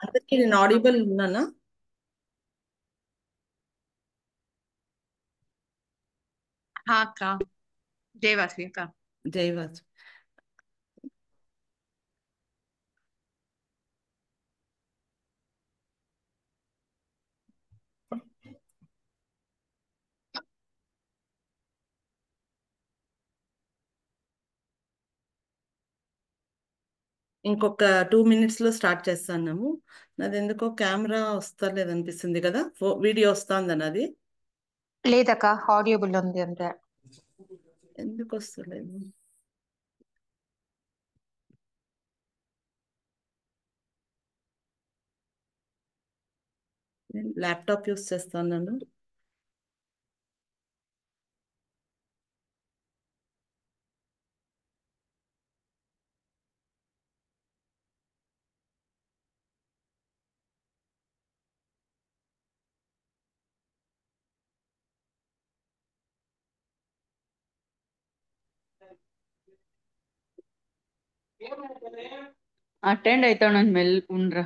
అందరికీ నేను ఆడిబుల్ ఉన్నానా? हाँ अक्का జయవాసి అక్క. జయవాజ్. ఇంకొక 2 minutes లో స్టార్ట్ చేస్తాము. నాది ఎందుకో కెమెరా వస్తలేదు అనిపిస్తుంది కదా, వీడియో వస్తుందని అది లేదక్క ఆడియోబుల్ ఉంది అంతే. ఎందుకు వస్తలేదు? నేను ల్యాప్టాప్ యూస్ చేస్తున్నాను. ಅಟೆಂಡ್ ಆಯ್ತಾವ ನನ್ ಮೇಲ್ ಉಂಡ್ರ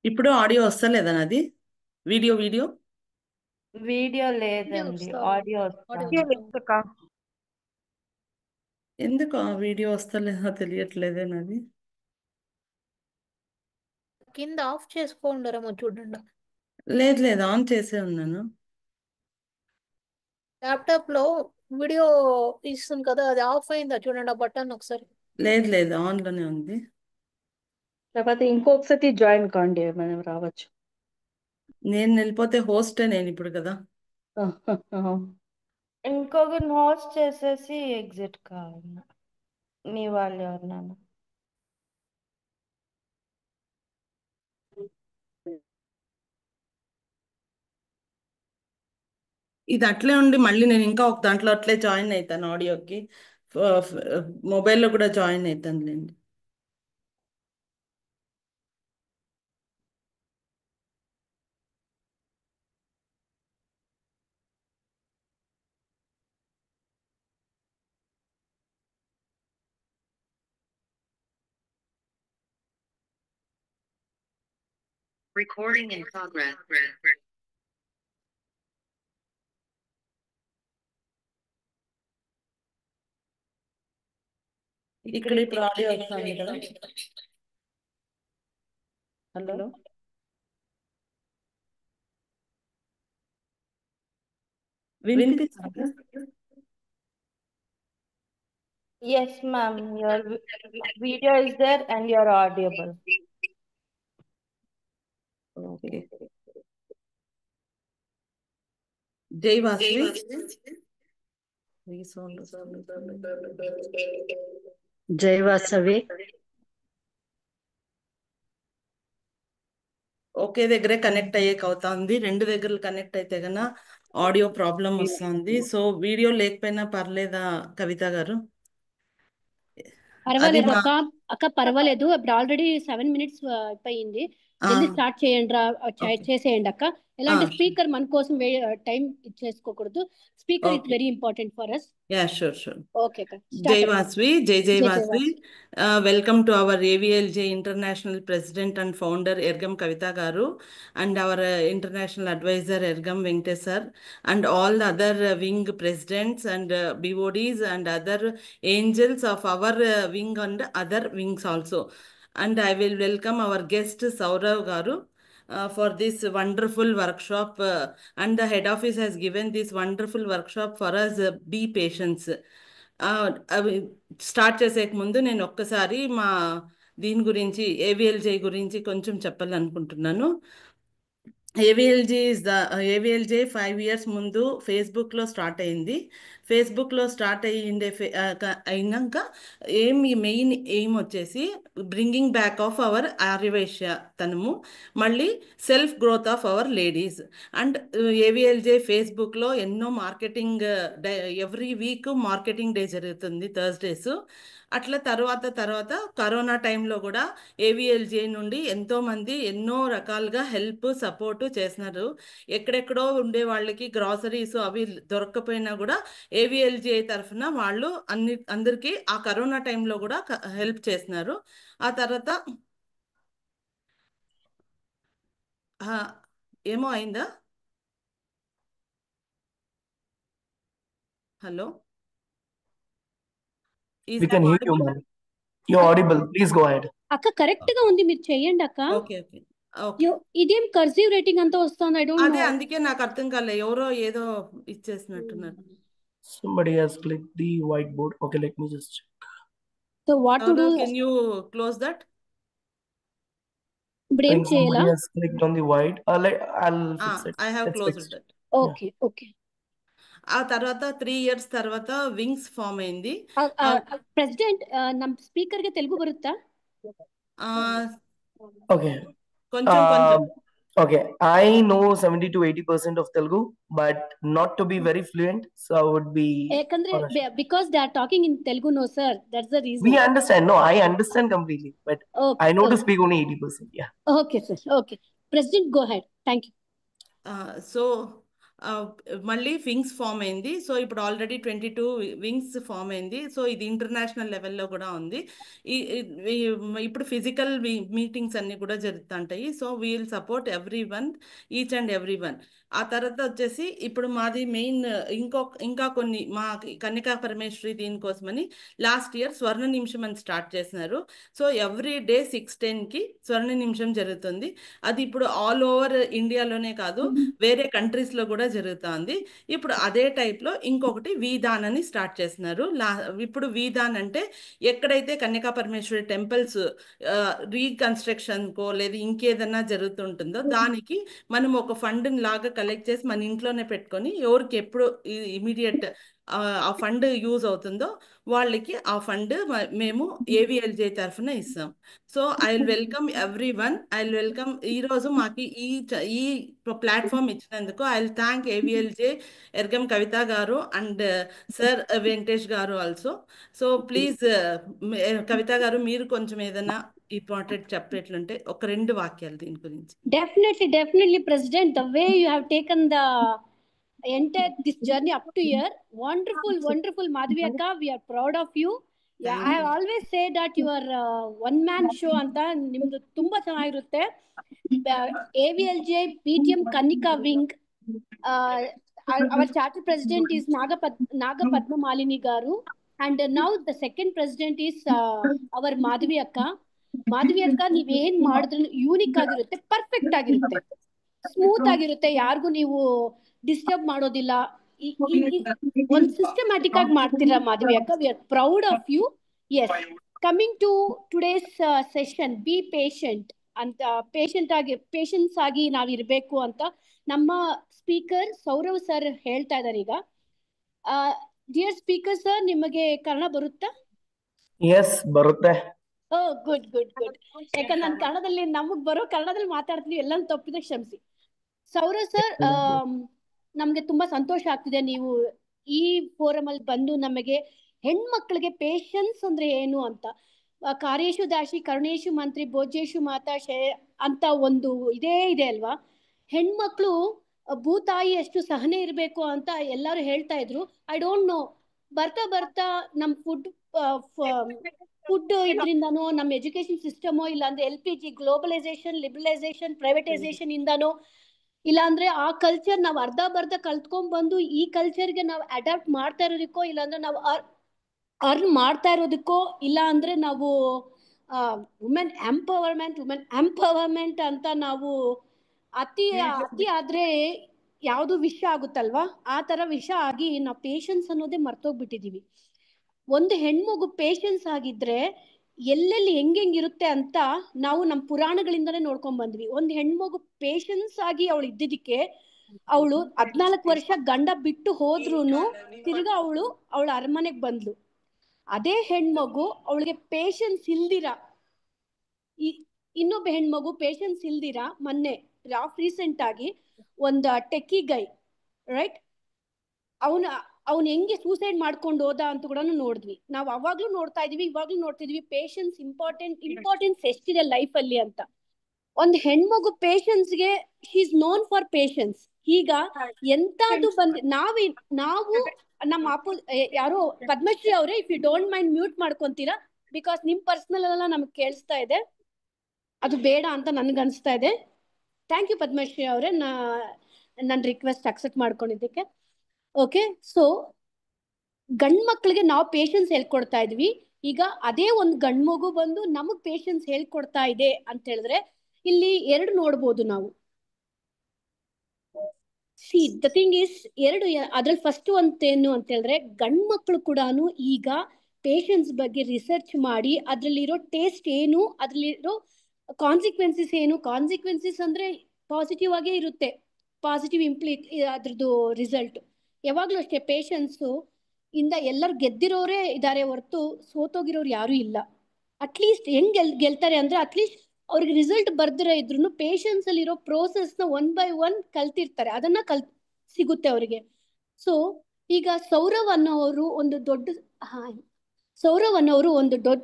ఇప్పుడు ఆడియో వస్తలేదా నాది? వీడియో వీడియో లేదండి, ఆడియో ఆడియో వస్తుంది. లేదక్క. ఎందుకు ఆ వీడియో వస్తలేదో తెలియట్లేదే నాది. కింద ఆఫ్ చేసుకోండరేమో చూడండి. లేదు ఆన్ చేసే ఉన్నాను. ల్యాప్టాప్ లో వీడియో ఇస్తుంది కదా, అది ఆఫ్ అయిందా చూడండి ఆ బటన్ ఒకసారి. లేదు ఆన్ లోనే ఉంది. లేకపోతే ఇంకొకసారి జాయిన్ కాండి మనం రావచ్చు. నేను వెళ్ళిపోతే హోస్టే నేను ఇప్పుడు కదా. ఇంకొకరిని హోస్ట్ చేసేసి ఎగ్జిట్ కావాలి మీ వాళ్ళు ఎవరినైనా. ఇది అట్లే ఉండి మళ్ళీ నేను ఇంకా ఒక దాంట్లో అట్లే జాయిన్ అవుతాను ఆడియోకి. మొబైల్లో కూడా జాయిన్ అవుతానులేండి. Recording in progress. ఇక్కడ ఇప్పుడు ఆడియో వస్తుంది కదా. హలో, వినిపిస్తుందా? Yes, ma'am. Your video is there and you're audible. Okay. జై వాసవి. జై వాసవి. ఒకే దగ్గరే కనెక్ట్ అయ్యేకి అవుతుంది. 2 దగ్గరలు కనెక్ట్ అయితే గన ఆడియో ప్రాబ్లం వస్తుంది. సో వీడియో లేకపోయినా పర్లేదా కవిత గారు? పర్వాలేదు అక్క. అక్క పర్వాలేదు, ఇప్పుడు ఆల్రెడీ 7 minutes అయిపోయింది. జల్దీ స్టార్ట్ చేయండి రా, చేసేయండి అక్క. ఎలాంటి స్పీకర్ మన కోసం టైం ఇచ్చేసుకోకూడదు. Speaker is very important for us. Yeah sure. Okay అక్క. జై వాసవి. జై Vasavi. Welcome to our AVLJ international president and founder Ergam Kavitha garu, and our international adviser Ergam Venkatesh sir, and all the other wing presidents and BODs and other angels of our wing and other wings also. And I will welcome our guest Saurav Garu for this wonderful workshop. And the head office has given this wonderful workshop for us, Be Patients. అవి start చేసేక ముందు నేను ఒక్కసారి మా దీని గురించి AVLJ గురించి కొంచెం చెప్పాలనుకుంటున్నాను. AVLJ 5 years ముందు ఫేస్బుక్లో స్టార్ట్ అయింది. ఫేస్బుక్లో స్టార్ట్ అయినాక మెయిన్ ఎయిమ్ వచ్చేసి bringing back of our Aryavysya తనము, మళ్ళీ self growth of our ladies. And AVLJ ఫేస్బుక్లో ఎన్నో marketing every week marketing day జరుగుతుంది థర్స్డేస్. అట్లా తర్వాత కరోనా టైంలో కూడా ఏవిఎల్జే నుండి ఎంతోమంది ఎన్నో రకాలుగా హెల్ప్ సపోర్ట్ చేస్తున్నారు. ఎక్కడెక్కడో ఉండే వాళ్ళకి గ్రాసరీస్ అవి దొరకకపోయినా కూడా ఏవిఎల్జే తరఫున వాళ్ళు అందరికీ ఆ కరోనా టైంలో కూడా హెల్ప్ చేస్తున్నారు. ఆ తర్వాత ఆ, ఏమో అయిందా? Hello, is We that can hear you, audible? ma'am. You're audible. Please go ahead. అక్క కరెక్ట్ గా ఉంది, మీరు చెయ్యండి అక్క. Okay okay okay. ఇదేం కర్సివ్ రేటింగ్ అంతా వస్తుంది, ఐ డోంట్ అదే నో. అందుకే నాకు అర్థం కాలే, ఎవరో ఏదో ఇచ్చేసినట్టున్నారు. Somebody has clicked the whiteboard. Okay, let me just check. So what to do? Can you close that? ఇప్పుడు I ఏం think చేయాలా? somebody has clicked on the white. I'll fix it. I have Let's fix closed it. That. Okay okay. ఆ తర్వాత 3 years తర్వాత wings form అయింది. President ನಮ್ಮ ಸ್ಪೀಕರ್ಗೆ తెలుగు ಬರುತ್ತಾ? Okay. కొంచెం కొంచెం. Okay. I know 70 to 80% of Telugu, but not to be very fluent. So I would be. ಯಾಕಂದ್ರೆ because they are talking in Telugu, no sir, that's the reason. We understand. No, I understand completely, but Okay, I know to okay. speak only 80%. Yeah. Okay sir, okay. President, go ahead. Thank you. So మళ్ళీ wings form అయింది. So ఇప్పుడు already 22 wings form అయింది. So ఇది international లెవెల్లో కూడా ఉంది. ఇప్పుడు physical meetings అన్నీ కూడా జరుగుతుంటాయి. So we'll support each and every one. ఆ తర్వాత వచ్చేసి ఇప్పుడు మాది మెయిన్ ఇంకా కొన్ని మా కన్యకా పరమేశ్వరి దీనికోసమని లాస్ట్ ఇయర్ స్వర్ణ నిమిషం అని స్టార్ట్ చేసినారు. సో ఎవ్రీ డే 6:10కి స్వర్ణ నిమిషం జరుగుతుంది. అది ఇప్పుడు ఆల్ ఓవర్ ఇండియాలోనే కాదు, వేరే కంట్రీస్లో కూడా జరుగుతుంది. ఇప్పుడు అదే టైప్లో ఇంకొకటి వీదాన్ అని స్టార్ట్ చేస్తున్నారు. ఇప్పుడు వీదాన్ అంటే ఎక్కడైతే కన్యకా పరమేశ్వరి టెంపుల్స్ రీకన్స్ట్రక్షన్కో లేదా ఇంకేదన్నా జరుగుతుంటుందో దానికి మనం ఒక ఫండ్ లాగా కలెక్ట్ చేసి మన ఇంట్లోనే పెట్టుకొని ఎవరికి ఎప్పుడు ఇమీడియట్ ఆ ఫండ్ యూజ్ అవుతుందో వాళ్ళకి ఆ ఫండ్ మేము ఏవిఎల్జే తరఫున ఇస్తాం. So I will welcome every one. I will welcome. ఈరోజు మాకు ఈ ప్లాట్ఫామ్ ఇచ్చినందుకు I will thank ఏవిఎల్జే ఎర్గం Kavitha garu and sir Venkatesh గారు ఆల్సో. సో ప్లీజ్ కవిత గారు, మీరు కొంచెం ఏదైనా ఇంపార్టెంట్ చెప్పేట్లుంటే ఒక 2 వాక్యాలు దీని గురించి. Definitely President, the way you have taken the entire this journey up to here, wonderful Madhavi akka, we are proud of you. Yeah, I have always said that you are one man show anta nimdu tumba ಚೆನ್ನಾಗಿರುತ್ತೆ. AVLJ PTM Kanika wing, our charter president is Naga Padma Malini garu, and now the second president is our Madhavi akka. Madhavi ಅಕ್ಕ, ನೀವೇನ್ ಮಾಡಿದ್ರು unique ಆಗಿರುತ್ತೆ, perfect ಆಗಿರುತ್ತೆ, smooth ಆಗಿರುತ್ತೆ, ಯಾರಿಗೂ ನೀವು disturb ಮಾಡೋದಿಲ್ಲ. ಒಂದು ಸಿಸ್ಟಮ್ಯಾಟಿಕ್ ಆಗಿ ಮಾಡ್ತೀರಾ ಮಾಧವಿ ಅಕ್ಕ. We are proud of you. Yes, coming to today's session, be patient ಅಂತ, ಪೇಷನ್ಸ್ ಆಗಿ ನಾವಿರ್ಬೇಕು ಅಂತ ನಮ್ಮ ಸ್ಪೀಕರ್ ಸೌರವ್ ಸರ್ ಹೇಳ್ತಾ ಇದ್ದಾರೆ ಈಗ. ಡಿಯರ್ ಸ್ಪೀಕರ್ ಸರ್, ನಿಮಗೆ ಕನ್ನಡ ಬರುತ್ತಾ? Yes, ಬರುತ್ತೆ. ಗುಡ್. ಯಾಕಂದ್ರೆ ನಾನು ಕನ್ನಡದಲ್ಲಿ, ನಮಗ್ ಬರೋ ಕನ್ನಡದಲ್ಲಿ ಮಾತಾಡ್ತೀನಿ, ಎಲ್ಲ ತಪ್ಪಿದೆ ಕ್ಷಮಿಸಿ. ಸೌರವ್ ಸರ್, ನಮ್ಗೆ ತುಂಬಾ ಸಂತೋಷ ಆಗ್ತಿದೆ ನೀವು ಈ ಫೋರಮ್ ಅಲ್ಲಿ ಬಂದು ನಮಗೆ ಹೆಣ್ಮಕ್ಳಿಗೆ ಪೇಷನ್ಸ್ ಅಂದ್ರೆ ಏನು ಅಂತ, ಕಾರ್ಯೇಶು ದಾಶಿ ಕರುಣೇಶು ಮಂತ್ರಿ ಭೋಜೇಶು ಮಾತಾ ಅಂತ ಒಂದು ಇದೆ ಅಲ್ವಾ. ಹೆಣ್ಮಕ್ಳು ಭೂತಾಯಿ ಎಷ್ಟು ಸಹನೆ ಇರಬೇಕು ಅಂತ ಎಲ್ಲರೂ ಹೇಳ್ತಾ ಇದ್ರು. ಐ ಡೋಂಟ್ ನೋ, ಬರ್ತಾ ನಮ್ ಫುಡ್ ಇದರಿಂದನೋ, ನಮ್ಮ ಎಜುಕೇಶನ್ ಸಿಸ್ಟಮೋ, ಇಲ್ಲಾಂದ್ರೆ LPG ಗ್ಲೋಬಲೈಸೇಷನ್, ಲಿಬರಲೈಸೇಷನ್, ಪ್ರೈವೇಟೈಸೇಷನ್ ಇಂದನೋ, ಇಲ್ಲಾಂದ್ರೆ ಆ ಕಲ್ಚರ್ ನಾವು ಅರ್ಧ ಕಲ್ತ್ಕೊಂಡ್ ಬಂದು ಈ ಕಲ್ಚರ್ಗೆ ನಾವು ಅಡಾಪ್ಟ್ ಮಾಡ್ತಾ ಇರೋದಕ್ಕೋ, ಇಲ್ಲಾಂದ್ರೆ ನಾವು ಅರ್ನ್ ಮಾಡ್ತಾ ಇರೋದಕ್ಕೋ, ಇಲ್ಲ ಅಂದ್ರೆ ನಾವು ವುಮೆನ್ ಎಂಪವರ್ಮೆಂಟ್ ಅಂತ ನಾವು ಅತಿ ಆದ್ರೆ ಯಾವುದು ವಿಷ ಆಗುತ್ತಲ್ವಾ, ಆ ತರ ವಿಷ ಆಗಿ ನಾವು ಪೇಷನ್ಸ್ ಅನ್ನೋದೇ ಮರ್ತೋಗ್ಬಿಟ್ಟಿದೀವಿ. ಒಂದು ಹೆಣ್ಮಗು ಪೇಷನ್ಸ್ ಆಗಿದ್ರೆ ಎಲ್ಲೆಲ್ಲಿ ಹೆಂಗಿರುತ್ತೆ ಅಂತ ನಾವು ನಮ್ಮ ಪುರಾಣಗಳಿಂದನೇ ನೋಡ್ಕೊಂಡ್ ಬಂದ್ವಿ. ಒಂದು ಹೆಣ್ಮಗು ಪೇಷನ್ಸ್ ಆಗಿ ಅವಳು ಇದ್ದಿದ್ದಕ್ಕೆ ಅವಳು 14 ವರ್ಷ ಗಂಡ ಬಿಟ್ಟು ಹೋದ್ರೂನು ತಿರ್ಗಾ ಅವಳ ಅರಮನೆಗೆ ಬಂದ್ಲು. ಅದೇ ಹೆಣ್ಮಗು ಅವಳಿಗೆ ಪೇಷನ್ಸ್ ಇಲ್ದಿರ, ಇನ್ನೊಬ್ಬ ಹೆಣ್ಮಗು ಪೇಷನ್ಸ್ ಇಲ್ದಿರ ಮೊನ್ನೆ ರೀಸೆಂಟ್ ಆಗಿ ಒಂದು ಟೆಕ್ಕಿ ಗೈ, ರೈಟ್, ಅವ್ನು ಹೆಂಗೆ ಸೂಸೈಡ್ ಮಾಡ್ಕೊಂಡು ಹೋದ ಅಂತ ಕೂಡ ನೋಡಿದ್ವಿ. ನಾವು ಅವಾಗ್ಲೂ ನೋಡ್ತಾ ಇದೀವಿ, ಇವಾಗ್ಲೂ ನೋಡ್ತಿದ್ವಿ. ಪೇಷನ್ಸ್ ಇಂಪಾರ್ಟೆನ್ಸ್ ಎಷ್ಟಿದೆ ಲೈಫ್ ಅಲ್ಲಿ ಅಂತ. ಒಂದು ಹೆಣ್ಮಗು ಪೇಷನ್ಸ್ಗೆ she is known for patience. ಈಗ ಎಂತಾದ್ರು ನಾವು ನಮ್ಮ ಯಾರೋ ಪದ್ಮಶ್ರೀ ಅವರೇ, if you don't mind mute ಮಾಡ್ಕೊಂತೀರಾ, ಬಿಕಾಸ್ ನಿಮ್ ಪರ್ಸನಲ್ ಎಲ್ಲ ನಮ್ಗೆ ಕೇಳಿಸ್ತಾ ಇದೆ, ಅದು ಬೇಡ ಅಂತ ನನ್ಗೆ ಅನಿಸ್ತಾ ಇದೆ. ಥ್ಯಾಂಕ್ ಯು ಪದ್ಮಶ್ರೀ ಅವರೇ, ನನ್ನ ರಿಕ್ವೆಸ್ಟ್ ಅಕ್ಸೆಪ್ಟ್ ಮಾಡ್ಕೊಂಡಿದ್ದಕ್ಕೆ. ಓಕೆ, ಸೊ ಗಂಡ್ ಮಕ್ಳಿಗೆ ನಾವು ಪೇಷನ್ಸ್ ಹೇಳ್ಕೊಡ್ತಾ ಇದ್ವಿ. ಈಗ ಅದೇ ಒಂದು ಗಂಡ್ ಮಗು ಬಂದು ನಮಗ್ ಪೇಷನ್ಸ್ ಹೇಳ್ಕೊಡ್ತಾ ಇದೆ ಅಂತ ಹೇಳಿದ್ರೆ ಇಲ್ಲಿ ಎರಡು ನೋಡ್ಬೋದು ನಾವು. ಸಿ ದ ಥಿಂಗ್ ಇಸ್ ಎರಡು, ಅದ್ರಲ್ಲಿ ಫಸ್ಟ್ ಅಂತೇನು ಅಂತ ಹೇಳಿದ್ರೆ ಗಂಡ್ ಮಕ್ಳು ಕೂಡ ಈಗ ಪೇಷನ್ಸ್ ಬಗ್ಗೆ ರಿಸರ್ಚ್ ಮಾಡಿ ಅದ್ರಲ್ಲಿರೋ ಟೇಸ್ಟ್ ಏನು, ಅದ್ರಲ್ಲಿರೋ ಕಾನ್ಸಿಕ್ವೆನ್ಸಸ್ ಏನು. ಕಾನ್ಸಿಕ್ವೆನ್ಸಸ್ ಅಂದ್ರೆ ಪಾಸಿಟಿವ್ ಆಗೇ ಇರುತ್ತೆ, ಪಾಸಿಟಿವ್ ಅದ್ರದ್ದು ರಿಸಲ್ಟ್ ಯಾವಾಗ್ಲೂ ಅಷ್ಟೇ. ಪೇಷನ್ಸು ಇಂದ ಎಲ್ಲರೂ ಗೆದ್ದಿರೋರೇ ಇದಾರೆ ಹೊರತು ಸೋತೋಗಿರೋರು ಯಾರು ಇಲ್ಲ. ಅಟ್ಲೀಸ್ಟ್ ಹೆಂಗ್ ಗೆಲ್ತಾರೆ ಅಂದ್ರೆ ಅಟ್ಲೀಸ್ಟ್ ಅವ್ರಿಗೆ ರಿಸಲ್ಟ್ ಬರ್ದಿರ ಇದ್ರು ಪೇಷನ್ಸ್ ಅಲ್ಲಿರೋ ಪ್ರೋಸೆಸ್ ನ 1 by 1 ಕಲ್ತಿರ್ತಾರೆ, ಅದನ್ನ ಸಿಗುತ್ತೆ ಅವರಿಗೆ. ಸೊ ಈಗ ಸೌರವ್ ಅನ್ನೋರು ಒಂದು ದೊಡ್ಡ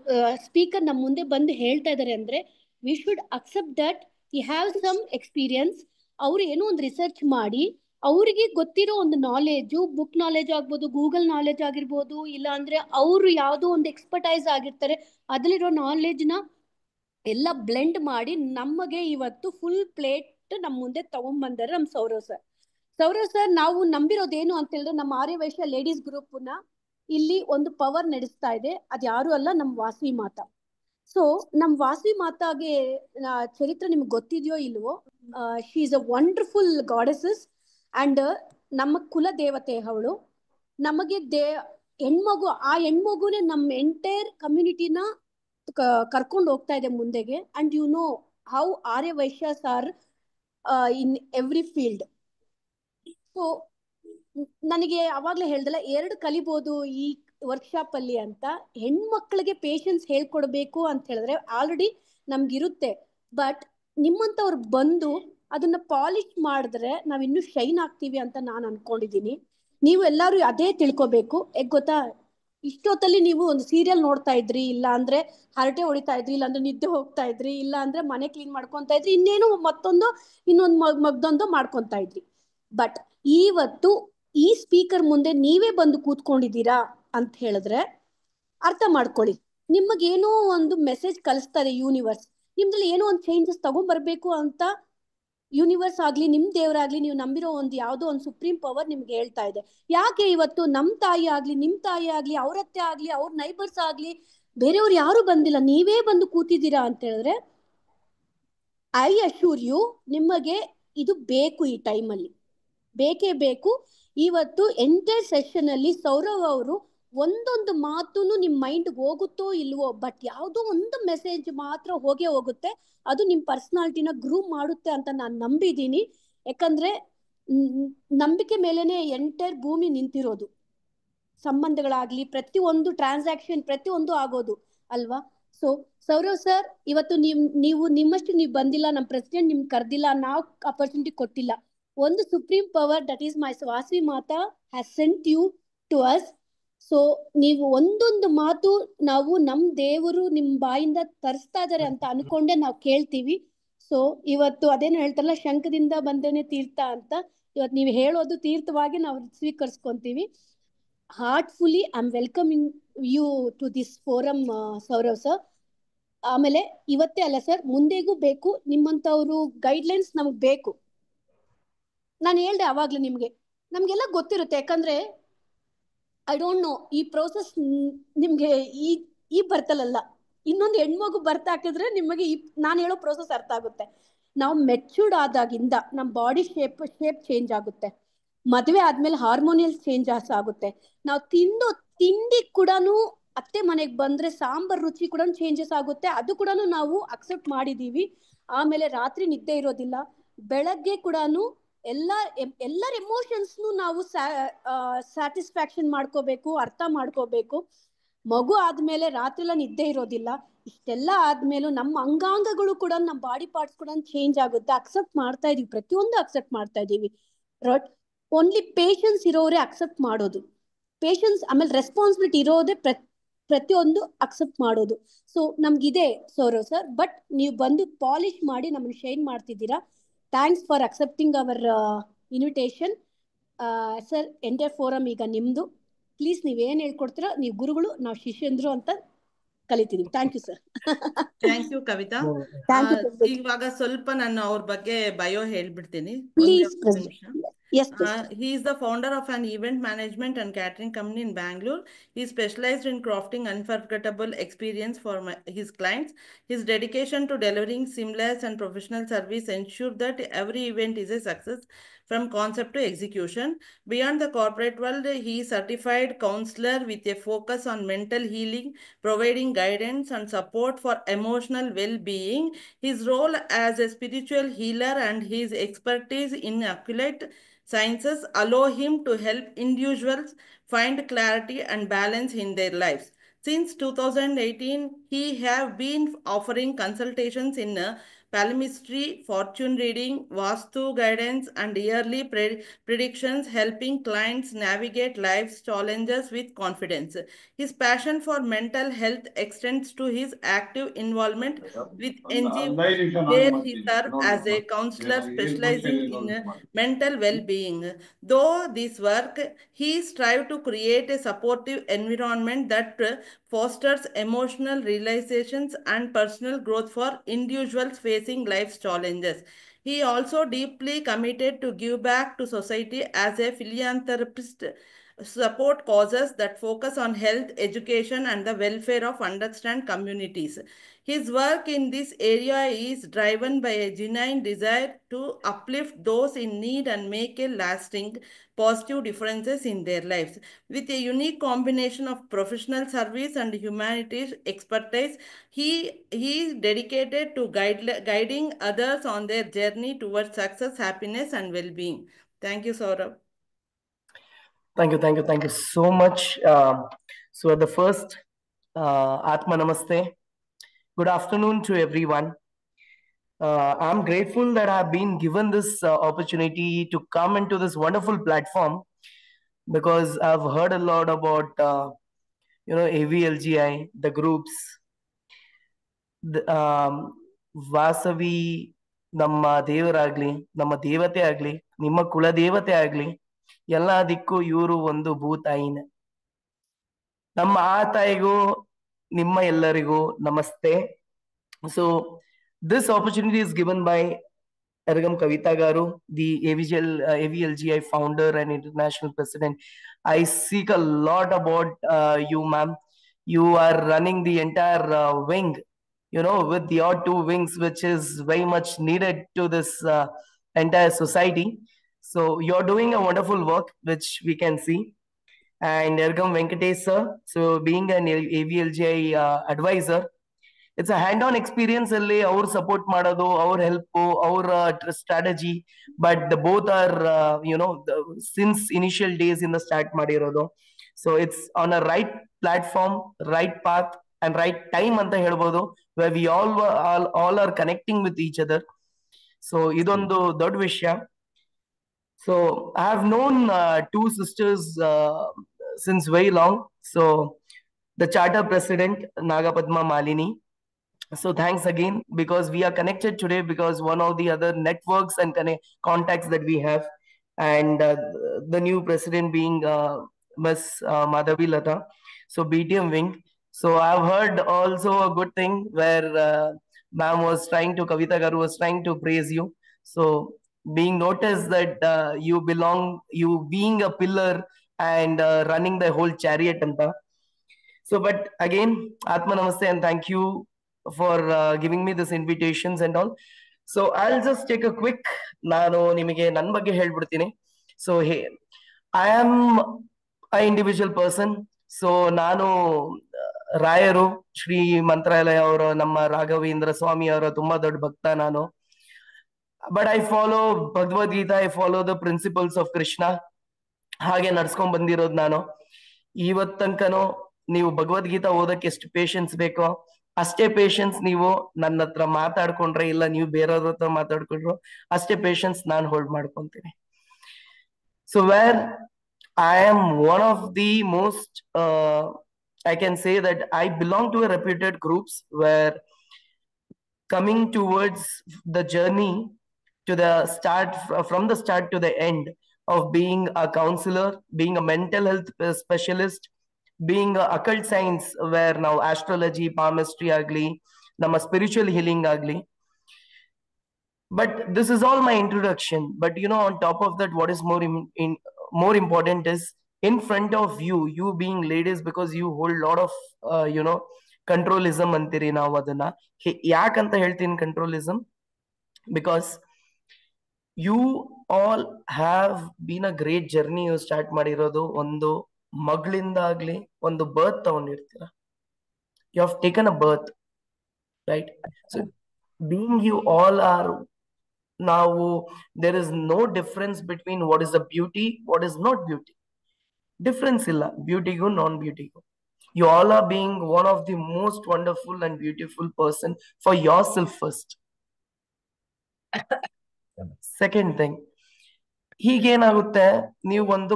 ಸ್ಪೀಕರ್ ನಮ್ಮ ಮುಂದೆ ಬಂದು ಹೇಳ್ತಾ ಇದಾರೆ ಅಂದ್ರೆ we should accept that he have some experience. ಅವ್ರು ಏನೋ ಒಂದು ರಿಸರ್ಚ್ ಮಾಡಿ ಅವ್ರಿಗೆ ಗೊತ್ತಿರೋ ಒಂದು ನಾಲೆಜು, ಬುಕ್ ನಾಲೆಜ್ ಆಗ್ಬೋದು, ಗೂಗಲ್ ನಾಲೆಜ್ ಆಗಿರ್ಬೋದು, ಇಲ್ಲ ಅಂದ್ರೆ ಅವರು ಯಾವುದೋ ಒಂದು ಎಕ್ಸ್ಪರ್ಟೈಸ್ ಆಗಿರ್ತಾರೆ, ಅದ್ರಲ್ಲಿರೋ ನಾಲೆಜ್ನ ಎಲ್ಲ ಬ್ಲೆಂಡ್ ಮಾಡಿ ನಮಗೆ ಇವತ್ತು ಫುಲ್ ಪ್ಲೇಟ್ ನಮ್ಮ ಮುಂದೆ ತಗೊಂಡ್ಬಂದಾರೆ ನಮ್ಮ ಸೌರವ್ ಸರ್. ನಾವು ನಂಬಿರೋದೇನು ಅಂತ ಹೇಳಿದ್ರೆ ನಮ್ಮ ಆರ್ಯವೈಶ್ಯ ಲೇಡೀಸ್ ಗ್ರೂಪ್ನ ಇಲ್ಲಿ ಒಂದು ಪವರ್ ನಡೆಸ್ತಾ ಇದೆ, ಅದು ಯಾರು ಅಲ್ಲ, ನಮ್ಮ ವಾಸವಿ ಮಾತಾ. ಸೊ ನಮ್ಮ ವಾಸವಿ ಮಾತಾಗೆ ಚರಿತ್ರೆ ನಿಮ್ಗೆ ಗೊತ್ತಿದೆಯೋ ಇಲ್ವೋ, she is a wonderful goddesses and ನಮ್ಮ ಕುಲ ದೇವತೆ ಅವಳು. ನಮಗೆ ಹೆಣ್ಮಗು, ಆ ಹೆಣ್ಮಗುನೇ ನಮ್ಮ ಎಂಟೈರ್ ಕಮ್ಯುನಿಟಿನ ಕರ್ಕೊಂಡು ಹೋಗ್ತಾ ಇದೆ ಮುಂದೆಗೆ. And you know how Aryavysyas are in every field. So ನನಗೆ ಅವಾಗ್ಲೇ ಹೇಳ್ದಲ್ಲ, 2 ಕಲಿಬೋದು ಈ ವರ್ಕ್ಶಾಪ್ ಅಲ್ಲಿ ಅಂತ. ಹೆಣ್ಮಕ್ಳಿಗೆ ಪೇಷನ್ಸ್ ಹೇಳ್ಕೊಡ್ಬೇಕು ಅಂತ ಹೇಳಿದ್ರೆ ಆಲ್ರೆಡಿ ನಮ್ಗಿರುತ್ತೆ, ಬಟ್ ನಿಮ್ಮಂತವ್ರು ಬಂದು ಅದನ್ನ ಪಾಲಿಶ್ ಮಾಡಿದ್ರೆ ನಾವ್ ಇನ್ನೂ ಶೈನ್ ಆಗ್ತೀವಿ ಅಂತ ನಾನು ಅನ್ಕೊಂಡಿದೀನಿ. ನೀವು ಎಲ್ಲರೂ ಅದೇ ತಿಳ್ಕೊಬೇಕು. ಗೊತ್ತಾ, ಇಷ್ಟೊತ್ತಲ್ಲಿ ನೀವು ಒಂದು ಸೀರಿಯಲ್ ನೋಡ್ತಾ ಇದ್ರಿ, ಇಲ್ಲ ಅಂದ್ರೆ ಹರಟೆ ಹೊಡಿತಾ ಇದ್ರಿ, ಇಲ್ಲ ಅಂದ್ರೆ ನಿದ್ದೆ ಹೋಗ್ತಾ ಇದ್ರಿ, ಇಲ್ಲ ಅಂದ್ರೆ ಮನೆ ಕ್ಲೀನ್ ಮಾಡ್ಕೊಂತ ಇದ್ರಿ, ಇನ್ನೇನು ಇನ್ನೊಂದು ಮಗ್ದೊಂದು ಮಾಡ್ಕೊಂತ ಇದ್ರಿ. ಬಟ್ ಇವತ್ತು ಈ ಸ್ಪೀಕರ್ ಮುಂದೆ ನೀವೇ ಬಂದು ಕೂತ್ಕೊಂಡಿದ್ದೀರಾ ಅಂತ ಹೇಳಿದ್ರೆ ಅರ್ಥ ಮಾಡ್ಕೊಳ್ಳಿ, ನಿಮಗೇನೋ ಒಂದು ಮೆಸೇಜ್ ಕಳಿಸ್ತಾರೆ ಯೂನಿವರ್ಸ್. ನಿಮ್ದಲ್ಲಿ ಏನೋ ಒಂದು ಚೇಂಜಸ್ ತಗೊಂಡ್ಬರ್ಬೇಕು ಅಂತ ಯೂನಿವರ್ಸ್ ಆಗ್ಲಿ, ನಿಮ್ ದೇವರಾಗ್ಲಿ, ನೀವು ನಂಬಿರೋ ಒಂದು ಯಾವುದೋ ಒಂದು ಸುಪ್ರೀಂ ಪವರ್ ನಿಮ್ಗೆ ಹೇಳ್ತಾ ಇದೆ. ಯಾಕೆ ಇವತ್ತು ನಮ್ ತಾಯಿ ಆಗ್ಲಿ, ನಿಮ್ ತಾಯಿ ಆಗ್ಲಿ, ಅವ್ರತ್ತೆ ಆಗ್ಲಿ, ಅವ್ರ ನೈಬರ್ಸ್ ಆಗ್ಲಿ, ಬೇರೆಯವ್ರು ಯಾರು ಬಂದಿಲ್ಲ, ನೀವೇ ಬಂದು ಕೂತಿದ್ದೀರಾ ಅಂತ ಹೇಳಿದ್ರೆ ಐ ಅಶ್ಯೂರ್ ಯು, ನಿಮಗೆ ಇದು ಬೇಕು, ಈ ಟೈಮಲ್ಲಿ ಬೇಕೇ ಬೇಕು. ಇವತ್ತು ಎಂಟೈರ್ ಸೆಷನ್ ಅಲ್ಲಿ ಸೌರವ್ ಅವರು ಒಂದೊಂದು ಮಾತು ನಿಮ್ ಮೈಂಡ್ ಹೋಗುತ್ತೋ ಇಲ್ವೋ, ಬಟ್ ಯಾವುದೋ ಒಂದು ಮೆಸೇಜ್ ಮಾತ್ರ ಹೋಗೇ ಹೋಗುತ್ತೆ. ಅದು ನಿಮ್ ಪರ್ಸನಾಲಿಟಿನ ಗ್ರೂಮ್ ಮಾಡುತ್ತೆ ಅಂತ ನಾನು ನಂಬಿದ್ದೀನಿ. ಯಾಕಂದ್ರೆ ನಂಬಿಕೆ ಮೇಲೆನೆ ಎಂಟೈರ್ ಭೂಮಿ ನಿಂತಿರೋದು. ಸಂಬಂಧಗಳಾಗ್ಲಿ, ಪ್ರತಿಯೊಂದು ಟ್ರಾನ್ಸಾಕ್ಷನ್, ಪ್ರತಿಯೊಂದು ಆಗೋದು ಅಲ್ವಾ. ಸೊ ಸೌರವ್ ಸರ್, ಇವತ್ತು ನೀವು ನಿಮ್ಮಷ್ಟು ನೀವು ಬಂದಿಲ್ಲ, ನಮ್ಮ ಪ್ರೆಸಿಡೆಂಟ್ ನಿಮ್ಗೆ ಕರೆದಿಲ್ಲ, ನಾವು ಅಪರ್ಚುನಿಟಿ ಕೊಟ್ಟಿಲ್ಲ. ಒಂದು supreme power, that is my Vasavi Mata, has sent you to us. So ನೀವು ಒಂದೊಂದು ಮಾತು ನಾವು ನಮ್ ದೇವರು ನಿಮ್ ಬಾಯಿಂದ ತರಿಸ್ತಾ ಇದಾರೆ ಅಂತ ಅನ್ಕೊಂಡೆ ನಾವು ಕೇಳ್ತೀವಿ. ಸೊ ಇವತ್ತು ಅದೇನು ಹೇಳ್ತಾರಲ್ಲ, ಶಂಖದಿಂದ ಬಂದೇನೆ ತೀರ್ಥ ಅಂತ, ಇವತ್ತು ನೀವು ಹೇಳೋದು ತೀರ್ಥವಾಗಿ ನಾವು ಸ್ವೀಕರಿಸ್ಕೊಂತೀವಿ. Heartfully I am welcoming you to this forum Saurav sir. ಆಮೇಲೆ ಇವತ್ತೇ ಅಲ್ಲ ಸರ್, ಮುಂದೆಗೂ ಬೇಕು ನಿಮ್ಮಂತವ್ರು ಗೈಡ್ಲೈನ್ಸ್ ನಮಗ್ ಬೇಕು. ನಾನು ಹೇಳ್ದೆ ಅವಾಗ್ಲೇ ನಮ್ಗೆಲ್ಲ ಗೊತ್ತಿರುತ್ತೆ. ಯಾಕಂದ್ರೆ ಐ ಡೋಂಟ್ ನೋ, ಈ ಪ್ರೋಸೆಸ್ ನಿಮ್ಗೆ ಈ ಬರ್ತಲ್ಲ, ಇನ್ನೊಂದು ಹೆಣ್ಮಗು ಬರ್ತಾ ಹಾಕಿದ್ರೆ ನಿಮಗೆ ನಾನು ಹೇಳೋ ಪ್ರೋಸೆಸ್ ಅರ್ಥ ಆಗುತ್ತೆ. ನಾವು ಮೆಚೂರ್ಡ್ ಆದಾಗಿಂದ ನಮ್ಮ ಬಾಡಿ ಶೇಪ್ ಚೇಂಜ್ ಆಗುತ್ತೆ. ಮದುವೆ ಆದ್ಮೇಲೆ ಹಾರ್ಮೋನಿಯಲ್ ಚೇಂಜಸ್ ಆಗುತ್ತೆ. ನಾವು ತಿಂಡಿ ಕೂಡ ಅತ್ತೆ ಮನೆಗೆ ಬಂದ್ರೆ ಸಾಂಬಾರ್ ರುಚಿ ಕೂಡ ಚೇಂಜಸ್ ಆಗುತ್ತೆ. ಅದು ಕೂಡ ನಾವು ಅಕ್ಸೆಪ್ಟ್ ಮಾಡಿದೀವಿ. ಆಮೇಲೆ ರಾತ್ರಿ ನಿದ್ದೆ ಇರೋದಿಲ್ಲ, ಬೆಳಗ್ಗೆ ಕೂಡ ಎಲ್ಲರ ಎಮೋಷನ್ಸ್ನು ನಾವು ಸ್ಯಾಟಿಸ್ಫ್ಯಾಕ್ಷನ್ ಮಾಡ್ಕೋಬೇಕು, ಅರ್ಥ ಮಾಡ್ಕೋಬೇಕು. ಮಗು ಆದ್ಮೇಲೆ ರಾತ್ರಿ ಎಲ್ಲ ನಿದ್ದೆ ಇರೋದಿಲ್ಲ. ಇಷ್ಟೆಲ್ಲ ಆದ್ಮೇಲೂ ನಮ್ಮ ಅಂಗಾಂಗಗಳು ಕೂಡ, ನಮ್ಮ ಬಾಡಿ ಪಾರ್ಟ್ಸ್ ಕೂಡ ಚೇಂಜ್ ಆಗುತ್ತೆ. ಅಕ್ಸೆಪ್ಟ್ ಮಾಡ್ತಾ ಇದೀವಿ, ಪ್ರತಿಯೊಂದು ಅಕ್ಸೆಪ್ಟ್ ಮಾಡ್ತಾ ಇದೀವಿ. ಓನ್ಲಿ ಪೇಷನ್ಸ್ ಇರೋರೇ ಅಕ್ಸೆಪ್ಟ್ ಮಾಡೋದು. ಪೇಷನ್ಸ್ ಆಮೇಲೆ ರೆಸ್ಪಾನ್ಸಿಬಿಲಿಟಿ ಇರೋದೇ ಪ್ರತಿಯೊಂದು ಅಕ್ಸೆಪ್ಟ್ ಮಾಡೋದು. ಸೊ ನಮ್ಗಿದೆ ಸೌರವ್ ಸರ್, ಬಟ್ ನೀವು ಬಂದು ಪಾಲಿಶ್ ಮಾಡಿ ನಮ್ಮನ್ನು ಶೈನ್ ಮಾಡ್ತಿದ್ದೀರಾ. Thanks for accepting our invitation sir. Enter forum ಈಗ ನಿಮ್ದು. ಪ್ಲೀಸ್ ನೀವೇನು ಹೇಳ್ಕೊಡ್ತೀರೋ, ನೀವು ಗುರುಗಳು, ನಾವು ಶಿಷ್ಯಂದ್ರು ಅಂತ ಕಲಿತಿದೀವಿ. Thank you sir. Thank you Kavitha. Thank you ಇವಾಗ ಸ್ವಲ್ಪ ನಾನು ಅವ್ರ ಬಗ್ಗೆ ಬಯೋ ಹೇಳ್ಬಿಡ್ತೀನಿ. ಪ್ಲೀಸ್ ಒಂದು ನಿಮಿಷ. Yes, He is the founder of an event management and catering company in Bangalore. He is specialized in crafting unforgettable experience for his clients. His dedication to delivering seamless and professional service ensure that every event is a success from concept to execution. Beyond the corporate world, he is certified counselor with a focus on mental healing, providing guidance and support for emotional well-being. His role as a spiritual healer and his expertise in occult sciences allow him to help individuals find clarity and balance in their lives. Since 2018, he have been offering consultations in palmistry, fortune reading, vastu guidance, and yearly predictions, helping clients navigate life's challenges with confidence. His passion for mental health extends to his active involvement with NGOs, where he serves as a counselor specializing in mental well-being. Though this work, he strives to create a supportive environment that fosters emotional realizations and personal growth for individuals facing life's challenges. He also deeply committed to give back to society as a philanthropist, support causes that focus on health, education, and the welfare of underserved communities. His work in this area is driven by a genuine desire to uplift those in need and make a lasting positive differences in their lives. With a unique combination of professional service and humanities expertise, he is dedicated to guiding others on their journey towards success, happiness, and well-being. Thank you, Saurabh. Thank you so much. So the first, Atma Namaste. Good afternoon to everyone. I'm grateful that I've been given this opportunity to come into this wonderful platform, because I've heard a lot about AVLGI, the groups, Vasavi ನಮ್ಮ ದೇವರಾಗ್ಲಿ, ನಮ್ಮ ದೇವತೆ ಆಗ್ಲಿ, ನಿಮ್ಮ ಕುಲ ದೇವತೆ ಆಗ್ಲಿ, ಎಲ್ಲದಕ್ಕೂ ಇವರು ಒಂದು ಭೂತಾಯಿನ. ನಮ್ಮ ಆ ತಾಯಿಗೂ ನಿಮ್ಮ ಎಲ್ಲರಿಗೂ ನಮಸ್ತೆ. So this opportunity is given by Ergam Kavita Garu, the AVLGI founder and international president. I seek a lot about you, ma'am. You are running the entire wing, with your 2 wings, which is very much needed to this entire society. So you're doing a wonderful work, which we can see. And Ergam Venkatesh sir, so being an AVLGI advisor, it's a hand-on experience ಅಲ್ಲಿ ಅವ್ರ support ಮಾಡೋದು, ಅವ್ರ help, ಅವ್ರ strategy, but both are since initial days in the start ಮಾಡಿರೋದು. So it's on a right platform, right path and right time ಅಂತ ಹೇಳ್ಬೋದು, where we all are connecting with each other. So ಇದೊಂದು ದೊಡ್ಡ ವಿಷಯ. So I have known 2 sisters since very long. So the charter president, Nagapadma Malini. So thanks again, because we are connected today because one of the other networks and contacts that we have, and the new president being Ms. Madhavi Lata. So BTM wing. So I've heard also a good thing where ma'am was trying to, Kavita Garu was trying to praise you. So being noticed that you being a pillar and running the whole chariot anta. So but again, Atma Namaste and thank you for giving me this invitations and all. So I'll just take a quick, ನಾನು ನಿಮಗೆ ನನ್ನ ಬಗ್ಗೆ ಹೇಳ್ಬಿಡ್ತೀನಿ. So hey, I am an individual person. So ನಾನು ರಾಯರು ಶ್ರೀ ಮಂತ್ರಾಲಯ ಅವರ ನಮ್ಮ ರಾಘವೇಂದ್ರ ಸ್ವಾಮಿ ಅವರ ತುಂಬಾ ದೊಡ್ಡ ಭಕ್ತ ನಾನು. But I follow Bhagavad Gita, I follow the principles of Krishna. ಹಾಗೆ ನಡ್ಸ್ಕೊಂಡ್ ಬಂದಿರೋದು ನಾನು. ಇವತ್ತು ತನಕನೂ ನೀವು ಭಗವದ್ಗೀತಾ ಓದಕ್ಕೆ ಎಷ್ಟು ಪೇಷನ್ಸ್ ಬೇಕೋ ಅಷ್ಟೇ ಪೇಷನ್ಸ್ ನೀವು ನನ್ನ ಹತ್ರ ಮಾತಾಡ್ಕೊಂಡ್ರೆ, ಇಲ್ಲ ನೀವು ಬೇರೆಯವ್ರ ಹತ್ರ ಮಾತಾಡ್ಕೊಂಡ್ರು ಅಷ್ಟೇ ಪೇಷನ್ಸ್ ನಾನು ಹೋಲ್ಡ್ ಮಾಡ್ಕೊಂತೀನಿ. So where I am one of the most, I can say that I belong to a reputed groups where coming towards the journey to the start, from the start to the end of being a counselor, being a mental health specialist, being a occult science where now astrology, palmistry agli, nama spiritual healing agli. But this is all my introduction. But on top of that, what is more important is in front of you, you being ladies, because you hold a lot of controlism ಅಂತೀರಿ ನಾವು ಅದನ್ನ. ಯಾಕಂತ ಹೇಳ್ತೀನಿ controlism? Because you all have been a great journey. You start ಮಾಡಿರೋದು ಒಂದು ಮಗಳಿಂದ ಆಗ್ಲಿ ಒಂದು ಬರ್ತ್ ತಗೊಂಡಿರ್ತೀರ. You have taken a birth, right? So being you all are now, there is no difference between what is the beauty, what is not beauty. Difference illa beauty go non beauty go. You all are being one of the most wonderful and beautiful person for yourself first. Second thing, ಹೀಗೇನಾಗುತ್ತೆ, ನೀವು ಒಂದು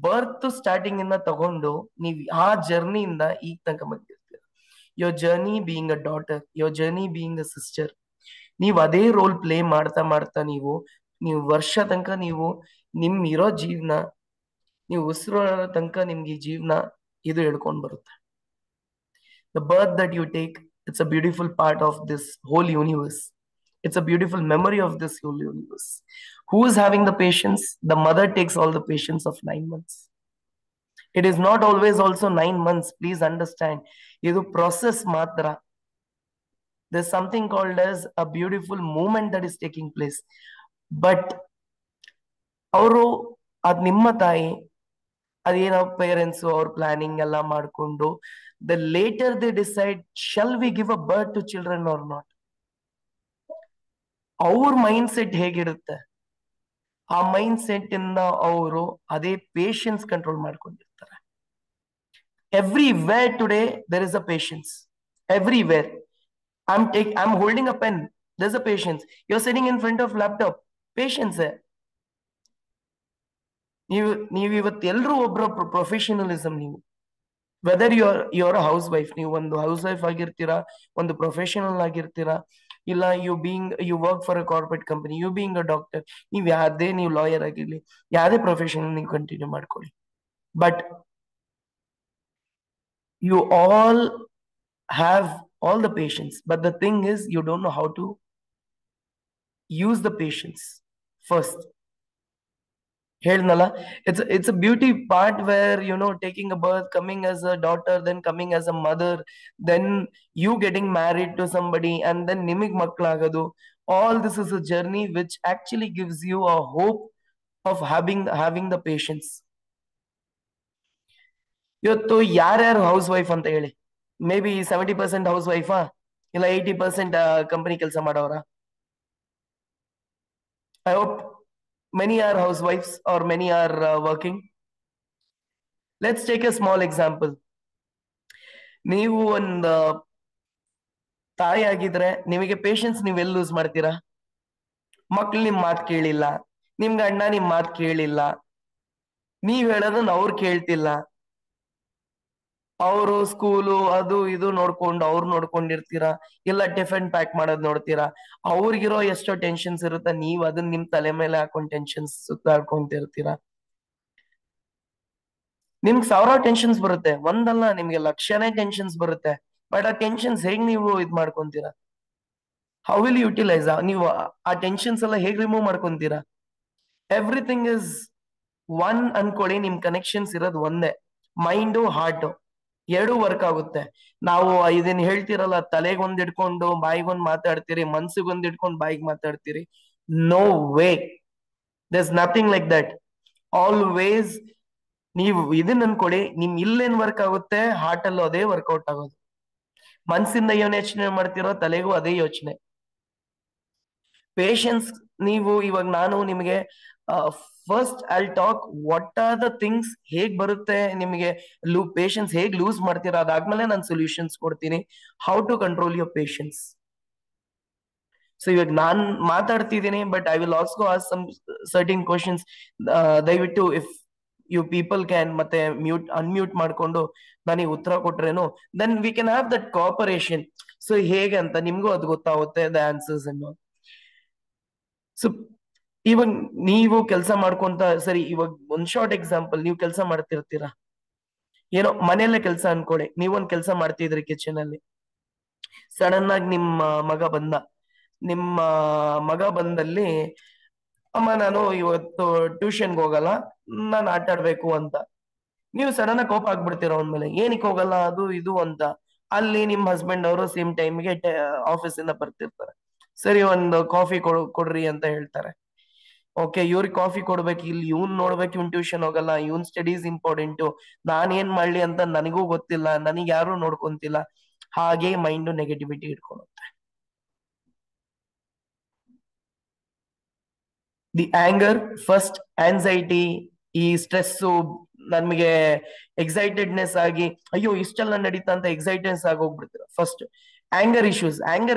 ಬರ್ತ್ starting ಇಂದ ತಗೊಂಡು ನೀವು ಆ ಜರ್ನಿಯಿಂದ ಈಗ ತನಕ ಬಂದಿರ್ತೀರ. Your journey being a daughter, your journey being a sister, ನೀವು ಅದೇ ರೋಲ್ ಪ್ಲೇ ಮಾಡ್ತಾ ಮಾಡ್ತಾ ನೀವು ವರ್ಷ ತನಕ ನೀವು ಇರೋ ಜೀವನ, ನೀವು ಉಸಿರೋ ತನಕ ನಿಮ್ಗೆ ಈ ಜೀವನ ಇದು ಹೇಳ್ಕೊಂಡ್ ಬರುತ್ತೆ. The birth that you take, it's a beautiful part of this whole universe. It's a beautiful memory of this whole universe. Who is having the patience? The mother takes all the patience of 9 months. It is not always also 9 months. Please understand. Idu process matra. There's something called as a beautiful movement that is taking place. But ಅವರು ಅದ್ ನಿಮ್ಮ ತಾಯಿ ಅದೇನೋ parents ಅವ್ರ planning ಎಲ್ಲ ಮಾಡ್ಕೊಂಡು the later they decide, shall we give a birth to children or not? ಅವ್ರ mind set ಹೇಗಿರುತ್ತೆ, ಆ ಮೈಂಡ್ ಸೆಟ್ ಇಂದ ಅವರು ಅದೇ ಪೇಷನ್ಸ್ ಕಂಟ್ರೋಲ್ ಮಾಡ್ಕೊಂಡಿರ್ತಾರೆ. Everywhere today there is a patience. Everywhere. I'm holding a pen. There's a patience. You're sitting in front of laptop. Patience. ನೀವು ಇವತ್ತು ಎಲ್ಲರೂ ಒಬ್ಬರ ಪ್ರೊಫೆಷನಲಿಸಮ್. ನೀವು ವೆದರ್ ಯುವರ್ ಹೌಸ್ ವೈಫ್, ನೀವು ಒಂದು ಹೌಸ್ ವೈಫ್ ಆಗಿರ್ತೀರಾ, ಒಂದು ಪ್ರೊಫೆಷನಲ್ ಆಗಿರ್ತೀರಾ, ಇಲ್ಲ you work for a corporate company, you being a doctor, ನೀವು ಲಾಯರ್ ಆಗಿರ್ಲಿ, ಯಾವುದೇ ಪ್ರೊಫೆಷನ್ ನೀವು ಕಂಟಿನ್ಯೂ ಮಾಡ್ಕೊಳ್ಳಿ. But you all have all the patience, but the thing is you don't know how to use the patience first. Helnala, it's a beauty part where taking a birth, coming as a daughter, then coming as a mother, then you getting married to somebody, and then nimig maklagadu. All this is a journey which actually gives you a hope of having the patience. ಇವತ್ತು ಯಾರ್ಯಾರು house wife ಅಂತ ಹೇಳಿ, may be 70% house ವೈಫಾ, ಇಲ್ಲ 80% company ಕೆಲಸ ಮಾಡೋರ? I hope many are housewives or many are working. Let's take a small example. ನೀವು ಒಂದು ತಾಯಿ ಆಗಿದ್ರೆ ನಿಮಗೆ ಪೇಷನ್ಸ್ ನೀವೆಲ್ಲಿ ಲೂಸ್ ಮಾಡ್ತೀರಾ? ಮಕ್ಳು ನಿಮ್ ಮಾತು ಕೇಳಿಲ್ಲ, ನಿಮ್ ಗಂಡ ನಿಮ್ ಮಾತು ಕೇಳಿಲ್ಲ, ನೀವ್ ಹೇಳೋದನ್ನ ಅವ್ರು ಕೇಳ್ತಿಲ್ಲ, ಅವರು ಸ್ಕೂಲು ಅದು ಇದು ಅವ್ರು ನೋಡ್ಕೊಂಡಿರ್ತೀರಾ, ಇಲ್ಲ ಟಿಫಿನ್ ಪ್ಯಾಕ್ ಮಾಡೋದ್ ನೋಡ್ತೀರಾ. ಅವ್ರಿಗಿರೋ ಎಷ್ಟೋ ಟೆನ್ಷನ್ಸ್ ಇರುತ್ತೆ, ನೀವ್ ಅದನ್ನ ನಿಮ್ ತಲೆ ಮೇಲೆ ಹಾಕೊಂಡ್ ಟೆನ್ಷನ್ಸ್ ಸುತ್ತಾಡ್ಕೊಂತಿರ್ತೀರಾ. ನಿಮ್ಗೆ 1000 ಟೆನ್ಷನ್ಸ್ ಬರುತ್ತೆ, ಒಂದಲ್ಲ ನಿಮ್ಗೆ ಲಕ್ಷನೇ ಟೆನ್ಷನ್ಸ್ ಬರುತ್ತೆ. ಬಟ್ ಆ ಟೆನ್ಷನ್ಸ್ ಹೇಗ್ ನೀವು ಇದ್ ಮಾಡ್ಕೊಂತೀರಾ? How will utilise? ನೀವು ಆ ಟೆನ್ಷನ್ಸ್ ಎಲ್ಲ ಹೇಗ್ ರಿಮೂವ್ ಮಾಡ್ಕೊಂತೀರಾ? ಎವ್ರಿಥಿಂಗ್ ಇಸ್ ಒನ್ ಅನ್ಕೊಳ್ಳಿ. ನಿಮ್ ಕನೆಕ್ಷನ್ಸ್ ಇರೋದು ಒಂದೇ, ಮೈಂಡು ಹಾರ್ಟ್ ಎರಡೂ ವರ್ಕ್ ಆಗುತ್ತೆ. ನಾವು ಇದನ್ನ ಹೇಳ್ತಿರಲ್ಲ, ತಲೆಗೊಂದ್ ಇಟ್ಕೊಂಡು ಬಾಯಿಗೊಂದ್ ಮಾತಾಡ್ತೀರಿ, ಮನ್ಸಿಗೊಂದ್ ಇಟ್ಕೊಂಡು ಬಾಯಿಗೆ ಮಾತಾಡ್ತೀರಿ. No way, there's nothing like that. Always ನೀವು ಇದನ್ನ ಅನ್ಕೊಡಿ, ನಿಮ್ ಇಲ್ಲೇನ್ ವರ್ಕ್ ಆಗುತ್ತೆ, ಹಾರ್ಟ್ ಅಲ್ಲೂ ಅದೇ ವರ್ಕೌಟ್ ಆಗೋದು. ಮನ್ಸಿಂದ ಏನ್ ಯೋಚನೆ ಮಾಡ್ತಿರೋ ತಲೆಗೂ ಅದೇ ಯೋಚನೆ. ಪೇಷನ್ಸ್, ನೀವು ಇವಾಗ ನಾನು ನಿಮಗೆ first I'll talk what are the things, ಹೇಗ್ ಬರುತ್ತೆ ನಿಮಗೆ ಪೇಷನ್ಸ್ ಹೇಗ್ ಲೂಸ್ ಮಾಡ್ತೀರಾ, ಅದಾದ್ಮೇಲೆ ನಾನು ಸೊಲ್ಯೂಷನ್ಸ್ ಕೊಡ್ತೀನಿ, how to control your patience. So ಇವಾಗ ನಾನ್ ಮಾತಾಡ್ತಿದ್ದೀನಿ, but I will also ask some certain questions. ದಯವಿಟ್ಟು ಇಫ್ ಯು ಪೀಪಲ್ ಕ್ಯಾನ್ ಮತ್ತೆ ಅನ್ಮ್ಯೂಟ್ ಮಾಡ್ಕೊಂಡು ನನಗೆ ಉತ್ತರ ಕೊಟ್ರೇನು then we can have that cooperation. So ಹೇಗೆ ಅಂತ ನಿಮ್ಗೂ ಅದು ಗೊತ್ತಾಗುತ್ತೆ ದ ಆನ್ಸರ್ಸ್ ಅನ್ನು. ಸೊ ಇವಾಗ ನೀವು ಕೆಲಸ ಮಾಡ್ಕೊಂತ ಸರಿ, ಇವಾಗ ಒಂದ್ ಶಾರ್ಟ್ ಎಕ್ಸಾಂಪಲ್, ನೀವು ಕೆಲಸ ಮಾಡ್ತಿರ್ತೀರಾ, ಏನೋ ಮನೆಯಲ್ಲೇ ಕೆಲಸ ಅನ್ಕೊಳ್ಳಿ, ನೀವೊಂದ್ ಕೆಲಸ ಮಾಡ್ತಿದ್ರಿ ಕಿಚನ್ ಅಲ್ಲಿ, ಸಡನ್ ಆಗಿ ನಿಮ್ಮ ನಿಮ್ಮ ಮಗ ಬಂದಲ್ಲಿ, ಅಮ್ಮ ನಾನು ಇವತ್ತು ಟ್ಯೂಷನ್ಗೆ ಹೋಗಲ್ಲ, ನಾನು ಆಟ ಆಡ್ಬೇಕು ಅಂತ. ನೀವು ಸಡನ್ ಆಗಿ ಕೋಪ ಆಗ್ಬಿಡ್ತೀರ ಅವನ ಮೇಲೆ, ಏನಕ್ಕೆ ಹೋಗಲ್ಲ ಅದು ಇದು ಅಂತ. ಅಲ್ಲಿ ನಿಮ್ ಹಸ್ಬೆಂಡ್ ಅವರು ಸೇಮ್ ಟೈಮ್ಗೆ ಆಫೀಸ್ ಇಂದ ಬರ್ತಿರ್ತಾರೆ, ಸರಿ ಒಂದು ಕಾಫಿ ಕೊಡ್ರಿ ಅಂತ ಹೇಳ್ತಾರೆ. ಓಕೆ, ಇವ್ರಿಗೆ ಕಾಫಿ ಕೊಡ್ಬೇಕು, ಇಲ್ಲಿ ಇವ್ನ್ ನೋಡ್ಬೇಕು, ಇವ್ನ್ ಟ್ಯೂಷನ್ ಹೋಗಲ್ಲ, ಇವ್ನ್ ಸ್ಟಡೀಸ್ ಇಂಪಾರ್ಟೆಂಟು, ನಾನ್ ಏನ್ ಮಾಡ್ಲಿ ಅಂತ ನನಗೂ ಗೊತ್ತಿಲ್ಲ, ನನಗ್ ಯಾರು ನೋಡ್ಕೊಂತಿಲ್ಲ, ಹಾಗೆ ಮೈಂಡ್ ನೆಗೆಟಿವಿಟಿ ಇಟ್ಕೊಳುತ್ತೆ. ದಿ ಆಂಗರ್ ಫಸ್ಟ್, ಆನ್ಸೈಟಿ, ಈ ಸ್ಟ್ರೆಸ್ಸು, ನಮ್ಗೆ ಎಕ್ಸೈಟೆಡ್ನೆಸ್ ಆಗಿ ಅಯ್ಯೋ ಇಷ್ಟೆಲ್ಲ ನಡೀತಾ ಅಂತ ಎಕ್ಸೈಟೆಡ್ನೆಸ್ ಆಗಿ ಹೋಗ್ಬಿಡ್ತೀರ ಫಸ್ಟ್. ಆಂಗರ್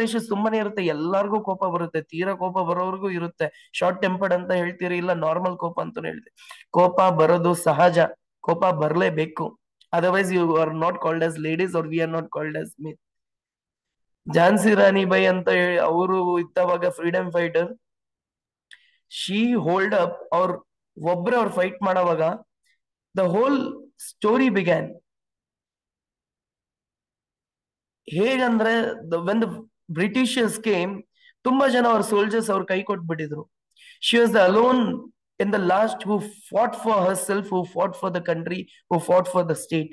ಇಶ್ಯೂಸ್ ತುಂಬಾನೇ ಇರುತ್ತೆ, ಎಲ್ಲಾರ್ಗೂ ಕೋಪ ಬರುತ್ತೆ, ತೀರಾ ಕೋಪ ಬರೋರ್ಗೂ ಇರುತ್ತೆ. ಶಾರ್ಟ್ ಟೆಂಪರ್ಡ್ ಅಂತ ಹೇಳ್ತೀರಿ, ಇಲ್ಲ ನಾರ್ಮಲ್ ಕೋಪ ಅಂತಾನು ಹೇಳ್ತೀರಿ. ಕೋಪ ಬರೋದು ಸಹಜ, ಕೋಪ ಬರ್ಲೇಬೇಕು, otherwise you are not called as ladies are we are not called as me. Jhansi Rani Bai ಅಂತ ಹೇಳಿ ಅವರು ಇದ್ದವಾಗ freedom fighter, she hold up, ಅವ್ರು ಫೈಟ್ ಮಾಡೋವಾಗ ದ ಹೋಲ್ ಸ್ಟೋರಿ ಬಿಗ್ಯಾನ್. ಹೇಗಂದ್ರೆ ವೆನ್ ದ ಬ್ರಿಟಿಷರ್ಸ್ ಕೇಮ್, ತುಂಬಾ ಜನ ಅವ್ರ ಸೋಲ್ಜರ್ಸ್ ಅವ್ರ ಕೈ ಕೊಟ್ಬಿಟ್ಟಿದ್ರು. She was the alone in the last who fought for herself, who fought for the country, who fought for the state.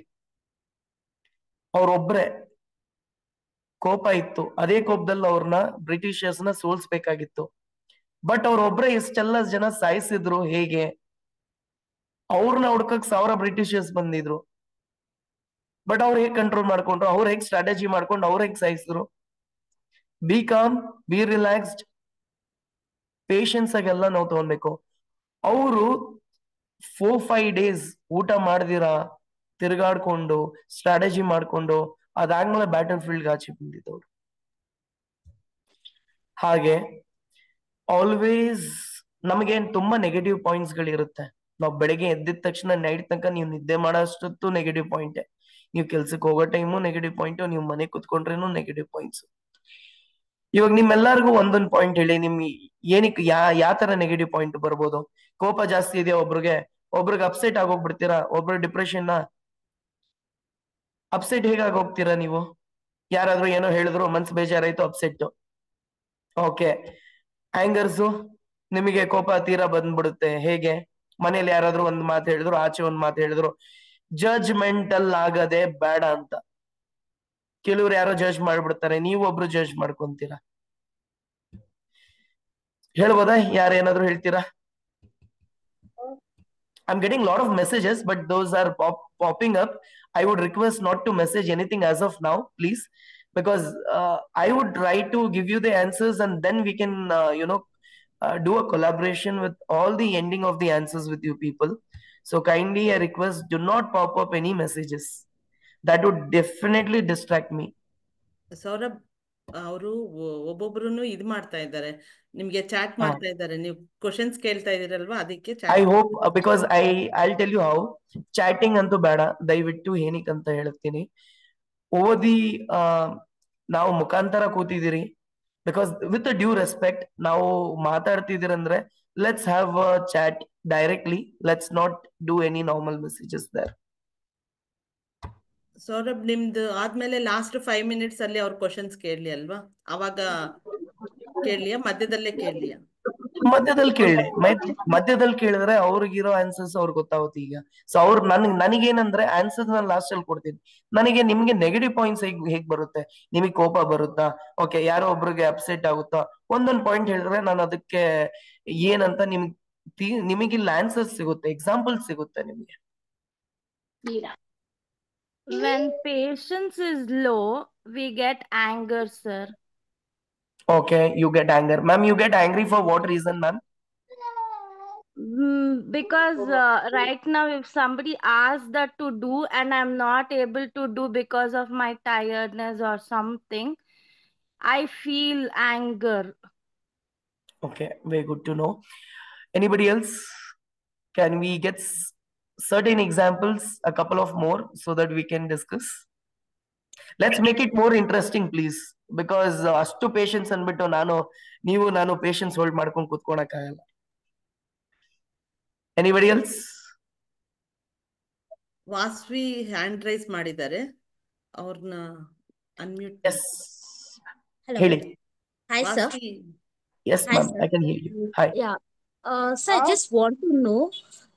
ಅವ್ರೊಬ್ರೆ ಕೋಪ ಇತ್ತು, ಅದೇ ಕೋಪದಲ್ಲಿ ಅವ್ರನ್ನ ಬ್ರಿಟಿಷರ್ಸ್ನ ಸೋಲ್ಸ್ಬೇಕಾಗಿತ್ತು. ಬಟ್ ಅವ್ರೊಬ್ರೆ ಇಷ್ಟೆಲ್ಲ ಜನ ಸಾಯಿಸಿದ್ರು ಹೇಗೆ? ಅವ್ರನ್ನ ಹುಡ್ಕಕ್ 1000 ಬ್ರಿಟಿಷರ್ಸ್ ಬಂದಿದ್ರು, ಬಟ್ ಅವ್ರು ಹೇಗ್ ಕಂಟ್ರೋಲ್ ಮಾಡ್ಕೊಂಡ್ರು, ಅವ್ರು ಹೇಗ್ ಸ್ಟ್ರಾಟಜಿ ಮಾಡ್ಕೊಂಡು ಅವ್ರು ಹೇಗ್ ಸಾಯಿಸಿದ್ರು? Be calm, be relaxed, patience ಆಗೆಲ್ಲ ನಾವು ತಗೊಳ್ಬೇಕು. ಅವರು 4-5 ಡೇಸ್ ಊಟ ಮಾಡ್ದಿರಾ ತಿರ್ಗಾಡ್ಕೊಂಡು ಸ್ಟ್ರಾಟಜಿ ಮಾಡ್ಕೊಂಡು ಅದಾದ್ಮೇಲೆ ಬ್ಯಾಟಲ್ ಫೀಲ್ಡ್ ಆಚೆ ಬಂದಿದ್ದವ್ರು. ಹಾಗೆ ಆಲ್ವೇಸ್ ನಮಗೇನ್ ತುಂಬಾ ನೆಗೆಟಿವ್ ಪಾಯಿಂಟ್ಸ್ ಗಳಿರುತ್ತೆ. ನಾವು ಬೆಳಗ್ಗೆ ಎದ್ದಿದ ತಕ್ಷಣ ನೈಟ್ ತನಕ ನೀವು ನಿದ್ದೆ ಮಾಡೋಷ್ಟೊತ್ತು ನೆಗೆಟಿವ್ ಪಾಯಿಂಟ್, ನೀವು ಕೆಲ್ಸಕ್ಕೆ ಹೋಗೋ ಟೈಮು ನೆಗೆಟಿವ್ ಪಾಯಿಂಟ್, ನೀವು ಮನೆ ಕುತ್ಕೊಂಡ್ರೇನು ನೆಗೆಟಿವ್ ಪಾಯಿಂಟ್ಸ್. ಇವಾಗ ನಿಮ್ಮೆಲ್ಲರಿಗೂ ಒಂದೊಂದು ಪಾಯಿಂಟ್ ಹೇಳಿ, ನಿಮ್ಗೆ ಏನಕ್ಕೆ ಯಾವ ತರ ನೆಗೆಟಿವ್ ಪಾಯಿಂಟ್ ಬರ್ಬೋದು? ಕೋಪ ಜಾಸ್ತಿ ಇದೆಯಾ ಒಬ್ರಿಗೆ ಅಪ್ಸೆಟ್ ಆಗೋಗ್ಬಿಡ್ತೀರಾ, ಒಬ್ರು ಡಿಪ್ರೆಷನ್ ಅಪ್ಸೆಟ್ ಹೇಗಾಗೋಗ್ತೀರಾ ನೀವು? ಯಾರಾದ್ರೂ ಏನೋ ಹೇಳಿದ್ರು, ಮನ್ಸು ಬೇಜಾರಾಯ್ತು, ಅಪ್ಸೆಟ್. ಓಕೆ, ಆಂಗರ್ಸು, ನಿಮಗೆ ಕೋಪ ತೀರಾ ಬಂದ್ಬಿಡುತ್ತೆ ಹೇಗೆ? ಮನೇಲಿ ಯಾರಾದ್ರೂ ಒಂದ್ ಮಾತು ಹೇಳಿದ್ರು, ಆಚೆ ಒಂದ್ ಮಾತು ಹೇಳಿದ್ರು, ಜಡ್ಜ್ಮೆಂಟಲ್ ಆಗದೆ ಬೇಡ ಅಂತ. ಕೆಲವ್ರು ಯಾರೋ ಜಡ್ಜ್ ಮಾಡ್ಬಿಡ್ತಾರೆ, ನೀವು ಒಬ್ರು ಜಡ್ಜ್ ಮಾಡ್ಕೊಂತೀರಾ. ಹೇಳ್ಬೋದಾ? ಯಾರೇನಾದ್ರು ಹೇಳ್ತೀರಾ? I'm getting a lot of messages, but those are popping up. I would request not to message anything as of now, please, because I would try to give you the answers, and then we can, do a collaboration with all the ending of the answers with you people. So kindly, I request, do not pop up any messages. That would definitely distract me. Saurabh ಅವರು ಒಬ್ಬೊಬ್ರು ಇದು ಮಾಡ್ತಾ ಇದ್ದಾರೆ, ನಿಮ್ಗೆ chat ಮಾಡ್ತಾ ಇದ್ದಾರೆ, ನೀವು questions ಕೇಳ್ತಾ ಇದೀರಲ್ವಾ, ಅದಕ್ಕೆ I hope, because I'll tell you how. Chatting ಅಂತೂ ಬೇಡ ದಯವಿಟ್ಟು, ಏನಕ್ಕೆ ಅಂತ ಹೇಳ್ತೀನಿ. ಓದಿ ನಾವು ಮುಖಾಂತರ ಕೂತಿದ್ದೀರಿ, ಬಿಕಾಸ್ ವಿತ್ ಡ್ಯೂ ರೆಸ್ಪೆಕ್ಟ್ ನಾವು ಮಾತಾಡ್ತಿದ್ದೀರಂದ್ರೆ let's have a chat directly, let's not do any normal messages there. Saurabh, ನಿಮ್ದು ಆದ್ಮೇಲೆ ಲಾಸ್ಟ್ 5 minutes ಅಲ್ಲಿ ಅವ್ರ ಕ್ವಶನ್ಸ್ ಕೇಳಲಿ ಅಲ್ವಾ, ಅವಾಗ ಕೇಳಲಿಯಾ, ಮಧ್ಯದಲ್ಲೇ ಕೇಳಲಿಯಾ? ಮಧ್ಯದಲ್ಲಿ ಕೇಳಿದ್ರೆ ಅವ್ರಿಗಿರೋ ಆನ್ಸರ್ಸ್ ಅವ್ರಿಗೆ ಗೊತ್ತಾಗುತ್ತೆ. ಈಗ ಸೊ ಅವ್ರು ನನಗೇನಂದ್ರೆ ಆನ್ಸರ್ಸ್ ನಾನು ಲಾಸ್ಟ್ ಅಲ್ಲಿ ಕೊಡ್ತೀನಿ. ನಿಮ್ಗೆ ನೆಗೆಟಿವ್ ಪಾಯಿಂಟ್ಸ್ ಹೇಗ್ ಬರುತ್ತೆ? ನಿಮಗೆ ಕೋಪ ಬರುತ್ತಾ? ಓಕೆ, ಯಾರೋ ಒಬ್ರಿಗೆ ಅಪ್ಸೆಟ್ ಆಗುತ್ತಾ? ಒಂದೊಂದು ಪಾಯಿಂಟ್ ಹೇಳಿದ್ರೆ ನಾನು ಅದಕ್ಕೆ ಏನಂತ ನಿಮಗೆ ಇಲ್ಲಿ ಆನ್ಸರ್ಸ್ ಸಿಗುತ್ತೆ, ಎಕ್ಸಾಂಪಲ್ ಸಿಗುತ್ತೆ ನಿಮಗೆ. When patience is low, we get anger, sir. Okay, you get anger. Ma'am, you get angry for what reason, ma'am? Because right now, if somebody asks that to do and I'm not able to do because of my tiredness or something, I feel anger. Okay, very good to know. Anybody else? Can we get certain examples, a couple of more, so that we can discuss. Let's make it more interesting, please, because ಅಷ್ಟು patience ಅಂದ್ಬಿಟ್ಟು ನಾನು patience hold ಮಾಡ್ಕೊಂಡು ಕೂತ್ಕೊಳಕ್ಕಾಗಲ್ಲ. Anybody else? Vasvi hand raise ಮಾಡಿದ್ದಾರೆ, ಅವ್ರನ್ನ unmute. Yes, Hello. ಹೇಳಿ. Hi, sir. Vasvi. Yes Hi, ma'am, sir. I can hear you. Hi. Yeah. So I just want to know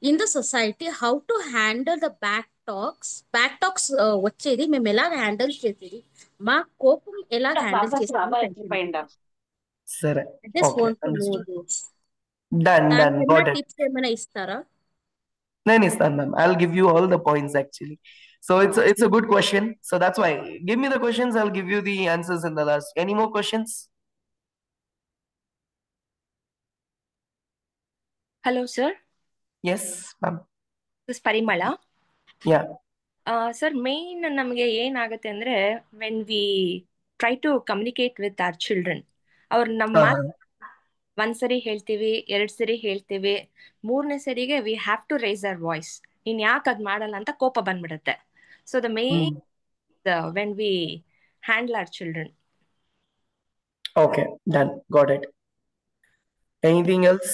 in the society how to handle the back talks. Back talks వచ్చేది మేము ఎలా handle చేసేది, మా కోపం ఎలా handle చేసేది. సరే, I just okay, want to know understood. those. Done దానికి ఏమైనా గాట్ ఇట్. టిప్స్ ఏమైనా ఇస్తారా? నేను ఇస్తాను ma'am. I'll give you all the points actually. So it's a good question. So that's why give me the questions. I'll give you the answers in the last. Any more questions? Hello, sir. Yes, ma'am. This is Parimala. Yeah. Sir, main ನಮಗೆ ಏನಾಗುತ್ತೆ ಅಂದ್ರೆ when we try to communicate with our children, ಅವ್ರು ನಮ್ಮ ಮಾತು ಒಂದ್ಸರಿ ಹೇಳ್ತೀವಿ, 2 ಸರಿ ಹೇಳ್ತೀವಿ, 3ನೇ ಸರಿಗೆ we have to raise our voice. ನೀನ್ ಯಾಕೆ ಅದ್ ಮಾಡಲ್ಲ ಅಂತ ಕೋಪ ಬಂದ್ಬಿಡುತ್ತೆ. So the main when we handle our children. Okay, done. Got it. Anything else?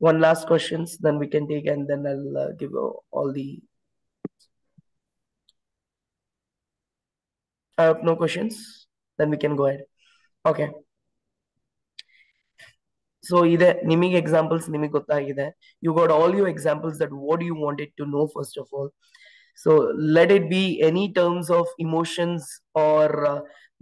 One last questions, then we can take, and then I'll give you all the. I have no questions. Then we can go ahead. Okay. So ಇದೆ ನಿಮಗೆ examples ನಿಮಗೆ ಗೊತ್ತಾಗಿದೆ. You got all your examples that what you wanted to know first of all. So let it be any terms of emotions or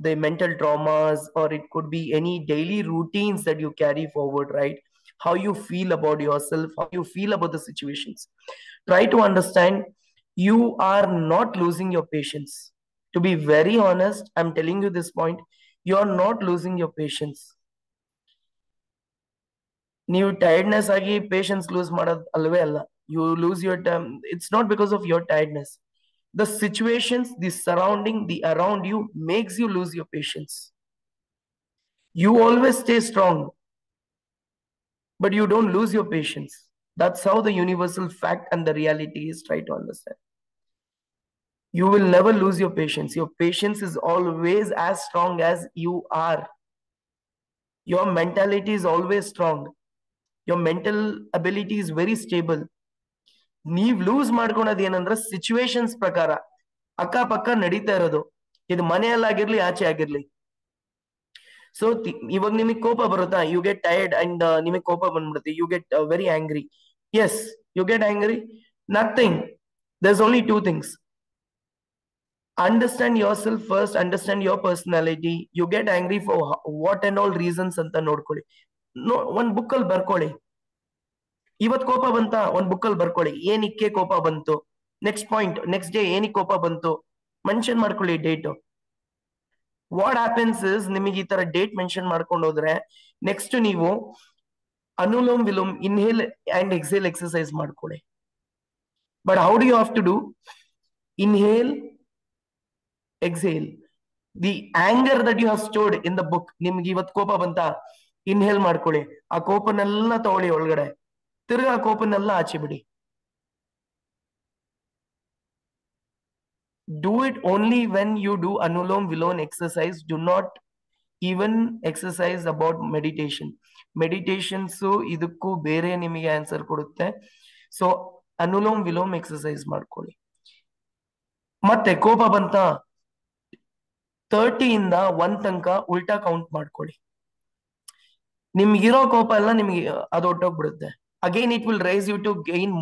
the mental traumas, or it could be any daily routines that you carry forward, right? How you feel about yourself, how you feel about the situations. Try to understand you are not losing your patience. To be very honest, I'm telling you this point, you are not losing your patience. ನೀವು tiredness ಆಗಿ patience loose ಮಾಡೋದು ಅಲ್ವೇ ಅಲ್ಲ. You lose your time. It's not because of your tiredness. The situations, the surrounding, the around you makes you lose your patience. You always stay strong, but you don't lose your patience. That's how the universal fact and the reality is. Try to understand. You will never lose your patience. Your patience is always as strong as you are. Your mentality is always strong. Your mental ability is very stable. ನೀವ್ loose ಮಾಡ್ಕೊಳೋದು ಏನಂದ್ರೆ situations ಪ್ರಕಾರ ಅಕ್ಕಪಕ್ಕ ನಡೀತಾ ಇರೋದು, ಇದು ಮನೆಯಲ್ಲಾಗಿರ್ಲಿ ಆಚೆ ಆಗಿರ್ಲಿ. ಸೊ ಇವಾಗ ನಿಮಗ್ ಕೋಪ ಬರುತ್ತಾ, ಯು ಗೆಟ್ ಟೈರ್ಡ್ ಅಂಡ್ ನಿಮಗ್ ಕೋಪ ಬಂದ್ಬಿಡುತ್ತೆ, you get very angry. Yes, you get angry. Nothing, there's only 2 things. Understand yourself first, understand your personality. You get angry for what and all reasons ಅಂತ ನೋಡ್ಕೊಳ್ಳಿ. ಒಂದ್ ಬುಕ್ಕಲ್ಲಿ ಬರ್ಕೊಳ್ಳಿ, ಇವತ್ ಕೋಪ ಬಂತ, ಒಂದ್ ಬುಕ್ಕಲ್ಲಿ ಬರ್ಕೊಳ್ಳಿ ಏನಕ್ಕೆ ಕೋಪ ಬಂತು, ನೆಕ್ಸ್ಟ್ ಪಾಯಿಂಟ್, ನೆಕ್ಸ್ಟ್ ಡೇ ಏನಕ್ಕೆ ಕೋಪ ಬಂತು ಮೆನ್ಷನ್ ಮಾಡ್ಕೊಳ್ಳಿ ಡೇಟ್. ವಾಟ್ ಹ್ಯಾಪನ್ಸ್ ಇಸ್, ನಿಮಗೆ ಈ ತರ ಡೇಟ್ ಮೆನ್ಷನ್ ಮಾಡ್ಕೊಂಡು ಹೋದ್ರೆ ನೆಕ್ಸ್ಟ್ ನೀವು anulom vilom, inhale and exhale exercise ಮಾಡ್ಕೊಳ್ಳಿ. But how do you have to do? Inhale, exhale. The anger that you have stored in the book, ನಿಮ್ಗೆ ಇವತ್ ಕೋಪ ಬಂತ, ಇನ್ಹೇಲ್ ಮಾಡ್ಕೊಳ್ಳಿ, ಆ ಕೋಪನೆಲ್ಲ ತಗೊಳ್ಳಿ ಒಳಗಡೆ, ತಿರ್ಗಾ ಆ ಕೋಪನೆಲ್ಲ ಆಚೆ ಬಿಡಿ. Do it only when you do Anulom Vilom exercise. Do not even exercise about meditation. Meditations ಇದಕ್ಕೂ ಬೇರೆ ನಿಮಗೆ ಆನ್ಸರ್ ಕೊಡುತ್ತೆ. ಸೊ ಅನುಲೋಮ್ ವಿಲೋಮ್ ಎಕ್ಸರ್ಸೈಸ್ ಮಾಡ್ಕೊಳ್ಳಿ. ಮತ್ತೆ ಕೋಪ ಬಂತ 30 ಇಂದ 1 ತನಕ ಉಲ್ಟಾ ಕೌಂಟ್ ಮಾಡ್ಕೊಳ್ಳಿ. ನಿಮ್ಗಿರೋ ಕೋಪ ಎಲ್ಲ ನಿಮ್ಗೆ ಅದು ಹೊಟ್ಟೋಗ್ಬಿಡುತ್ತೆ. Again it will raise you to gain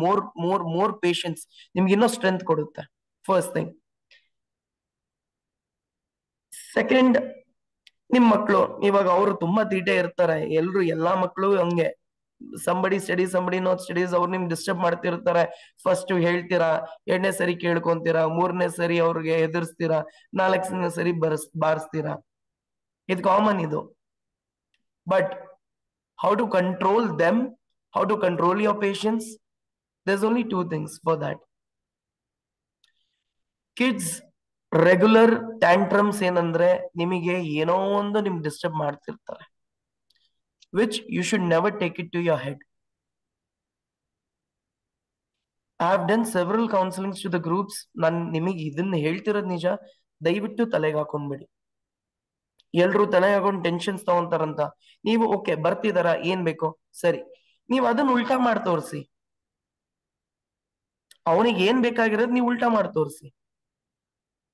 more patience. ನಿಮ್ಗೆ ಇನ್ನೂ ಸ್ಟ್ರೆಂತ್ ಕೊಡುತ್ತೆ. First thing. ಸೆಕೆಂಡ್, ನಿಮ್ ಮಕ್ಕಳು ಇವಾಗ ಅವರು ತುಂಬಾ ತೀಟೆ ಇರ್ತಾರೆ. ಎಲ್ಲಾ ಮಕ್ಕಳು ಹಂಗೆ, somebody study somebody not studies. ಅವ್ರು ನಿಮ್ಗೆ ಡಿಸ್ಟರ್ಬ್ ಮಾಡ್ತಿರ್ತಾರೆ. ಫಸ್ಟ್ ಹೇಳ್ತೀರಾ, 2ನೇ ಸರಿ ಕೇಳ್ಕೊಂತೀರಾ, 3ನೇ ಸರಿ ಅವ್ರಿಗೆ ಎದುರಿಸ್ತೀರಾ, 4ನೇ ಸರಿ ಬಾರಿಸ್ತೀರಾ. ಇದು ಕಾಮನ್ ಇದು. But how to control them, how to control your patience, there's only 2 things for that. Kids regular tantrums ಏನಂದ್ರೆ, ನಿಮಗೆ ಏನೋ ಒಂದು ನಿಮ್ಗೆ ಡಿಸ್ಟರ್ಬ್ ಮಾಡ್ತಿರ್ತಾರೆ, which you should never take it to your head. I have done several counselings to the groups. ನಾನು ನಿಮಗೆ ಇದನ್ನ ಹೇಳ್ತಿರೋದು ನಿಜ, ದಯವಿಟ್ಟು ತಲೆಗೆ ಹಾಕೊಂಡ್ಬಿಡಿ. ಎಲ್ರು ತಲೆಗೆ ಹಾಕೊಂಡು ಟೆನ್ಷನ್ಸ್ ತಗೊಂತಾರಂತ. ನೀವು ಓಕೆ ಬರ್ತಿದಾರ, ಏನ್ ಬೇಕೋ ಸರಿ, ನೀವು ಅದನ್ನ ಉಲ್ಟಾ ಮಾಡಿ ತೋರಿಸಿ. ಅವನಿಗೆ ಏನ್ ಬೇಕಾಗಿರೋದು ನೀವು ಉಲ್ಟಾ ಮಾಡಿ ತೋರಿಸಿ.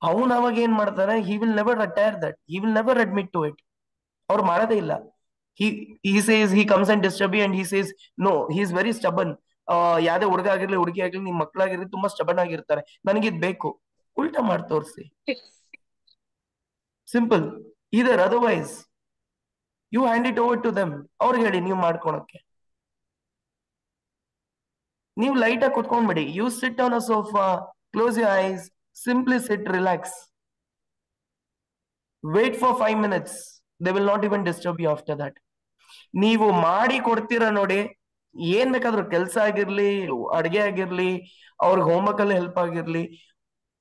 ಅವನ್ ಅವಾಗ ಏನ್ ಮಾಡ್ತಾನೆ, he will never attire that, he will never admit to it. ಅವ್ರು ಮಾಡೋದೇ ಇಲ್ಲ. he says, he comes and disturb you and he says no, he is very stubborn. ಯಾವ್ದೇ ಹುಡುಗ ಆಗಿರ್ಲಿ ಹುಡುಗಿ ಆಗಿರ್ಲಿ, ನಿಮ್ ಮಕ್ಳಾಗಿರ್ಲಿ ತುಂಬಾ ಸ್ಟಬನ್ ಆಗಿರ್ತಾರೆ, ನನಗಿದ್ ಬೇಕು, ಉಲ್ಟಾ ಮಾಡಿ ತೋರಿಸಿ. Simple. Either otherwise you hand it over to them. ಅವ್ರಿಗೆ ಹೇಳಿ ನೀವು ಮಾಡ್ಕೊಳಕ್ಕೆ. ನೀವು ಲೈಟ್ ಆಗಿ ಕುತ್ಕೊಂಡ್ಬಿಡಿ. You sit on a sofa, close your eyes, simply sit, relax, wait for 5 minutes. They will not even disturb you after that. ನೀವು ಮಾಡಿ ಕೊಡ್ತೀರಾ ನೋಡಿ, ಏನ್ ಬೇಕಾದ್ರೂ ಕೆಲ್ಸ ಆಗಿರ್ಲಿ, ಅಡ್ಗೆ ಆಗಿರ್ಲಿ, ಅವ್ರಿಗೆ ಹೋಮ್ವರ್ಕ್ ಅಲ್ಲಿ ಹೆಲ್ಪ್ ಆಗಿರ್ಲಿ,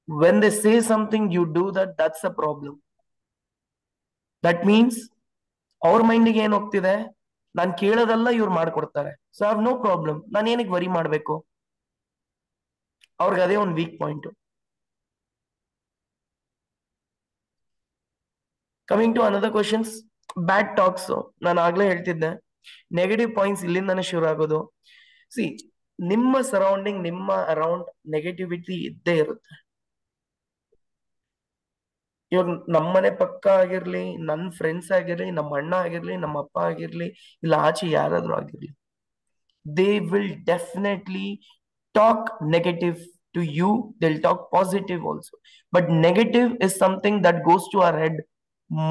when they say something you do that, that's a problem. That means ಅವ್ರ ಮೈಂಡಿಗೆ ಏನ್ ಹೋಗ್ತಿದೆ, ನಾನ್ ಕೇಳೋದಲ್ಲ ಇವ್ರು ಮಾಡ್ಕೊಡ್ತಾರೆ, so I have no problem, ನಾನು ಏನಕ್ಕೆ ವರಿ ಮಾಡ್ಬೇಕು. ಅವ್ರಿಗೆ ಅದೇ ಒಂದು weak point. Coming to another questions, bad talks. ನಾನು ಆಗ್ಲೇ ಹೇಳ್ತಿದ್ದೆ, ನೆಗೆಟಿವ್ ಪಾಯಿಂಟ್ಸ್ ಇಲ್ಲಿಂದಾನೆ ಶುರು ಆಗೋದು. ಸಿ, ನಿಮ್ಮ ಸರೌಂಡಿಂಗ್, ನಿಮ್ಮ ಅರೌಂಡ್ ನೆಗೆಟಿವಿಟಿ ಇದ್ದೇ ಇರುತ್ತೆ. ಇವಾಗ ನಮ್ಮನೆ ಪಕ್ಕ ಆಗಿರ್ಲಿ, ನನ್ನ ಫ್ರೆಂಡ್ಸ್ ಆಗಿರ್ಲಿ, ನಮ್ಮ ಅಣ್ಣ ಆಗಿರ್ಲಿ, ನಮ್ಮ ಅಪ್ಪ ಆಗಿರ್ಲಿ, ಇಲ್ಲ ಆಚೆ ಯಾರಾದ್ರೂ ಆಗಿರ್ಲಿ, they will definitely talk negative to you. They'll talk positive also, but negative is something that goes to our head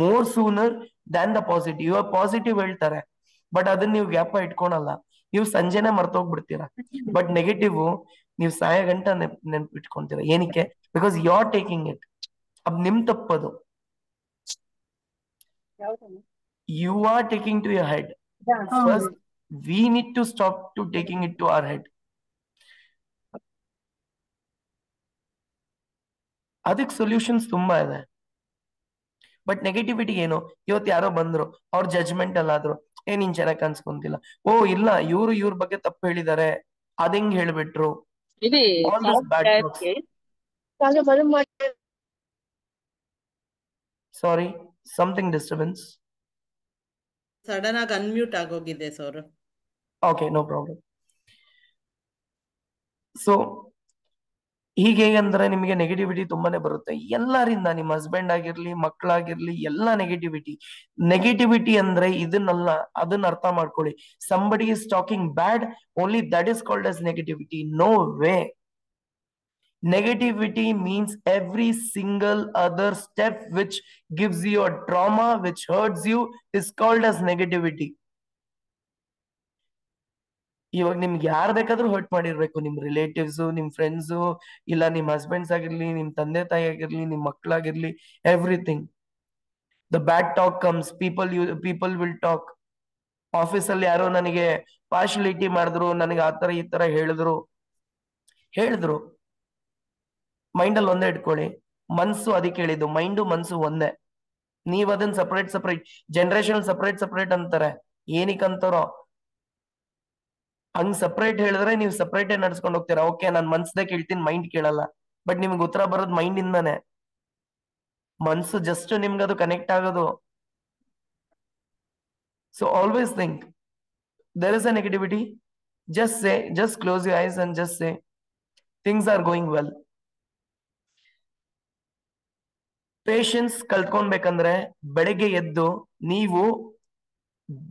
more sooner than the positive. You are positive ಹೇಳ್ತಾರೆ, ಬಟ್ ಅದನ್ನ ನೀವು ಗ್ಯಾಪ ಇಟ್ಕೊಳಲ್ಲ, ನೀವು ಸಂಜೆನೆ ಮರ್ತೋಗ್ಬಿಡ್ತೀರಾ. ಬಟ್ ನೆಗೆಟಿವ್ ನೀವು ಸಾಯ ಗಂಟ ನೆನ್ಪಿಟ್ಕೊಂತೀರ. ಏನಕ್ಕೆ? Because you are taking it. ಅದ್ ನಿಮ್ ತಪ್ಪದು. You are taking to your head. First we need to stop to taking it to our head. ಅದಕ್ಕೆ ಸೊಲ್ಯೂಷನ್ಸ್ ತುಂಬಾ ಇದೆ. ಬಟ್ ನೆಗೆಟಿವಿಟಿ ಏನು, ಇವತ್ತು ಯಾರೋ ಬಂದ್ರು, ಅವ್ರ ಜಡ್ಜ್ಮೆಂಟ್ ಅಲ್ಲಾದ್ರು, ನೀನ್ ಚೆನ್ನಾಗಿ ಕಾಣಿಸ್ಕೊಂತಿಲ್ಲ, ಓ ಇಲ್ಲ ಇವ್ರ ಬಗ್ಗೆ ತಪ್ಪು ಹೇಳಿದ್ದಾರೆ, ಅದಂಗ್ ಹೇಳ್ಬಿಟ್ರು. Sorry, something disturbance. ಸಡನ್ ಆಗಿ ಅನ್ಮ್ಯೂಟ್ ಆಗೋಗಿದೆ sir. Okay, no problem. So ಹೀಗೆ ಅಂದ್ರೆ ನಿಮಗೆ ನೆಗೆಟಿವಿಟಿ ತುಂಬಾನೇ ಬರುತ್ತೆ ಎಲ್ಲರಿಂದ. ನಿಮ್ಮ ಹಸ್ಬೆಂಡ್ ಆಗಿರ್ಲಿ, ಮಕ್ಕಳಾಗಿರ್ಲಿ, ಎಲ್ಲ ನೆಗೆಟಿವಿಟಿ ಅಂದ್ರೆ ಇದನ್ನಲ್ಲ, ಅದನ್ನ ಅರ್ಥ ಮಾಡ್ಕೊಳ್ಳಿ. somebody is talking bad, only that is called as negativity. No way. Negativity means every single other step which gives you a trauma, which hurts you, is called as negativity. ಇವಾಗ ನಿಮ್ಗೆ ಯಾರು ಬೇಕಾದ್ರೂ hurt ಮಾಡಿರ್ಬೇಕು, ನಿಮ್ relatives, ನಿಮ್ friends, ಇಲ್ಲ ನಿಮ್ husbands ಆಗಿರ್ಲಿ, ನಿಮ್ ತಂದೆ ತಾಯಿ ಆಗಿರ್ಲಿ, ನಿಮ್ ಮಕ್ಕಳಾಗಿರ್ಲಿ, everything. The bad talk comes, people will talk. Office ಅಲ್ಲಿ ಯಾರೋ ನನಗೆ ಪಾರ್ಶಿಯಾಲಿಟಿ ಮಾಡಿದ್ರು, ನನಗೆ ಆತರ ಈ ತರ ಹೇಳಿದ್ರು. ಮೈಂಡ್ ಅಲ್ಲಿ ಒಂದೇ ಇಟ್ಕೊಳ್ಳಿ, ಮನ್ಸು ಅದಕ್ಕೆ ಹೇಳಿದ್ದು, ಮೈಂಡು ಮನ್ಸು ಒಂದೇ. ನೀವ್ ಅದನ್ನ ಸಪರೇಟ್ ಜನರೇಷನ್ ಸಪರೇಟ್ ಅಂತಾರೆ. ಏನಕ್ಕಂತಾರೋ ಹಂಗ್ ಸಪರೇಟ್ ಹೇಳಿದ್ರೆ ನೀವು ಸಪರೇಟೇ ನಡ್ಸ್ಕೊಂಡು ಹೋಗ್ತೀರಾ. ಓಕೆ, ನಾನ್ ಮನ್ಸ್ದೇ ಕೇಳ್ತೀನಿ, ಮೈಂಡ್ ಕೇಳಲ್ಲ. ಬಟ್ ನಿಮ್ಗೆ ಉತ್ತರ ಬರೋದು ಮೈಂಡ್ ಇಂದಾನೆ. ಮನ್ಸು ಜಸ್ಟ್ ನಿಮ್ಗೆ ಅದು ಕನೆಕ್ಟ್ ಆಗೋದು. So always think there is a negativity, just close your eyes and just say things are going well. Patience ಕಲ್ತ್ಕೊಳ್ಬೇಕಂದ್ರೆ ಬೆಳಗ್ಗೆ ಎದ್ದು ನೀವು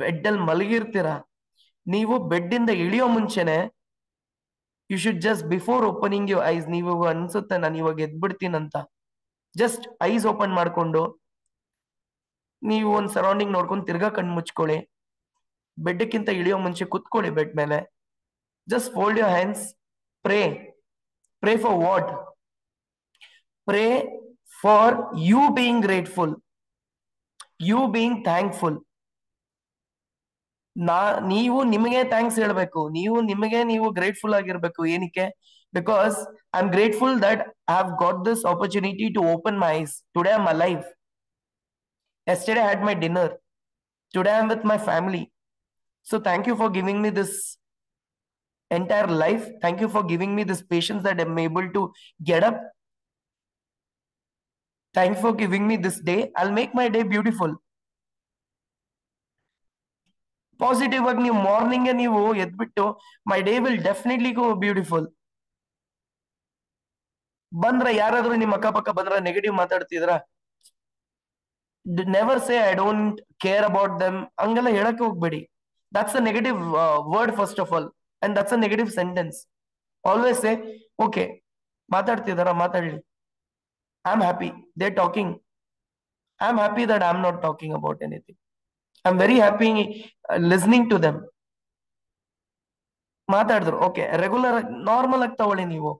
ಬೆಡ್ ಅಲ್ಲಿ ಮಲಗಿರ್ತೀರಾ, ನೀವು ಬೆಡ್ ಇಂದ ಇಳಿಯೋ ಮುಂಚೆನೆ you should just before opening your eyes, ನೀವು ಅನ್ಸುತ್ತೆ ನಾನು ಇವಾಗ ಎದ್ಬಿಡ್ತೀನಂತ, ಜಸ್ಟ್ ಐಸ್ ಓಪನ್ ಮಾಡ್ಕೊಂಡು ನೀವು ಒಂದ್ ಸರೌಂಡಿಂಗ್ ನೋಡ್ಕೊಂಡು ತಿರ್ಗಾ ಕಣ್ ಮುಚ್ಕೊಳ್ಳಿ. ಬೆಡ್ಕ್ಕಿಂತ ಇಳಿಯೋ ಮುಂಚೆ ಕುತ್ಕೊಳ್ಳಿ ಬೆಡ್ ಮೇಲೆ. Just fold your hands, pray for what? Pray for you being grateful, you being thankful. ನೀವು ನಿಮಗೆ ಥ್ಯಾಂಕ್ಸ್ ಹೇಳ್ಬೇಕು, ನೀವು ಗ್ರೇಟ್ಫುಲ್ ಆಗಿರ್ಬೇಕು. ಏನಕ್ಕೆ? Because I am grateful that I have got this opportunity to open my eyes. Today I am alive. Yesterday I had my dinner. Today I am with my family. So thank you for giving me this entire life. Thank you for giving me this patience that I'm able to get up. Thanks for giving me this day. I'll make my day beautiful. Positive ಆಗಿ ನೀವು morning ನೀವು ಎದ್ಬಿಟ್ಟು my day will definitely go beautiful. ಬಂದ್ರ ಯಾರಾದ್ರೂ ನಿಮ್ಮ ಅಕ್ಕಪಕ್ಕ ಬಂದ್ರ negative ಮಾತಾಡ್ತಿದ್ರ, never say I don't care about them ಹಂಗೆಲ್ಲ ಹೇಳಕ್ಕೆ ಹೋಗ್ಬೇಡಿ. That's a negative word first of all, and that's a negative sentence. Always say okay, ಮಾತಾಡ್ತಿದಾರ ಮಾತಾಡ್ಲಿ, I am happy they talking, I am happy that I am not talking about anything. I'm very happy listening to them. ಮಾತಾಡಿದ್ರು okay, regular normal ಆಗಿ ತಗೊಳ್ಳಿ. ನೀವು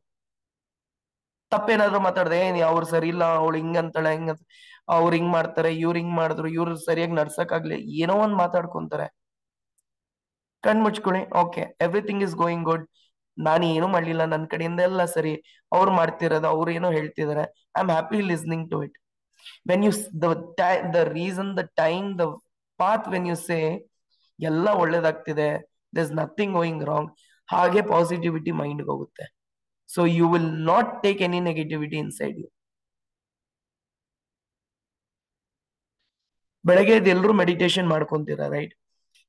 ತಪ್ಪೇನಾದ್ರು ಮಾತಾಡ್ದೆ, ಅವ್ರು ಸರಿ ಇಲ್ಲ, ಅವಳು ಹಿಂಗಂತಾಳೆ, ಅವ್ರು ಹಿಂಗ್ ಮಾಡ್ತಾರೆ, ಇವ್ರು ಹಿಂಗ್ ಮಾಡಿದ್ರು, ಇವ್ರು ಸರಿಯಾಗಿ ನಡ್ಸಕ್ಕಾಗ್ಲಿ, ಏನೋ ಒಂದ್ ಮಾತಾಡ್ಕೊಂತಾರೆ. ಕಣ್ ಮುಚ್ಕೊಳ್ಳಿ, okay everything is going good, ನಾನು ಏನು ಮಾಡ್ಲಿಲ್ಲ, ನನ್ನ ಕಡೆಯಿಂದ ಎಲ್ಲ ಸರಿ, ಅವ್ರು ಮಾಡ್ತಿರೋದು, ಅವ್ರು ಏನೋ ಹೇಳ್ತಿದಾರೆ, I am happy listening to it. when you the reason, the time, the path, when you say ಎಲ್ಲ ಒಳ್ಳೇದಾಗ್ತಿದೆ, there's nothing going wrong, ಹಾಗೆ ಪಾಸಿಟಿವಿಟಿ ಮೈಂಡ್ ಹೋಗುತ್ತೆ. So you will not take any negativity inside you. ಬೆಳಗ್ಗೆ ಎಲ್ರು meditation ಮಾಡ್ಕೊಂತೀರಾ right?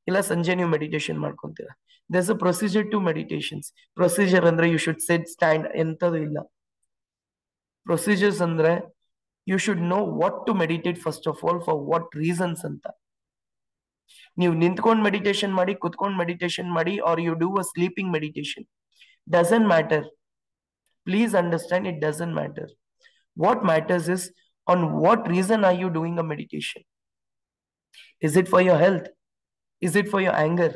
ಇಲ್ಲ ಸಂಜೆ ನೀವು ಮೆಡಿಟೇಷನ್ ಮಾಡ್ಕೊಂತೀರಾ. there's a procedure to meditations. Procedure ಅಂದ್ರೆ ಯು ಶುಡ್ ಸೆಟ್ ಸ್ಟ್ಯಾಂಡ್ ಎಂತದು ಇಲ್ಲ. ಪ್ರೊಸೀಜರ್ಸ್ ಅಂದ್ರೆ you should know what to meditate first of all, for what reasons ಅಂತ. ನೀವು ನಿಂತ್ಕೊಂಡು ಮೆಡಿಟೇಷನ್ ಮಾಡಿ, ಕುತ್ಕೊಂಡು ಮೆಡಿಟೇಷನ್ ಮಾಡಿ, or you do a sleeping meditation, doesn't matter. Please understand, it doesn't matter. What matters is on what reason are you doing a meditation. Is it for your health? Is it for your anger?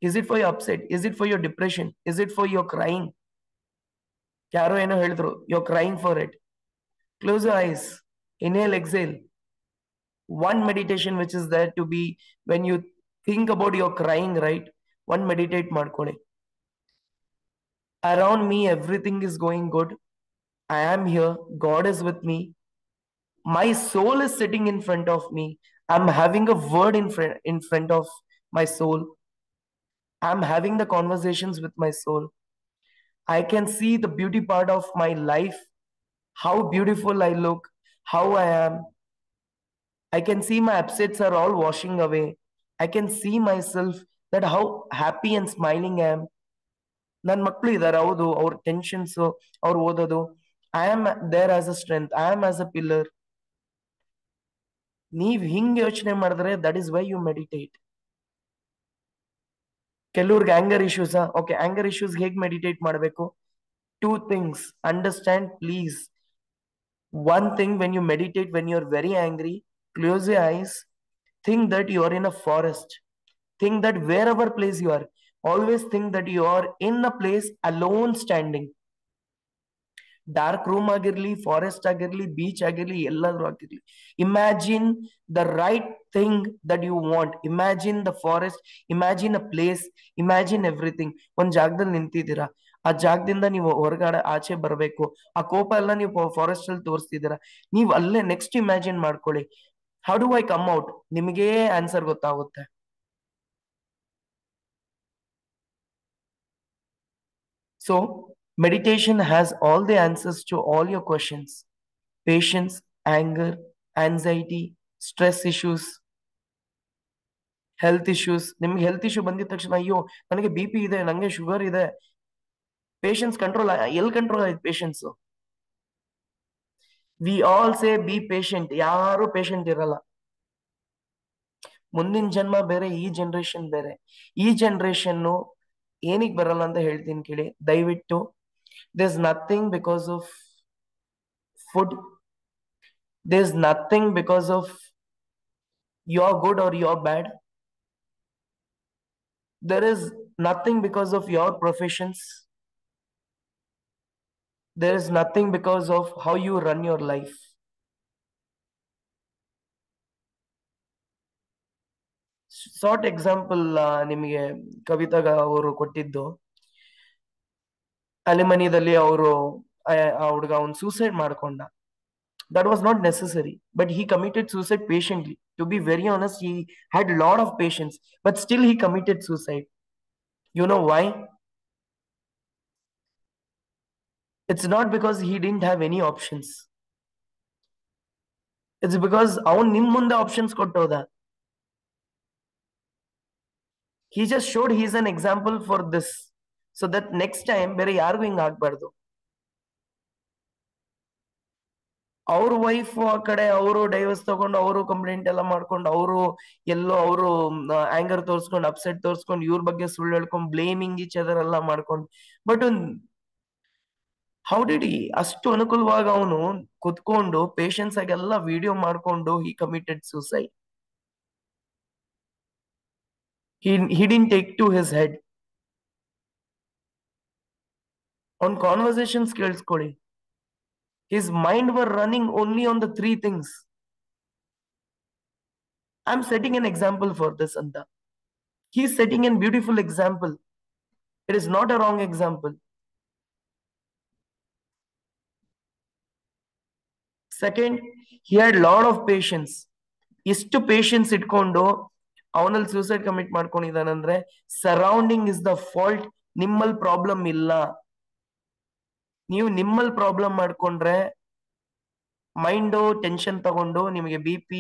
Is it for your upset? Is it for your depression? Is it for your crying? ಯಾರೋ ಏನೋ ಹೇಳಿದ್ರು, you're crying for it. Close your eyes, inhale, exhale. One meditation which is there to be, when you think about your crying, right? One meditate ಮಾಡ್ಕೊಳ್ಳಿ. Around me everything is going good. I am here. God is with me. My soul is sitting in front of me. I'm having a word in front of my soul. I'm having the conversations with my soul. I can see the beauty part of my life, how beautiful I look, how I am. I can see my upsets are all washing away. I can see myself that how happy and smiling I am. ನನ್ನ ಮಕ್ಕಳು ಇದ್ದಾರೆ, ಹೌದು, ಅವ್ರ tensions, ಅವ್ರು ಓದೋದು, I am there as a strength, I am as a pillar. ನೀವ್ ಹಿಂಗ್ ಯೋಚನೆ ಮಾಡಿದ್ರೆ that is why you meditate. ಕೆಲವ್ರಿಗೆ anger issues, okay, anger issues ಹೇಗ್ ಮೆಡಿಟೇಟ್ ಮಾಡಬೇಕು? 2 things. Understand, please. One thing, when you meditate, when you're very angry, close your eyes. Think that you are in a forest. Think that wherever place you are, always think that you are in a place alone standing. Dark room ಆಗಿರ್ಲಿ, forest ಆಗಿರ್ಲಿ, beach ಆಗಿರ್ಲಿ, ಎಲ್ಲಾದ್ರೂ ಆಗಿರ್ಲಿ. Imagine the right thing that you want. Imagine the forest, imagine a place, imagine everything. ಒಂದ್ ಜಾಗದಲ್ಲಿ ನಿಂತಿದ್ದೀರಾ, ಆ ಜಾಗದಿಂದ ನೀವು ಹೊರಗಡೆ ಆಚೆ ಬರ್ಬೇಕು, ಆ ಕೋಪ ಎಲ್ಲ ನೀವು ಫಾರೆಸ್ಟ್ ಅಲ್ಲಿ ತೋರಿಸ್ತಿದ್ದೀರಾ, ನೀವು ಅಲ್ಲೇ ನೆಕ್ಸ್ಟ್ ಇಮ್ಯಾಜಿನ್ ಮಾಡ್ಕೊಳ್ಳಿ, how do I come out, ನಿಮಗೇ ಆನ್ಸರ್ ಗೊತ್ತಾಗುತ್ತೆ. So meditation has all the answers to all your questions. Patience, anger, anxiety, stress issues, health issues. ನಿಮ್ಗೆ ಹೆಲ್ತ್ ಇಶ್ಯೂ ಬಂದಿದ ತಕ್ಷಣ, ಅಯ್ಯೋ ನನಗೆ BP ಇದೆ, ನನಗೆ ಶುಗರ್ ಇದೆ, ಪೇಷನ್ಸ್ ಕಂಟ್ರೋಲ್, ಎಲ್ಲಿ ಕಂಟ್ರೋಲ್ ಆಯ್ತು patience? We all say B patient, ಯಾರು ಪೇಷಂಟ್ ಇರಲ್ಲ. ಮುಂದಿನ ಜನ್ಮ ಬೇರೆ, ಈ ಜನರೇಷನ್ ಬೇರೆ. ಈ ಜನರೇಷನ್ ಏನಿಗೆ ಬರಲ್ಲ ಅಂತ ಹೇಳ್ತೀನಿ ಕೇಳಿ ದಯವಿಟ್ಟು. There's nothing because of food. There's nothing because of you're good or you're bad. There is nothing because of your professions. There is nothing because of how you run your life. Short example ನಿಮಗೆ ಕವಿತಾ ಅವರು ಕೊಟ್ಟಿದ್ದು, ಅಲೆಮನಿದಲ್ಲಿ ಅವರು ಆ ಹುಡುಗ ಅವ್ನು suicide ಮಾಡ್ಕೊಂಡ. That was not necessary, but he committed suicide patiently. To be very honest, he had a lot of patience, but still he committed suicide. You know why? It's not because he didn't have any options. It's because ಅವನ್ ನಿಮ್ ಮುಂದೆ options ಕೊಟ್ಟೋದ. He just showed he's an example for this, so that next time ಬೇರೆ ಯಾರಿಗೂ ಹಿಂಗ್ ಆಗ್ಬಾರ್ದು. ಅವ್ರ wife ಆ ಕಡೆ ಅವರು ಡೈವರ್ಸ್ ತಗೊಂಡು ಅವರು ಕಂಪ್ಲೇಂಟ್ ಎಲ್ಲ ಮಾಡ್ಕೊಂಡು ಅವರು ಎಲ್ಲೋ ಅವರು ಆಂಗರ್ ತೋರ್ಸ್ಕೊಂಡು ಅಪ್ಸೆಟ್ ತೋರ್ಸ್ಕೊಂಡು ಇವ್ರ ಬಗ್ಗೆ ಸುಳ್ಳು ಹೇಳ್ಕೊಂಡು ಬ್ಲೇಮಿಂಗ್ ಈಚ್ ಅದರ್ ಎಲ್ಲ ಮಾಡ್ಕೊಂಡು, ಬಟ್ ಹೌ ಡಿಡ್ ಹಿ ಅಷ್ಟು ಅನುಕೂಲವಾಗಿ ಅವನು ಕುತ್ಕೊಂಡು ಪೇಷನ್ಸ್ ಆಗೆಲ್ಲ ವಿಡಿಯೋ ಮಾಡ್ಕೊಂಡು he committed suicide. He didn't take to his head. On conversations ಕೇಳಿಸ್ಕೊಳ್ಳಿ, his mind were running only on the 3 things. I'm setting an example for this anta. He's setting a beautiful example. It is not a wrong example. Second, he had lot of patience. ಎಷ್ಟು patience ಇಟ್ಕೊಂಡು ಅವನಲ್ಲಿ suicide commit ಮಾಡ್ಕೊಂಡಿದ್ದಾನಂದ್ರೆ surrounding is the fault. ನಿಮ್ಮಲ್ಲಿ problem ಇಲ್ಲ. ನೀವು ನಿಮ್ಮಲ್ಲಿ problem ಮಾಡ್ಕೊಂಡ್ರೆ mind tension ತಗೊಂಡು ನಿಮಗೆ BP,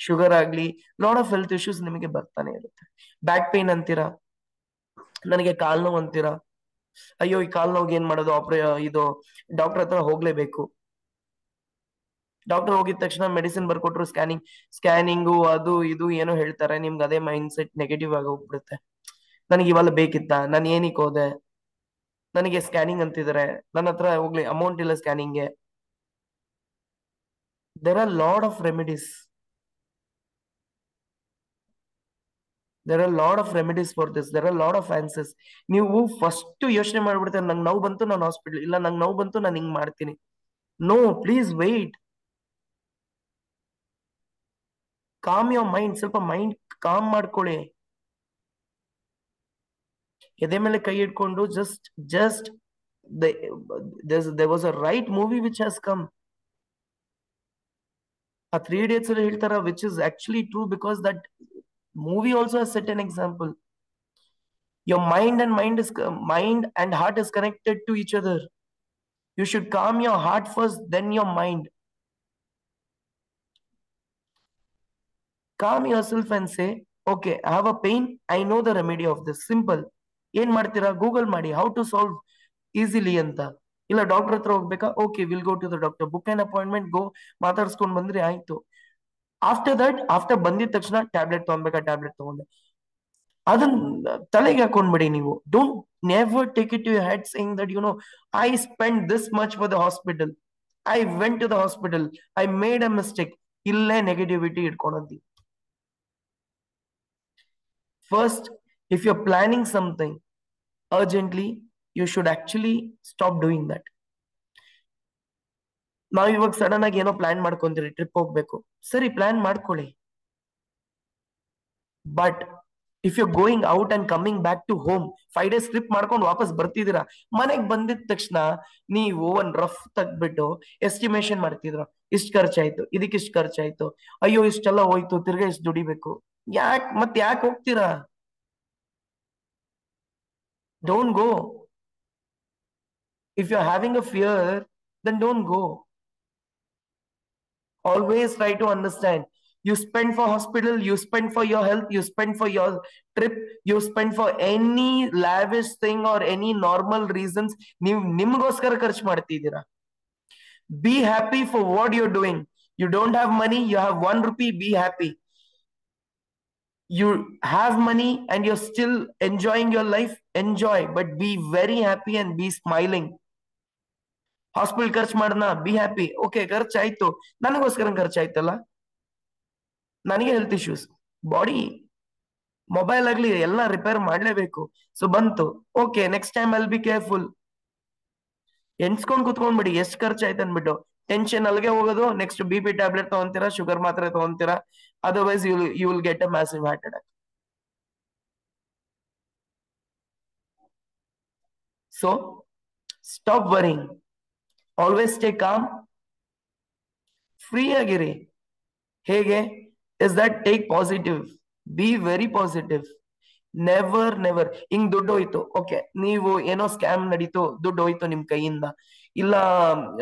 ಶುಗರ್ ಆಗ್ಲಿ, ಲಾಟ್ ಆಫ್ ಹೆಲ್ತ್ ಇಶ್ಯೂಸ್ ನಿಮಗೆ ಬರ್ತಾನೆ ಇರುತ್ತೆ. ಬ್ಯಾಕ್ ಪೇನ್ ಅಂತೀರಾ, ನನಗೆ ಕಾಲ್ ನೋವು ಅಂತೀರಾ, ಅಯ್ಯೋ ಈ ಕಾಲ್ ನೋವು ಏನ್ ಮಾಡೋದು, ಇದು ಡಾಕ್ಟರ್ ಹತ್ರ ಹೋಗ್ಲೇಬೇಕು. ಡಾಕ್ಟರ್ ಹೋಗಿದ ತಕ್ಷಣ ಮೆಡಿಸಿನ್ ಬರ್ಕೊಟ್ರು, ಸ್ಕ್ಯಾನಿಂಗು ಅದು ಇದು ಏನೋ ಹೇಳ್ತಾರೆ, ನಿಮ್ಗೆ ಅದೇ ಮೈಂಡ್ ಸೆಟ್ ನೆಗೆಟಿವ್ ಆಗಿ ಹೋಗ್ಬಿಡುತ್ತೆ. ನನಗೆ ಇವೆಲ್ಲ ಬೇಕಿತ್ತ, ನಾನು ಏನಕ್ಕೆ ಹೋದೆ, ನನಗೆ ಸ್ಕ್ಯಾನಿಂಗ್ ಅಂತಿದ್ದಾರೆ, ನನ್ನ ಹತ್ರ ಹೋಗ್ಲಿ ಅಮೌಂಟ್ ಇಲ್ಲ ಸ್ಕ್ಯಾನಿಂಗ್ಗೆ. there are lot of remedies. There are lot of remedies for this. There are lot of answers. ನೀವು ಫಸ್ಟ್ ಯೋಚನೆ ಮಾಡ್ಬಿಡ್ತಾರೆ, ನಂಗೆ ನೋವು ಬಂತು ನಾನು ಹಾಸ್ಪಿಟಲ್, ಇಲ್ಲ ನಂಗೆ ನೋವು ಬಂತು ನಾನು ಹಿಂಗ್ ಮಾಡ್ತೀನಿ. No, please wait. Calm your mind. ಸ್ವಲ್ಪ ಮೈಂಡ್ ಕಾಮ್ ಮಾಡ್ಕೊಳ್ಳಿ. ಎದೆ ಮೇಲೆ ಕೈ ಇಟ್ಕೊಂಡು just there was a right movie which has come. ಆ 3 Idiots ಅಲ್ಲಿ ಹೇಳ್ತಾರ, which is actually true because that movie also has set an example. Your mind and heart is connected to each other. You should calm your heart first, then your mind. Calm yourself and say, okay, I have a pain, I know the remedy of this. Simple. ಏನ್ ಮಾಡ್ತೀರಾ, Google ಮಾಡಿ how to solve easily ಅಂತ. ಇಲ್ಲ doctor ಹತ್ರ ಹೋಗ್ಬೇಕಾ, okay will go to the doctor, book an appointment, go ಮಾತಾಡ್ಸ್ಕೊಂಡ್ ಬಂದ್ರೆ ಆಯ್ತು. ಆಫ್ಟರ್ ಬಂದಿದ ತಕ್ಷಣ ಟ್ಯಾಬ್ಲೆಟ್ ತಗೊಂಡ್ಬೇಕಾ, ಟ್ಯಾಬ್ಲೆಟ್ ತಗೊಂಡೆ, ಅದನ್ನ ತಲೆಗೆ ಹಾಕೊಂಡ್ಬಿಡಿ ನೀವು. Don't never take it to your head saying that I spend this much for the hospital, I went to the hospital, I made a mistake. ಇಲ್ಲೇ ನೆಗೆಟಿವಿಟಿ ಇಟ್ಕೊಳೋದಿ. First, if you're planning something urgently, you should actually stop doing that. ನಾವ್ ಇವಾಗ sudden ಆಗಿ ಏನೋ plan ಮಾಡ್ಕೊಂತೀರಿ, trip ಹೋಗ್ಬೇಕು, ಸರಿ plan ಮಾಡ್ಕೊಳ್ಳಿ. But if you going out and coming back to home, 5 days trip ಮಾಡ್ಕೊಂಡು ವಾಪಸ್ ಬರ್ತಿದ್ದೀರಾ, ಮನೆಗ್ ಬಂದಿದ ತಕ್ಷಣ ನೀವು ಒಂದ್ ರಫ್ ತೆಗ್ದ್ಬಿಟ್ಟು ಎಸ್ಟಿಮೇಷನ್ ಮಾಡ್ತಿದ್ರ, ಇಷ್ಟ್ ಖರ್ಚಾಯ್ತು, ಇದಕ್ಕಿಷ್ಟು ಖರ್ಚಾಯ್ತು, ಅಯ್ಯೋ ಇಷ್ಟೆಲ್ಲ ಹೋಯ್ತು, ತಿರ್ಗಾ ಇಷ್ಟು ದುಡಿಬೇಕು. ಯಾಕೆ ಹೋಗ್ತೀರಾ? Don't go. If you're having a fear, then don't go. Always try to understand. You spend for hospital, you spend for your health, you spend for your trip, you spend for any lavish thing or any normal reasons. ನೀವು ನಿಮ್ಗೋಸ್ಕರ ಖರ್ಚು ಮಾಡ್ತಿದ್ದೀರಾ. Be happy for what you're doing. You don't have money, you have 1 rupee, be happy. You have money and you're still enjoying your life, enjoy, but be very happy and be smiling. Hospital ಖರ್ಚು ಮಾಡನ, be happy. Okay, ಖರ್ಚಾಯ್ತು, ನನಗೋಸ್ಕರ ಖರ್ಚಾಯ್ತಲ್ಲ, ನನಗೆ health issues, body, mobile ಆಗ್ಲಿ ಎಲ್ಲ repair ಮಾಡ್ಲೇಬೇಕು, so ಬಂತು, okay next time I'll be careful. ಎಣ್ಸ್ಕೊಂಡ್ ಕುತ್ಕೊಂಡ್ಬಿಡಿ ಎಷ್ಟು ಖರ್ಚಾಯ್ತು ಅನ್ಬಿಟ್ಟು, ಟೆನ್ಷನ್ ಅಲ್ಲಿಗೆ ಹೋಗೋದು. ನೆಕ್ಸ್ಟ್ BP ಟ್ಯಾಬ್ಲೆಟ್ ತಗೊಂತೀರಾ, ಶುಗರ್ ಮಾತ್ರೆ ತಗೊಂತೀರಾ, otherwise you will get a massive heart attack. So stop worrying, always stay calm, free agiri. Hege is that, take positive, be very positive. Never ಹಿಂಗ್ ದುಡ್ಡು ಹೋಯ್ತು, ಓಕೆ ನೀವು ಏನೋ ಸ್ಕ್ಯಾಮ್ ನಡೀತು, ದುಡ್ಡು ಹೋಯ್ತು ನಿಮ್ ಕೈಯಿಂದ, ಇಲ್ಲ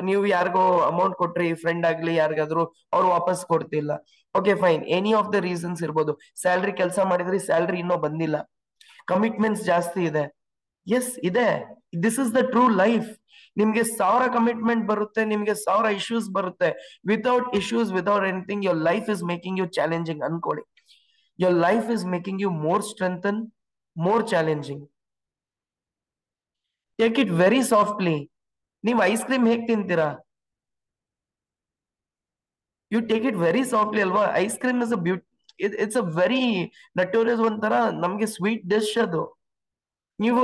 ನೀವು ಯಾರಿಗೋ ಅಮೌಂಟ್ ಕೊಟ್ರಿ, ಫ್ರೆಂಡ್ ಆಗ್ಲಿ ಯಾರಿಗಾದ್ರು, ಅವ್ರು ವಾಪಸ್ ಕೊಡ್ತಿಲ್ಲ. Okay fine, any of the reasons ಇರ್ಬೋದು. ಸ್ಯಾಲ್ರಿ ಕೆಲಸ ಮಾಡಿದ್ರಿ, ಸ್ಯಾಲ್ರಿ ಇನ್ನೂ ಬಂದಿಲ್ಲ, ಕಮಿಟ್ಮೆಂಟ್ಸ್ ಜಾಸ್ತಿ ಇದೆ. ಎಸ್ ಇದೆ, this is the true life. ನಿಮ್ಗೆ 1000 ಕಮಿಟ್ಮೆಂಟ್ ಬರುತ್ತೆ, ನಿಮ್ಗೆ 1000 ಇಶ್ಯೂಸ್ ಬರುತ್ತೆ. Without issues, without anything, your life is making you challenging ಅನ್ಕೊಳ್ಳಿ. Your life is making you more strengthen, more challenging. Take it very softly. ನೀವು ice cream ಹೇಗ್ ತಿಂತೀರಾ? You take it very softly ಅಲ್ವಾ? Ice cream is a it's a very notorious, ಒಂಥರ ನಮ್ಗೆ sweet dish ಅದು. ನೀವು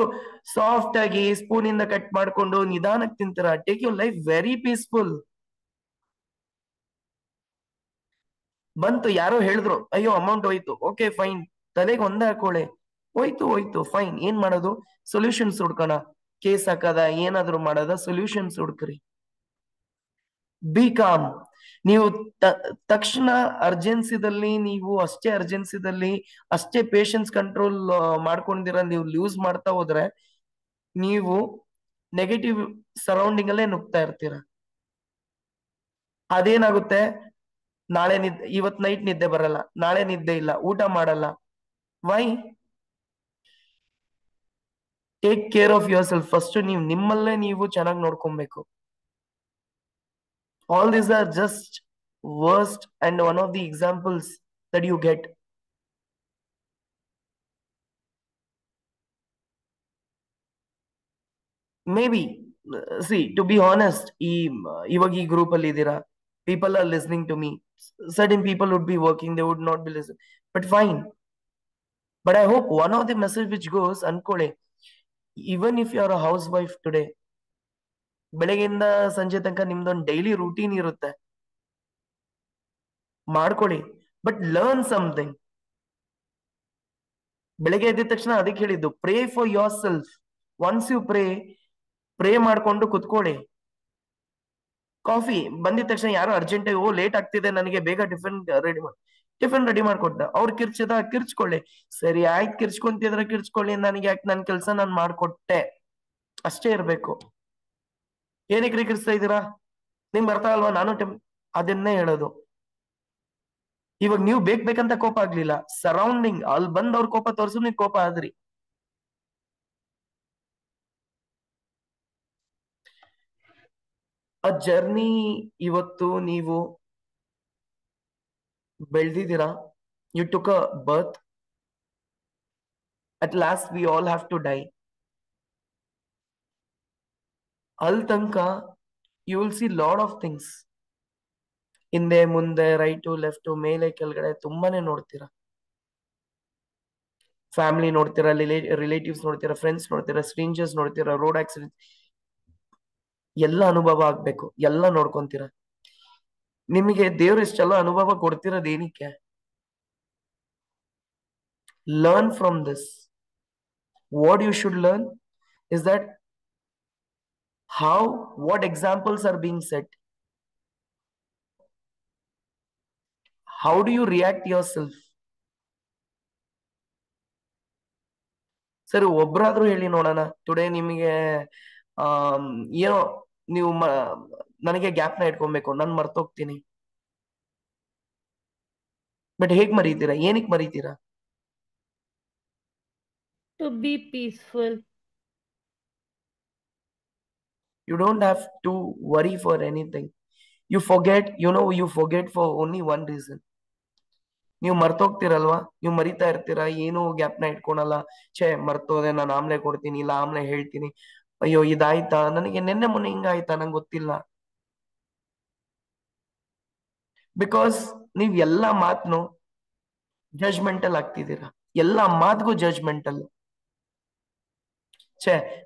soft ಆಗಿ spoon ಇಂದ ಕಟ್ ಮಾಡ್ಕೊಂಡು ನಿಧಾನಕ್ಕೆ ತಿಂತೀರಾ. Take your life very peaceful. ಬಂತು, ಯಾರೋ ಹೇಳಿದ್ರು, ಅಯ್ಯೋ ಅಮೌಂಟ್ ಹೋಯ್ತು, ಓಕೆ ಫೈನ್, ತಲೆಗೆ ಒಂದೇ ಹಾಕೊಳ್ಳಿ, ಹೋಯ್ತು ಫೈನ್, ಏನ್ ಮಾಡೋದು? ಸೊಲ್ಯೂಷನ್ಸ್ ಹುಡ್ಕೋಣ. ಕೇಸ್ ಹಾಕದ, ಏನಾದ್ರು ಮಾಡೋದ? ಸೊಲ್ಯೂಷನ್ಸ್ ಹುಡ್ಕ್ರಿ. Be calm. ನೀವು ತಕ್ಷಣ ಅರ್ಜೆನ್ಸಿದಲ್ಲಿ, ನೀವು ಅಷ್ಟೇ ಅರ್ಜೆನ್ಸಿದಲ್ಲಿ ಅಷ್ಟೇ ಪೇಷನ್ಸ್ ಕಂಟ್ರೋಲ್ ಮಾಡ್ಕೊಂಡಿರ ನೀವು ಲೂಸ್ ಮಾಡ್ತಾ ಹೋದ್ರೆ, ನೀವು ನೆಗೆಟಿವ್ ಸರೌಂಡಿಂಗ್ ಅಲ್ಲೇ ನುಗ್ತಾ ಇರ್ತೀರ. ಅದೇನಾಗುತ್ತೆ, ನಾಳೆ ಇವತ್ ನೈಟ್ ನಿದ್ದೆ ಬರಲ್ಲ, ನಾಳೆ ನಿದ್ದೆ ಇಲ್ಲ, ಊಟ ಮಾಡಲ್ಲ. Why? Take care of yourself. First ನೀವು ನಿಮ್ಮಲ್ಲೇ ನೀವು ಚೆನ್ನಾಗಿ ನೋಡ್ಕೊಬೇಕು. All these are just worst and one of the examples that you get. Maybe, see, to be honest, ಇವಾಗ ಈ ಗ್ರೂಪ್ ಅಲ್ಲಿ ಇದ್ದೀರಾ, people are listening to me. Certain people would be working, they would not be listening, but fine. But I hope one of the message which goes, ಅನ್ಕೊಳ್ಳಿ, even if you are a housewife today, ಬೆಳಗ್ಗೆಯಿಂದ ಸಂಜೆ ತನಕ ನಿಮ್ದೊಂದು daily routine ಇರುತ್ತೆ, ಮಾಡ್ಕೊಳ್ಳಿ. But learn something. ಬೆಳಗ್ಗೆ ಎದ್ದ ತಕ್ಷಣ ಅದಕ್ಕೆ ಹೇಳಿದ್ದು, pray for yourself. Once you pray ಮಾಡ್ಕೊಂಡು ಕುತ್ಕೊಳ್ಳಿ. ಕಾಫಿ ಬಂದಿದ ತಕ್ಷಣ ಯಾರು ಅರ್ಜೆಂಟ್, ಓ ಲೇಟ್ ಆಗ್ತಿದೆ ನನಗೆ, ಬೇಗ ಟಿಫಿನ್ ರೆಡಿ ಮಾಡ್ಕೊಟ್ಟ, ಅವ್ರು ಕಿರ್ಚ್ಕೊಳ್ಳಿ. ಸರಿ ಆಯ್ತು, ಕಿರ್ಚ್ಕೊಂತಿದ್ರೆ ಕಿರ್ಚ್ಕೊಳ್ಳಿ, ನನಗೆ ಯಾಕೆ, ನನ್ ಕೆಲ್ಸ ನಾನು ಮಾಡ್ಕೊಟ್ಟೆ, ಅಷ್ಟೇ ಇರ್ಬೇಕು. ಏನಕ್ಕೆ ಕಿರ್ಚ್ತಾ ಇದ್ದೀರಾ? ನಿಮ್ ಬರ್ತಾ ಅಲ್ವಾ? ನಾನು ಅದನ್ನೇ ಹೇಳೋದು. ಇವಾಗ ನೀವು ಬೇಕಂತ ಕೋಪ ಆಗ್ಲಿಲ್ಲ, ಸರೌಂಡಿಂಗ್ ಅಲ್ಲಿ ಬಂದ್ ಅವ್ರ ಕೋಪ ತೋರ್ಸು, ನೀವು ಕೋಪ ಆದ್ರಿ. ಆ ಜರ್ನಿ ಇವತ್ತು ನೀವು ಬೆಳ್ದಿದ್ದೀರಾ. You took a birth. At last we all have to die. ಅಲ್ಲಿ ತನಕ you will see lot of things. ಹಿಂದೆ ಮುಂದೆ, ರೈಟು ಲೆಫ್ಟು, ಮೇಲೆ ಕೆಳಗಡೆ ತುಂಬಾನೇ ನೋಡ್ತೀರಾ. ಫ್ಯಾಮಿಲಿ ನೋಡ್ತೀರಾ, ರಿಲೇಟಿವ್ಸ್ ನೋಡ್ತೀರಾ, ಫ್ರೆಂಡ್ಸ್ ನೋಡ್ತೀರಾ, ಸ್ಟ್ರೇಂಜರ್ಸ್ ನೋಡ್ತೀರಾ, ರೋಡ್ ಆಕ್ಸಿಡೆಂಟ್, ಎಲ್ಲ ಅನುಭವ ಆಗ್ಬೇಕು, ಎಲ್ಲ ನೋಡ್ಕೊಂತೀರಾ. ನಿಮಗೆ ದೇವ್ರು ಇಷ್ಟೆಲ್ಲ ಅನುಭವ ಕೊಡ್ತಿರೋದು ಏನಕ್ಕೆ? Learn from this. What you should learn is that what examples are being set. How do you react yourself? ಸರಿ, ಒಬ್ರಾದ್ರೂ ಹೇಳಿ ನೋಡೋಣ. ಟುಡೇ ನಿಮಗೆ ಏನೋ ನೀವು ನನಗೆ ಗ್ಯಾಪ್ನ ಇಟ್ಕೊಬೇಕು, ನಾನು ಮರ್ತೋಗ್ತೀನಿ. ಬಟ್ ಹೇಗ್ ಮರೀತೀರಾ? ಏನಕ್ಕೆ ಮರೀತೀರಾ? To be peaceful. You don't have to worry for anything. You forget for only one reason. ನೀವು ಮರ್ತೋಗ್ತಿರಲ್ವಾ? ನೀವು ಮರಿತಾ ಇರ್ತೀರಾ, ಏನು ಗ್ಯಾಪ್ನ ಇಟ್ಕೊಳಲ್ಲ. ಮರ್ತೋದೆ, ನಾನು ಆಮ್ಲೆ ಕೊಡ್ತೀನಿ, ಇಲ್ಲ ಆಮ್ಲೆ ಹೇಳ್ತೀನಿ, ಅಯ್ಯೋ ಇದಾಯ್ತಾ, ನನಗೆ ನಿನ್ನೆ ಮೊನ್ನೆ ಹಿಂಗಾಯ್ತಾ, ನಂಗೆ ಗೊತ್ತಿಲ್ಲ. ಬಿಕಾಸ್ ನೀವ್ ಎಲ್ಲಾ ಮಾತನ್ನು ಜಜ್ಮೆಂಟಲ್ ಆಗ್ತಿದ್ದೀರಾ. ಎಲ್ಲಾ ಮಾತಿಗೂ ಜಜ್ಮೆಂಟಲ್.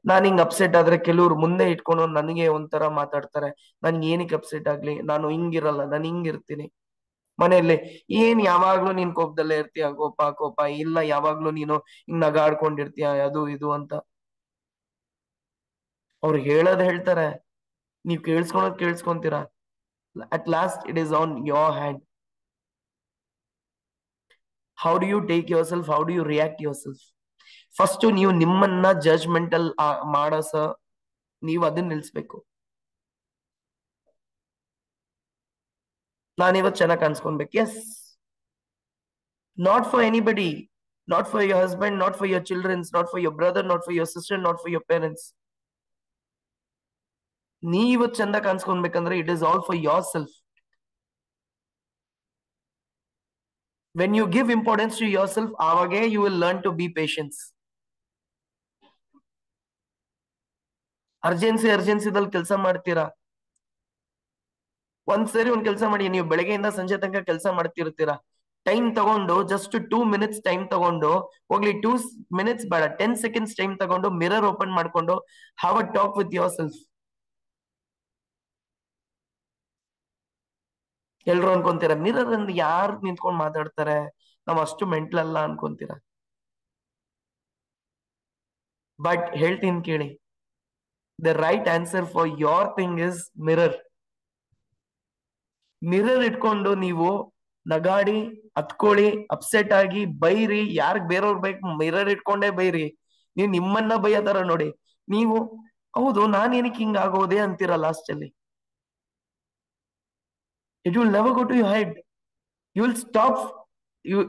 ನಾನ್ ಹಿಂಗ್ ಅಪ್ಸೆಟ್ ಆದ್ರೆ ಕೆಲವ್ರು ಮುಂದೆ ಇಟ್ಕೊಂಡು ನನಗೆ ಒಂಥರ ಮಾತಾಡ್ತಾರೆ. ನನ್ಗೆ ಏನಕ್ಕೆ ಅಪ್ಸೆಟ್ ಆಗ್ಲಿ, ನಾನು ಹಿಂಗಿರಲ್ಲ, ನಾನು ಹಿಂಗಿರ್ತೀನಿ. ಮನೆಯಲ್ಲಿ ಏನ್ ಯಾವಾಗ್ಲೂ ನೀನ್ ಕೋಪದಲ್ಲೇ ಇರ್ತೀಯ, ಕೋಪ ಇಲ್ಲ, ಯಾವಾಗ್ಲೂ ನೀನು ಹಿಂಗ್ ನಗಾಡ್ಕೊಂಡಿರ್ತೀಯ, ಅದು ಇದು ಅಂತ ಅವ್ರು ಹೇಳ್ತಾರೆ. ನೀವ್ ಕೇಳಿಸ್ಕೊಂತೀರಾ. At last it is on your hand. How do you take yourself? How do you react yourself? First ನೀವು ನಿಮ್ಮನ್ನ ಜಜ್ಮೆಂಟಲ್ ಮಾಡಸ, ನೀವು ಅದನ್ನ ನಿಲ್ಸ್ಬೇಕು. ನಾನಿವತ್ತು ಚೆನ್ನಾಗಿ ಕಾಣಿಸ್ಕೊಳ್ಬೇಕು. Yes, not for anybody, not for your husband, not for your children, not for your brother, not for your sister, not for your parents. ನೀವು ಚಂದ ಕಾಣಿಸ್ಕೊಳ್ಬೇಕಂದ್ರೆ it is all for yourself. When you give importance to yourself, ಆವಾಗೇ you will learn to be patient. ಅರ್ಜೆನ್ಸಿದಲ್ಲಿ ಕೆಲಸ ಮಾಡ್ತೀರಾ, ಒಂದ್ಸರಿ ಒಂದ್ ಕೆಲಸ ಮಾಡಿ, ನೀವು ಬೆಳಗ್ಗೆಯಿಂದ ಸಂಜೆ ತನಕ ಕೆಲಸ ಮಾಡ್ತಿರ್ತೀರಾ, ಟೈಮ್ ತಗೊಂಡು ಜಸ್ಟ್ 2 minutes ಟೈಮ್ ತಗೊಂಡು ಹೋಗ್ಲಿ, 2 minutes ಬೇಡ, 10 seconds ಟೈಮ್ ತಗೊಂಡು ಮಿರರ್ ಓಪನ್ ಮಾಡ್ಕೊಂಡು have a talk with yourself. ಎಲ್ರು ಅನ್ಕೊಂತೀರಾ ಮಿರರ್ ಅಂದ್ ಯಾರು ನಿಂತ್ಕೊಂಡ್ ಮಾತಾಡ್ತಾರೆ, ನಾವ್ ಅಷ್ಟು ಮೆಂಟಲ್ ಅಲ್ಲ ಅನ್ಕೊಂತೀರಾ. ಬಟ್ ಹೇಳ್ತೀನಿ ಕೇಳಿ, the right answer for your thing is mirror. Mirror ಇಟ್ಕೊಂಡು ನೀವು ನಗಾಡಿ, ಹತ್ಕೊಳ್ಳಿ, ಅಪ್ಸೆಟ್ ಆಗಿ ಬೈರಿ, ಯಾರ್ಗ್ ಬೇರೆಯವ್ರ ಬೇಕು ಮಿರರ್ ಇಟ್ಕೊಂಡೇ ಬೈರಿ. ನೀವು ನಿಮ್ಮನ್ನ ಬೈಯತಾರ ನೋಡಿ, ನೀವು ಹೌದು ನಾನ್ ಏನಕ್ಕೆ ಹಿಂಗ್ ಆಗೋದೆ ಅಂತೀರ ಲಾಸ್ಟ್ ಅಲ್ಲಿ. It will never go to your head. You will stop.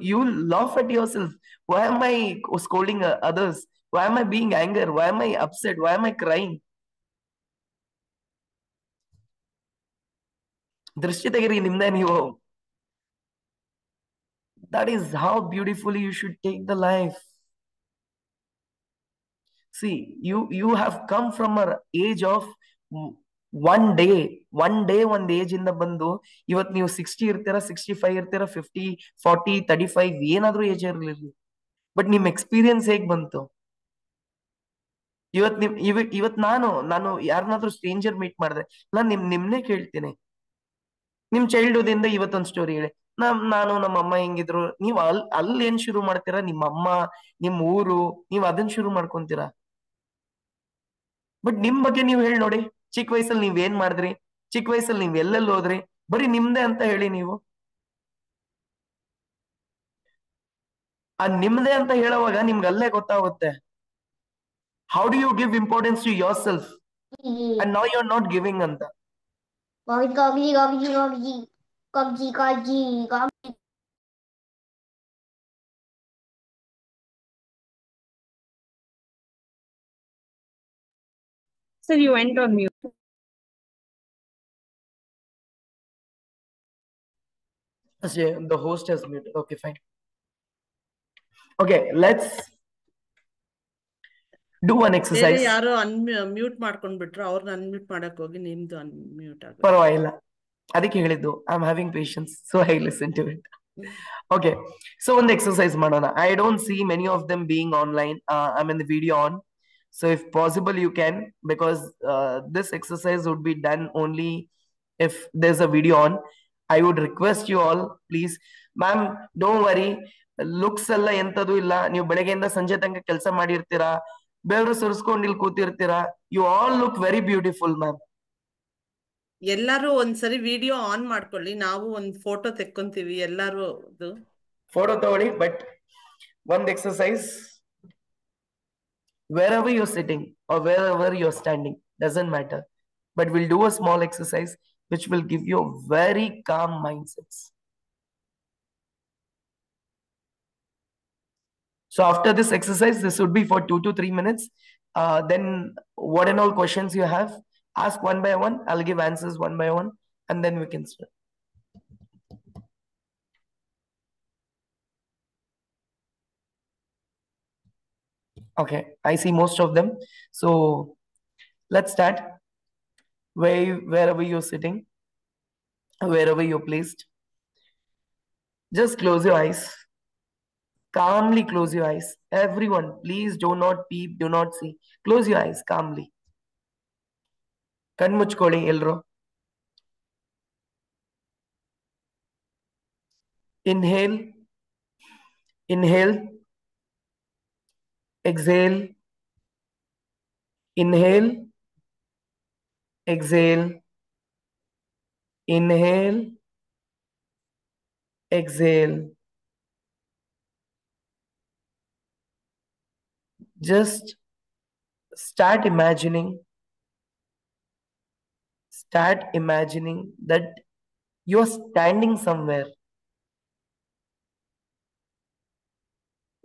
You will laugh at yourself. Why am I scolding others? Why am I being angry? Why am I upset? Why am I crying? ದೃಷ್ಟಿ ತೆಗಿರಿ ನಿಮ್ದೆ ನೀವು. That is how beautifully you should take the life. See, you have come from an age of one day, one age ಇಂದ ಬಂದು ಇವತ್ ನೀವು 60 ಇರ್ತೀರಾ, 65 ಇರ್ತೀರಾ, 50, 40, 35 ಏನಾದ್ರೂ ಏಜ್ ಇರ್ಲಿರ್ಲಿ, ಬಟ್ ನಿಮ್ ಎಕ್ಸ್ಪೀರಿಯನ್ಸ್ ಹೇಗ್ ಬಂತು? ಇವತ್ ನಾನು ಯಾರನ್ನಾದ್ರೂ ಸ್ಟ್ರೇಂಜರ್ ಮೀಟ್ ಮಾಡಿದ್ರೆ ನಾನ್ ನಿಮ್ನೆ ಕೇಳ್ತೀನಿ, ನಿಮ್ ಚೈಲ್ಡ್ಹುಡ್ ಇಂದ ಇವತ್ತೊಂದ್ ಸ್ಟೋರಿ ಹೇಳಿ. ನಾನು ನಮ್ಮ ಅಮ್ಮ ಹೆಂಗಿದ್ರು, ನೀವ್ ಅಲ್ಲಿ ಏನ್ ಶುರು ಮಾಡ್ತೀರಾ? ನಿಮ್ಮ ಅಮ್ಮ, ನಿಮ್ ಊರು, ನೀವ್ ಅದನ್ನ ಶುರು ಮಾಡ್ಕೊಂತೀರಾ. ಬಟ್ ನಿಮ್ ಬಗ್ಗೆ ನೀವ್ ಹೇಳಿ ನೋಡಿ, ಚಿಕ್ಕ ವಯಸ್ಸಲ್ಲಿ ನೀವ್ ಏನ್ ಮಾಡಿದ್ರಿ, ಚಿಕ್ಕ ವಯಸ್ಸಲ್ಲಿ ನೀವ್ ಎಲ್ಲೆಲ್ಲಿ ಹೋದ್ರಿ, ಬರೀ ನಿಮ್ದೇ ಅಂತ ಹೇಳಿ. ನೀವು ಆ ನಿಮ್ದೇ ಅಂತ ಹೇಳುವಾಗ ನಿಮ್ಗೆ ಅಲ್ಲೇ ಗೊತ್ತಾಗುತ್ತೆ how do you give importance to yourself and now you are not giving ಅಂತ. Sir, you went on mute. The host has muted. Okay, fine. Okay, let's do one ಬೇರೆ exercise. ಯಾರೋ ಮ್ಯೂಟ್ ಮಾಡ್ಕೊಂಡ್ಬಿಟ್ರು, ಅವ್ರನ್ನ unmute ಮಾಡಕ್ ಹೋಗಿ ನಿಮ್ದು unmute ಆಗುತ್ತೆ. ಪರವಾಗಿಲ್ಲ, ಅದಕ್ಕೆ ಹೇಳಿದ್ದು I am having patience, so I listen to it. Okay, so ಒಂದು exercise ಮಾಡೋಣ. I don't see many of them being online. I mean the video on. So if possible you can, because this exercise would be done only if there's a video on. I would request you all, please. Ma'am, don't worry. Looks ಎಲ್ಲ ಎಂತದೂ ಇಲ್ಲ. ನೀವು ಬೆಳಗ್ಗೆಯಿಂದ ಸಂಜೆ ತನಕ ಕೆಲಸ ಮಾಡಿರ್ತೀರಾ, ಬೆವರು ಸುರಿಸ್ಕೊಂಡು ಇಲ್ಲಿ ಕೂತಿರ್ತೀರಾ. You all look very beautiful ma'am. ಎಲ್ಲಾರು ಒಂದ್ಸರಿ ವಿಡಿಯೋ ಆನ್ ಮಾಡ್ಕೊಳ್ಳಿ, ನಾವು ಒಂದ್ ಫೋಟೋ ತೆಕ್ಕೊಂತೀವಿ ಎಲ್ಲಾರು. ಫೋಟೋ ತಗೊಳ್ಳಿ. ಬಟ್ ಒಂದ್ exercise, wherever you're sitting or wherever you're standing, doesn't matter, but we'll do a small exercise which will give you very calm mindsets. So after this exercise, this would be for 2 to 3 minutes. Then what and all questions you have, ask one by one. I'll give answers one by one, and then we can start. Okay, I see most of them. So let's start. Wherever you're sitting, wherever you're placed, just close your eyes. Calmly close your eyes. Everyone, please do not peep, do not see. Close your eyes calmly. ಕಣ್ ಮುಚ್ಕೊಳ್ಳಿ ಎಲ್ರು. Inhale, inhale, exhale, inhale, exhale, inhale, exhale. Just start imagining that you are standing somewhere.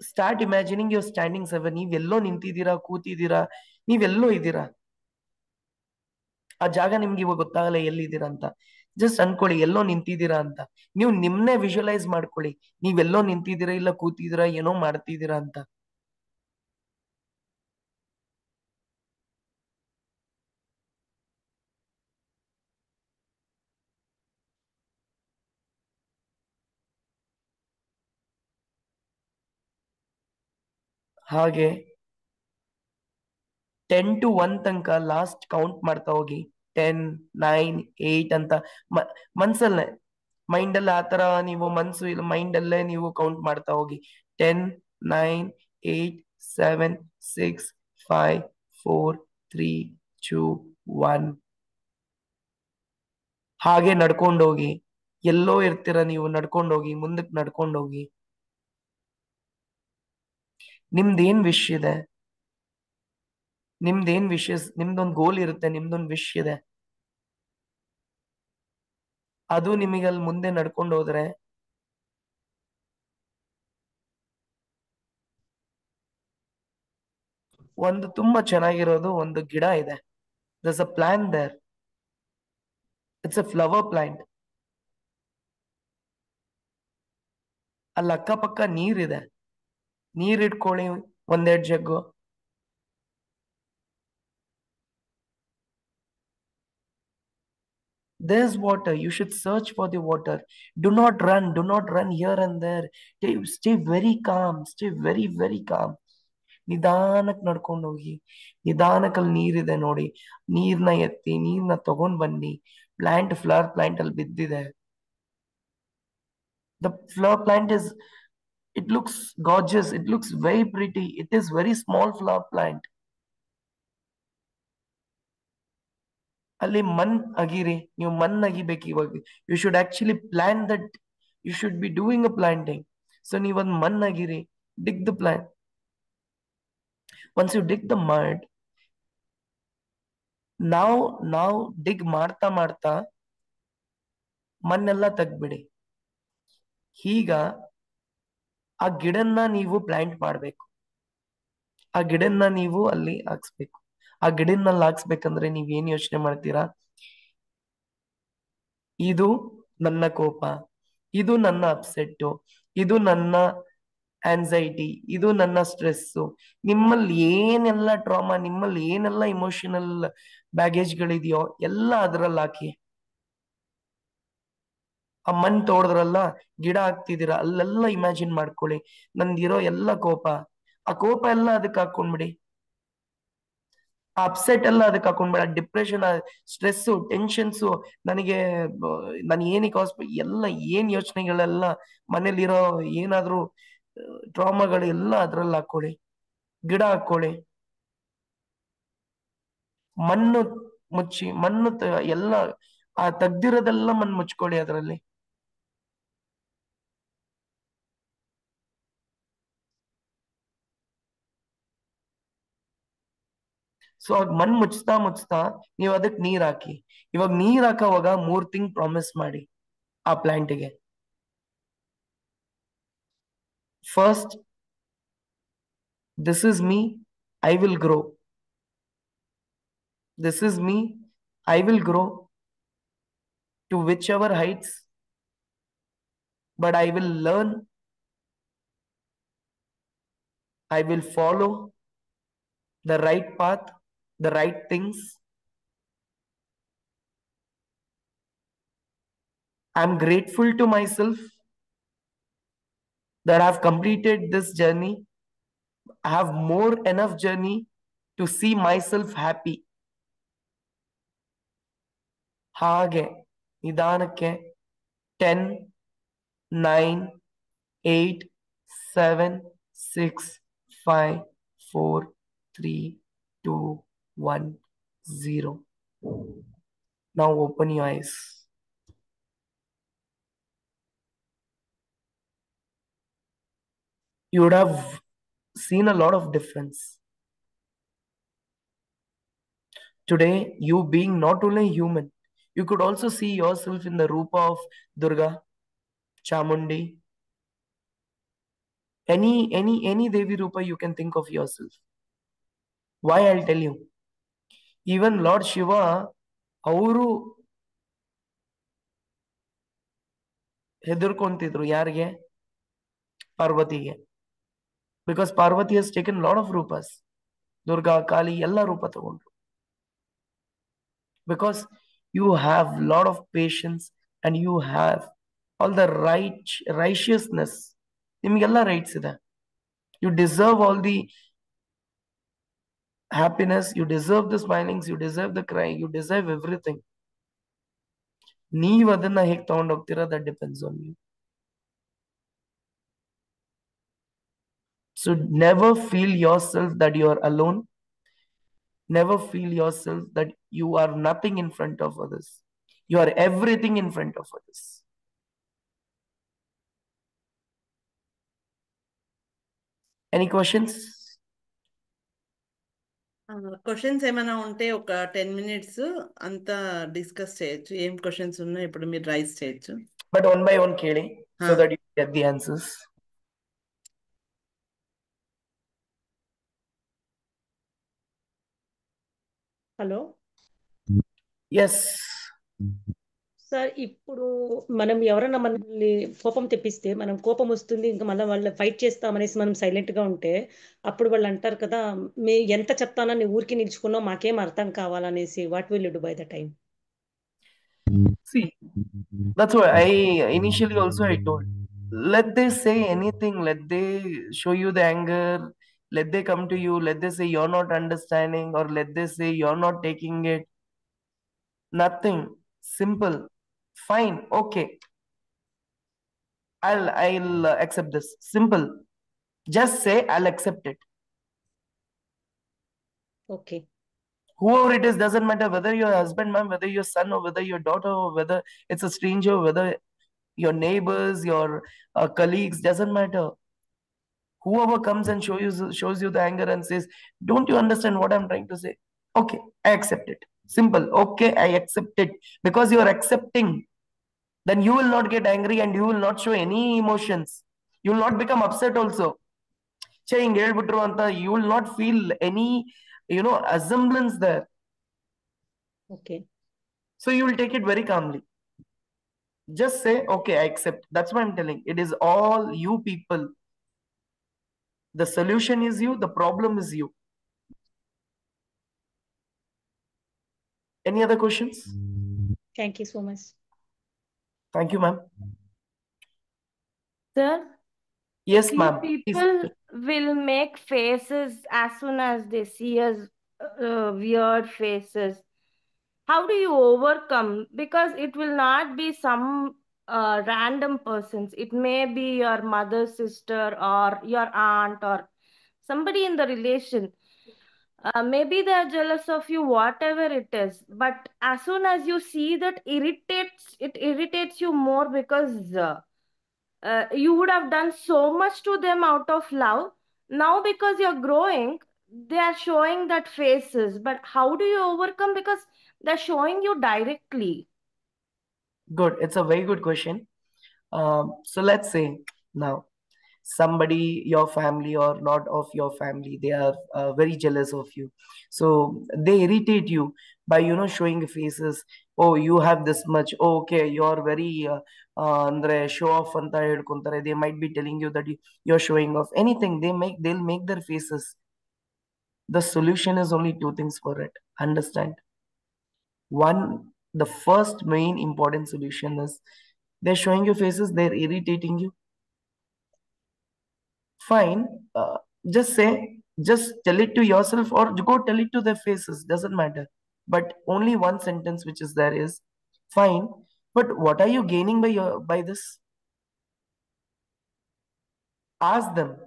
Start imagining you are standing somewhere. ನೀವೆಲ್ಲೋ ನಿಂತಿದ್ದೀರಾ, ಕೂತಿದ್ದೀರಾ, ನೀವೆಲ್ಲೋ ಇದ್ದೀರಾ. ಆ ಜಾಗ ನಿಮ್ಗೆ ಇವಾಗ ಗೊತ್ತಾಗಲ್ಲ ಎಲ್ಲಿದ್ದೀರಾ ಅಂತ. ಜಸ್ಟ್ ಅನ್ಕೊಳ್ಳಿ ಎಲ್ಲೋ ನಿಂತಿದ್ದೀರಾ ಅಂತ. ನೀವು ನಿಮ್ನೆ ವಿಜುವಲೈಸ್ ಮಾಡ್ಕೊಳ್ಳಿ, ನೀವೆಲ್ಲೋ ನಿಂತಿದ್ದೀರಾ, ಇಲ್ಲ ಕೂತಿದ್ದೀರಾ, ಏನೋ ಮಾಡ್ತಿದ್ದೀರಾ ಅಂತ. ಹಾಗೆ 10 to 1 ತನಕ ಲಾಸ್ಟ್ ಕೌಂಟ್ ಮಾಡ್ತಾ ಹೋಗಿ. 10, 9, 8 ಅಂತ ಮನ್ಸಲ್ಲೇ, ಮೈಂಡಲ್ಲಿ ಆತರ ನೀವು ಮನ್ಸು ಇಲ್ಲ ಮೈಂಡಲ್ಲೇ ನೀವು ಕೌಂಟ್ ಮಾಡ್ತಾ ಹೋಗಿ. 10, 9, 8, 7, 6, 5, 4, 3, 2, 1. ಹಾಗೆ ನಡ್ಕೊಂಡೋಗಿ. ಎಲ್ಲೋ ಇರ್ತೀರ ನೀವು, ನಡ್ಕೊಂಡೋಗಿ, ಮುಂದಕ್ಕೆ ನಡ್ಕೊಂಡೋಗಿ. ನಿಮ್ದೇನ್ ವಿಶ್ ಇದೆ, ನಿಮ್ದೊಂದು ಗೋಲ್ ಇರುತ್ತೆ, ನಿಮ್ದೊಂದು ವಿಶ್ ಇದೆ. ಅದು ನಿಮಗಲ್ಲಿ ಮುಂದೆ ನಡ್ಕೊಂಡು ಹೋದ್ರೆ ಒಂದು ತುಂಬಾ ಚೆನ್ನಾಗಿರೋದು ಒಂದು ಗಿಡ ಇದೆ. There's a plant there. It's a flower plant. ಅಲ್ಲಿ ಅಕ್ಕಪಕ್ಕ ನೀರಿದೆ. ನೀರ್ ಇಟ್ಕೊಳ್ಳಿ ಒಂದೆರಡು ಜಗ್ಗು. There's water. You should search for the water. Do not run here and there. Stay very calm. Stay very, very calm. ನಿಧಾನಕ್ಕೆ ನಡ್ಕೊಂಡು ಹೋಗಿ. ನಿಧಾನಕ್ಕಲ್ಲಿ ನೀರಿದೆ ನೋಡಿ, ನೀರ್ನ ಎತ್ತಿ, ನೀರ್ನ ತಗೊಂಡ್ ಬನ್ನಿ. ಫ್ಲವರ್ ಪ್ಲಾಂಟ್ ಅಲ್ಲಿ ಬಿದ್ದಿದೆ. The flower plant it looks gorgeous. It looks very pretty. It is very small flower plant. ಅಲ್ಲಿ ಮಣ್ ಅಗಿರಿ, ನೀವು ಮಣ್ ಅಗಿಬೇಕು ಇವಾಗ. You should actually plan that. You should be doing a planting. So ನೀವೊಂದು ಮಣ್ ಅಗಿರಿ, dig the plant. Once you dig the mud, ನಾವು ಡಿಗ್ ಮಾಡ್ತಾ ಮಾಡ್ತಾ ಮಣ್ಣೆಲ್ಲ ತೆಗ್ದ್ಬಿಡಿ. ಈಗ ಆ ಗಿಡನ್ನ ನೀವು ಪ್ಲಾಂಟ್ ಮಾಡ್ಬೇಕು. ಆ ಗಿಡನ್ನ ನೀವು ಅಲ್ಲಿ ಹಾಕ್ಸ್ಬೇಕು. ಆ ಗಿಡನಲ್ಲಿ ಹಾಕ್ಸ್ಬೇಕಂದ್ರೆ ನೀವ್ ಏನ್ ಯೋಚನೆ ಮಾಡ್ತೀರಾ? ಇದು ನನ್ನ ಕೋಪ, ಇದು ನನ್ನ ಅಪ್ಸೆಟ್, ಇದು ನನ್ನ ಆನ್ಸೈಟಿ, ಇದು ನನ್ನ ಸ್ಟ್ರೆಸ್ಸು. ನಿಮ್ಮಲ್ಲಿ ಏನೆಲ್ಲ ಟ್ರಾಮಾ, ನಿಮ್ಮಲ್ಲಿ ಏನೆಲ್ಲ ಇಮೋಷನಲ್ ಬ್ಯಾಗೇಜ್ಗಳಿದೆಯೋ ಎಲ್ಲ ಅದ್ರಲ್ಲಿ ಹಾಕಿ. ಆ ಮಣ್ ತೋಡದ್ರಲ್ಲ, ಗಿಡ ಹಾಕ್ತಿದ್ದೀರಾ, ಅಲ್ಲೆಲ್ಲ ಇಮ್ಯಾಜಿನ್ ಮಾಡ್ಕೊಳ್ಳಿ ನಂದಿರೋ ಎಲ್ಲ ಕೋಪ. ಆ ಕೋಪ ಎಲ್ಲ ಅದಕ್ಕೆ ಹಾಕೊಂಡ್ಬಿಡಿ. ಆ ಅಪ್ಸೆಟ್ ಎಲ್ಲ ಅದಕ್ಕೆ ಹಾಕೊಂಡ್ಬೇಡ. ಡಿಪ್ರೆಷನ್, ಸ್ಟ್ರೆಸ್ಸು, ಟೆನ್ಷನ್ಸು, ನಾನು ಏನಕ್ಕೆ ಎಲ್ಲ ಏನ್ ಯೋಚನೆಗಳೆಲ್ಲ ಮನೇಲಿರೋ ಏನಾದ್ರೂ ಟ್ರಾಮಾಗಳು ಎಲ್ಲ ಅದ್ರಲ್ಲಿ ಹಾಕೊಳ್ಳಿ. ಗಿಡ ಹಾಕೊಳ್ಳಿ. ಮಣ್ಣು ಮುಚ್ಚಿ, ಎಲ್ಲ ಆ ತೆಗ್ದಿರೋದೆಲ್ಲ ಮಣ್ಣು ಮುಚ್ಕೊಳ್ಳಿ ಅದರಲ್ಲಿ. ಸೊ ಆಗ ಮಣ್ಣು ಮುಚ್ತಾ ನೀವು ಅದಕ್ಕೆ ನೀರ್ ಹಾಕಿ. ಇವಾಗ ನೀರ್ ಹಾಕೋವಾಗ 3 ತಿಂಗ್ ಪ್ರಾಮಿಸ್ ಮಾಡಿ ಆ ಪ್ಲಾಂಟಿಗೆ. First, this is me, I will grow. This is me, I will grow to whichever heights, but I will learn, I will follow the right path, the right things. I'm grateful to myself that I've completed this journey. I have more enough journey to see myself happy. ಹಾಗೆ ನಿಧಾನಕ್ಕೆ 10, 9, 8, 7, 6, 5, 4, 3, 2, 1, 0. Now open your eyes. You would have seen a lot of difference. Today, you being not only human, You could also see yourself in the Rupa of Durga, Chamundi, any Devi Rupa you can think of yourself. Why? I'll tell you. Even Lord Shiva, ಅವರು ಹೆದರ್ಕೊಂತಿದ್ರು ಯಾರಿಗೆ? ಪಾರ್ವತಿಗೆ. Because Parvati has taken a lot of rupas. Durga, Kali, ಎಲ್ಲ ರೂಪ ತಗೊಂಡ್ರು. Because you have lot of patience and you have all the righteousness. ನಿಮಗೆಲ್ಲ rights ಇದೆ. You deserve all the happiness, you deserve the smilings, you deserve the crying, you deserve everything. ನೀವ್ ಅದನ್ನ ಹೇಗೆ ತಗೊಂಡೋಗ್ತೀರಾ, that depends on you. So never feel yourself that you are alone. Never feel yourself that you are nothing in front of others. You are everything in front of others. Any questions? Questions ఏమైనా ఉంటే ఒక 10 minutes అంతా discuss చేయొచ్చు. ఏం questions ఉన్నా ఇప్పుడు మీరు rise చేయొచ్చు. But one by one కేಳಿ, so that you get the answers. Hello. Yes. Sir, ఇప్పుడు మనం ఎవరైనా మనల్ని కోపం తెప్పిస్తే, మనం కోపం వస్తుంది ఇంకా మళ్ళీ వాళ్ళు ఫైట్ చేస్తామనేసి మనం సైలెంట్ గా ఉంటే, అప్పుడు వాళ్ళు అంటారు కదా, మీ ఎంత చెప్తానా నీ ఊరికి నిలుచుకున్నావు, మాకేం అర్థం కావాలనేసి. What will you do by the time? See, that's why I initially also I told, let they say anything, let they show you the anger, let they come to you, let they say you're not understanding, or let they say you're not taking it. Nothing. Simple. Fine. Okay. I'll accept this. Simple. Just say I'll accept it. Okay. Whoever it is, doesn't matter whether your husband, ma'am, whether your son, or whether your daughter, or whether it's a stranger, whether your neighbors, your colleagues, doesn't matter. Whoever comes and shows you the anger and says, don't you understand what I'm trying to say? Okay, I accept it. Simple. Okay, I accept it. Because you are accepting, then you will not get angry and you will not show any emotions. You will not become upset also. You will not feel any, assemblance there. Okay. So you will take it very calmly. Just say, okay, I accept. That's what I'm telling. It is all you people. The solution is you, the problem is you. Any other questions? Thank you so much. Thank you, ma'am. Sir? Yes, Few ma'am. people will make faces as soon as they see us, weird faces. How do you overcome? Because it will not be some random persons. It may be your mother's sister or your aunt or somebody in the relation. Maybe they are jealous of you, whatever it is. But as soon as you see that, it irritates you more because you would have done so much to them out of love. Now, because you're growing, they are showing that faces. But how do you overcome? Because they're showing you directly. Good. It's a very good question. So let's say now somebody, your family or not of your family, they are very jealous of you. So they irritate you by, showing faces. Oh, you have this much. Oh, okay, you're very andre show off anta hedkontare. They might be telling you that you're showing off. Anything they'll make their faces. The solution is only two things for it. Understand? One, the first main important solution is, they're showing you faces, they're irritating you. Fine. Just tell it to yourself or go tell it to their faces. Doesn't matter. But only one sentence which is there is, fine, but what are you gaining by this? Ask them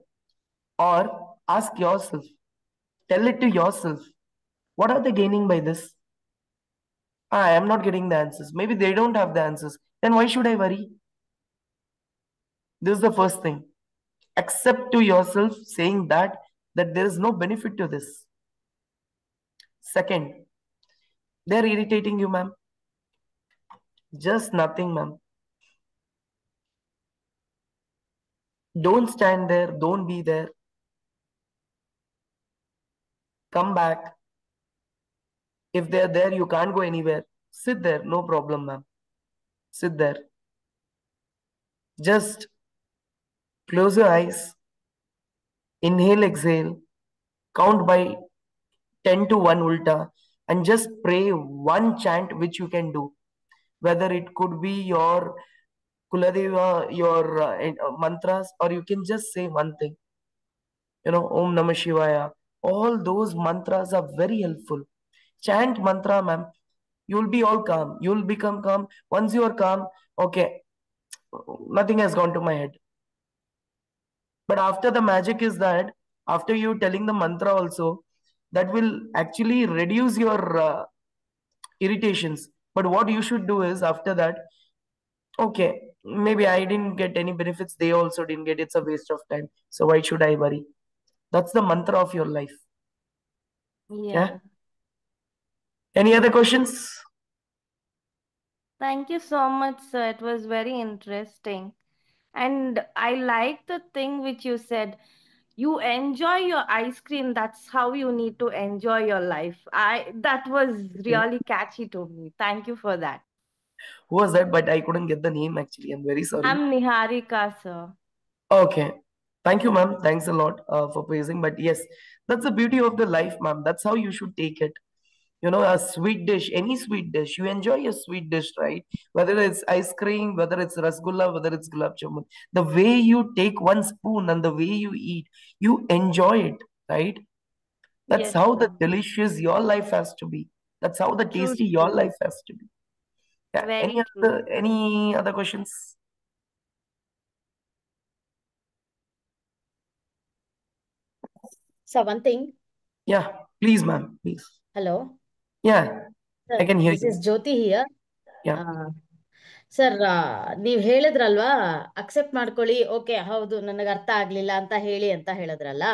or ask yourself. Tell it to yourself. What are they gaining by this? I am not getting the answers. Maybe they don't have the answers. Then why should I worry? This is the first thing. Accept to yourself saying that there is no benefit to this. Second, they're irritating you, ma'am. Just nothing, ma'am. Don't stand there. Don't be there. Come back. If they're there, you can't go anywhere. Sit there. No problem, ma'am. Sit there. Just close your eyes. Inhale, exhale. Count by 10 to 1 ulta. And just pray one chant which you can do. Whether it could be your Kuladeva, your mantras, or you can just say one thing. Om Namah Shivaya. All those mantras are very helpful. Chant mantra, ma'am. You'll be all calm. You'll become calm. Once you are calm, okay, nothing has gone to my head. But after the magic is that, after you telling the mantra also, that will actually reduce your irritations. But what you should do is after that, okay, maybe I didn't get any benefits. They also didn't get. It's a waste of time. So why should I worry? That's the mantra of your life. Yeah. Any other questions? Thank you so much, sir. It was very interesting. And I like the thing which you said. You enjoy your ice cream. That's how you need to enjoy your life. That was really catchy to me. Thank you for that. Who was that? But I couldn't get the name actually. I'm very sorry. I'm Niharika, sir. Okay. Thank you, ma'am. Thanks a lot for praising. But yes, that's the beauty of the life, ma'am. That's how you should take it. A sweet dish, any sweet dish, you enjoy a sweet dish, right? Whether it's ice cream, whether it's rasgulla, whether it's gulab jamun, the way you take one spoon and the way you eat, you enjoy it, right? That's Yes, how the sir. delicious your life has to be. That's how the True, tasty your true. life has to be. Yeah. Very true. Any other questions? So one thing. Yeah, please, ma'am, please. Hello. Yeah, Sir, I can hear this you. is Jyoti here. Yeah. Sir ನೀವ್ ಹೇಳಿದ್ರಲ್ವಾ accept ಮಾಡ್ಕೊಳ್ಳಿ, okay ಹೌದು ನನಗೆ ಅರ್ಥ ಆಗ್ಲಿಲ್ಲ ಅಂತ ಹೇಳಿ ಅಂತ ಹೇಳಿದ್ರಲ್ಲ.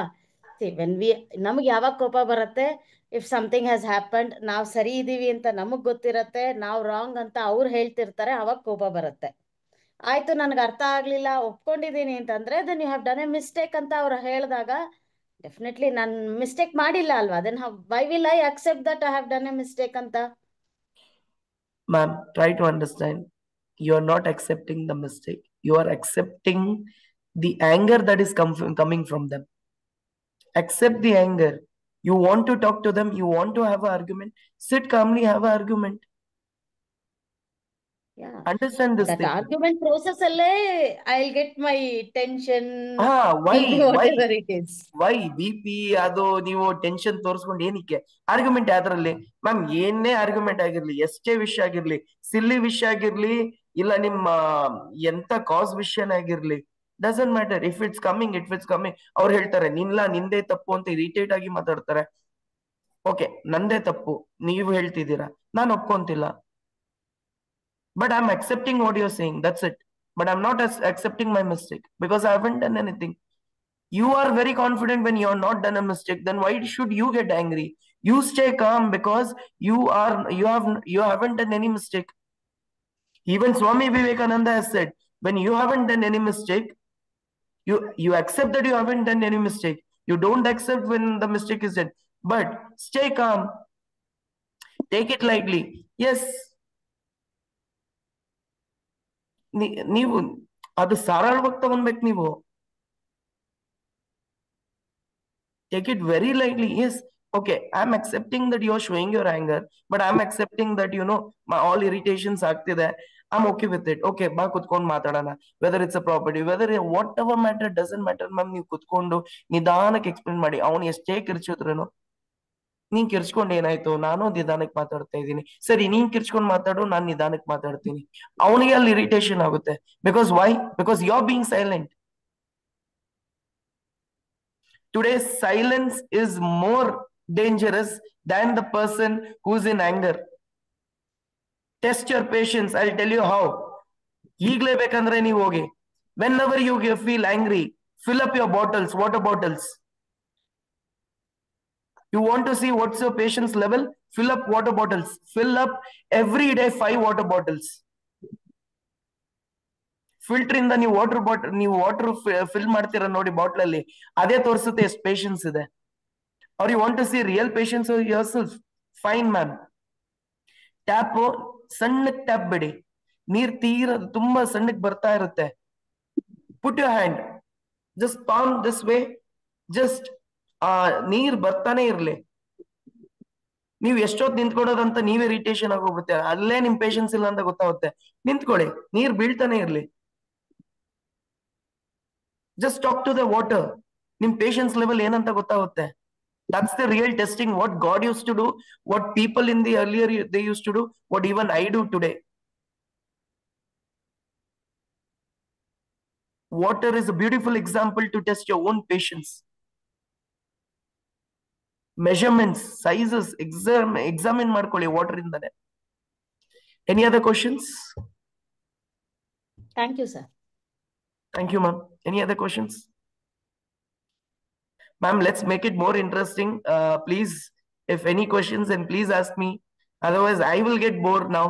ನಮ್ಗೆ ಯಾವಾಗ ಕೋಪ ಬರುತ್ತೆ? ಇಫ್ ಸಮಥಿಂಗ್ ಹ್ಯಾಸ್ ಹ್ಯಾಪನ್ಡ್, ನಾವ್ ಸರಿ ಇದೀವಿ ಅಂತ ನಮಗ್ ಗೊತ್ತಿರತ್ತೆ, ನಾವ್ ರಾಂಗ್ ಅಂತ ಅವ್ರು ಹೇಳ್ತಿರ್ತಾರೆ, ಅವಾಗ ಕೋಪ ಬರುತ್ತೆ. ಆಯ್ತು ನನಗೆ ಅರ್ಥ ಆಗ್ಲಿಲ್ಲ, ಒಪ್ಕೊಂಡಿದೀನಿ ಅಂತಂದ್ರೆ then you have done a mistake ಅಂತ ಅವ್ರು ಹೇಳಿದಾಗ ಡೆಫಿನೆಟ್ಲಿ ನಾನು ಮಿಸ್ಟೇಕ್ ಮಾಡಿಲ್ಲ ಅಲ್ವಾ, then why will I accept that I have done a mistake ಅಂತ? Ma'am, try to understand. You are not accepting the mistake. You are accepting the anger that is coming from them. Accept the anger. You want to talk to them. You want to have an argument. Sit calmly, have an argument. Yeah. Understand this That thing. argument process ಅಲ್ಲೇ I'll get my tension, Why? whatever it is. Why? BP ಅದು ನೀವು tension ತೋರಿಸ್ಕೊಂಡು ಏನಕ್ಕೆ? Argument ಯಾವ್ದ್ರಲ್ಲಿ? Ma'am ಏನೇ argument ಆಗಿರ್ಲಿ, ಎಷ್ಟೇ ವಿಷಯ ಆಗಿರ್ಲಿ, ಸಿಲ್ಲಿ ವಿಷಯ ಆಗಿರ್ಲಿ, ಇಲ್ಲ ನಿಮ್ಮ ಎಂತ ಕಾಸ್ ವಿಷಯನೇ ಆಗಿರ್ಲಿ, doesn't matter. If it's coming ಅವ್ರು ಹೇಳ್ತಾರೆ ನಿಂದೇ ತಪ್ಪು ಅಂತ ಇರಿಟೇಟ್ ಆಗಿ ಮಾತಾಡ್ತಾರೆ. ಓಕೆ, ನಂದೇ ತಪ್ಪು ನೀವು ಹೇಳ್ತಿದ್ದೀರಾ, ನಾನು ಒಪ್ಕೊಂತಿಲ್ಲ. But I'm accepting what you're saying. That's it. But I'm not accepting my mistake because I haven't done anything. You are very confident when you're not done a mistake. Then why should you get angry? You stay calm because you haven't done any mistake. Even Swami Vivekananda has said, when you haven't done any mistake, you accept that you haven't done any mistake. You don't accept when the mistake is done. But stay calm. Take it lightly. Yes. ನೀವು ಅದು ಸರಳವಾಗಿ ತಗೊಂಡ್ಬೇಕು. ನೀವು take it very lightly. Yes, okay, I'm accepting that you're showing your anger, but I'm accepting that my all irritations ಆಗ್ತಿದೆ. I'm okay with it. Okay, ಬಾ ಕುತ್ಕೊಂಡು ಮಾತಾಡೋಣ. Whether it's a property, whether whatever matter, doesn't matter ma'am. ನೀವು ಕುತ್ಕೊಂಡು ನಿಧಾನಕ್ಕೆ explain ಮಾಡಿ. ಅವನು ಎಷ್ಟೇ ಕಿರ್ಚಿದ್ರೂ ನೀನ್ ಕಿರ್ಚ್ಕೊಂಡು ಏನಾಯ್ತು, ನಾನು ನಿಧಾನಕ್ಕೆ ಮಾತಾಡ್ತಾ ಇದ್ದೀನಿ, ಸರಿ ನೀನ್ ಕಿರ್ಚ್ಕೊಂಡು ಮಾತಾಡು, ನಾನ್ ನಿಧಾನಕ್ಕೆ ಮಾತಾಡ್ತೀನಿ. ಅವನಿಗೆ ಅಲ್ಲಿ ಇರಿಟೇಷನ್ ಆಗುತ್ತೆ. Because why? Because you are being silent. Today's silence is more dangerous than the person who's in anger. Test your patience. I'll tell you how. ಈಗ್ಲೇ ಬೇಕಂದ್ರೆ ನೀವು ಹೋಗಿ, whenever you feel angry, fill up your bottles, water bottles. You want to see what's your patience level? Fill up water bottles. Fill up every day 5 water bottles. Filter ಇಂದ ನೀವು water fill ಮಾಡ್ತೀರಾ ನೋಡಿ bottle ಅಲ್ಲಿ, ಅದೇ ತೋರಿಸುತ್ತೆ ಎಷ್ಟು patience ಇದೆ. Are you want to see real patience yourself? Fine ma'am. Tap ಸಣ್ಣಕ್ ಟ್ಯಾಪ್ ಬಿಡಿ, ನೀರ್ ತೀರ ತುಂಬಾ ಸಣ್ಣಕ್ ಬರ್ತಾ ಇರುತ್ತೆ. Put your hand just palm this way, just ಆ ನೀರ್ ಬರ್ತಾನೆ ಇರ್ಲಿ. ನೀವ್ ಎಷ್ಟೊತ್ತು ನಿಂತ್ಕೊಡೋದಂತ ನೀವೇ ಇರಿಟೇಷನ್ ಆಗೋಗ್ಬಿಡುತ್ತೆ. ಅಲ್ಲೇ ನಿಮ್ ಪೇಷನ್ಸ್ ಇಲ್ಲ ಅಂತ ಗೊತ್ತಾಗುತ್ತೆ. ನಿಂತ್ಕೊಳ್ಳಿ, ನೀರ್ ಬೀಳ್ತಾನೆ ಇರ್ಲಿ. Just talk to the water. ನಿಮ್ ಪೇಷನ್ಸ್ ಲೆವೆಲ್ ಏನಂತ ಗೊತ್ತಾಗುತ್ತೆ. That's the real testing. What God used to do, what people in the earlier they used to do, what even I do today. Water is a beautiful example to test your own patience. Measurements, sizes, examine ಮಾಡ್ಕೊಳ್ಳಿ water ಇಂದಾನೆ. Any other questions? Thank you, sir. Thank you, ma'am. Any other questions? Ma'am, let's make it more interesting. Please, if any questions, then please ask me. Otherwise, I will get bored now.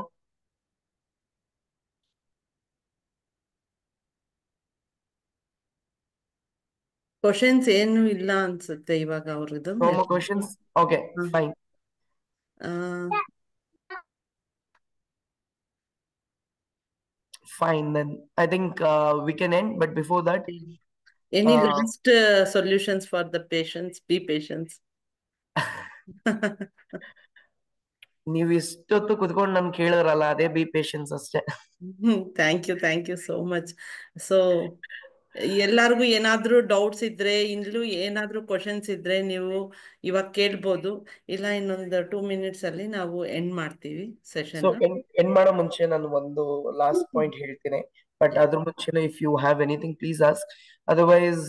Questions ಏನು ಇಲ್ಲ ಅನ್ಸುತ್ತೆ ಇವಾಗ ಅವ್ರದ್ದು. No more questions? Okay, fine. Fine, then I think we can end. But before that, any last solutions for the patients? Be patients. ನೀವು ಇಷ್ಟೊತ್ತು ಕುತ್ಕೊಂಡು ನನ್ ಕೇಳಿದ್ರಲ್ಲ, ಅದೇ ಬಿ ಪೇಷನ್ಸ್ ಅಷ್ಟೇ. Thank you so much. So ಎಲ್ಲಾರ್ಗು ಏನಾದ್ರೂ ಡೌಟ್ಸ್ ಇದ್ರೆ, ಇಲ್ಲೂ ಏನಾದ್ರೂ ಕ್ವಶನ್ಸ್ ಇದ್ರೆ ನೀವು ಇವಾಗ ಕೇಳ್ಬೋದು, ಇಲ್ಲ ಇನ್ನೊಂದು 2 minutes ಅಲ್ಲಿ ನಾವು ಎಂಡ್ ಮಾಡ್ತೀವಿ ಸೆಷನ್. ಸೊ ಎಂಡ್ ಮಾಡೋ ಮುಂಚೆ ನಾನು ಒಂದು ಲಾಸ್ಟ್ ಪಾಯಿಂಟ್ ಹೇಳ್ತೀನಿ, ಬಟ್ ಅದ್ರ ಮುಂಚೆ if you have anything please ask. Otherwise,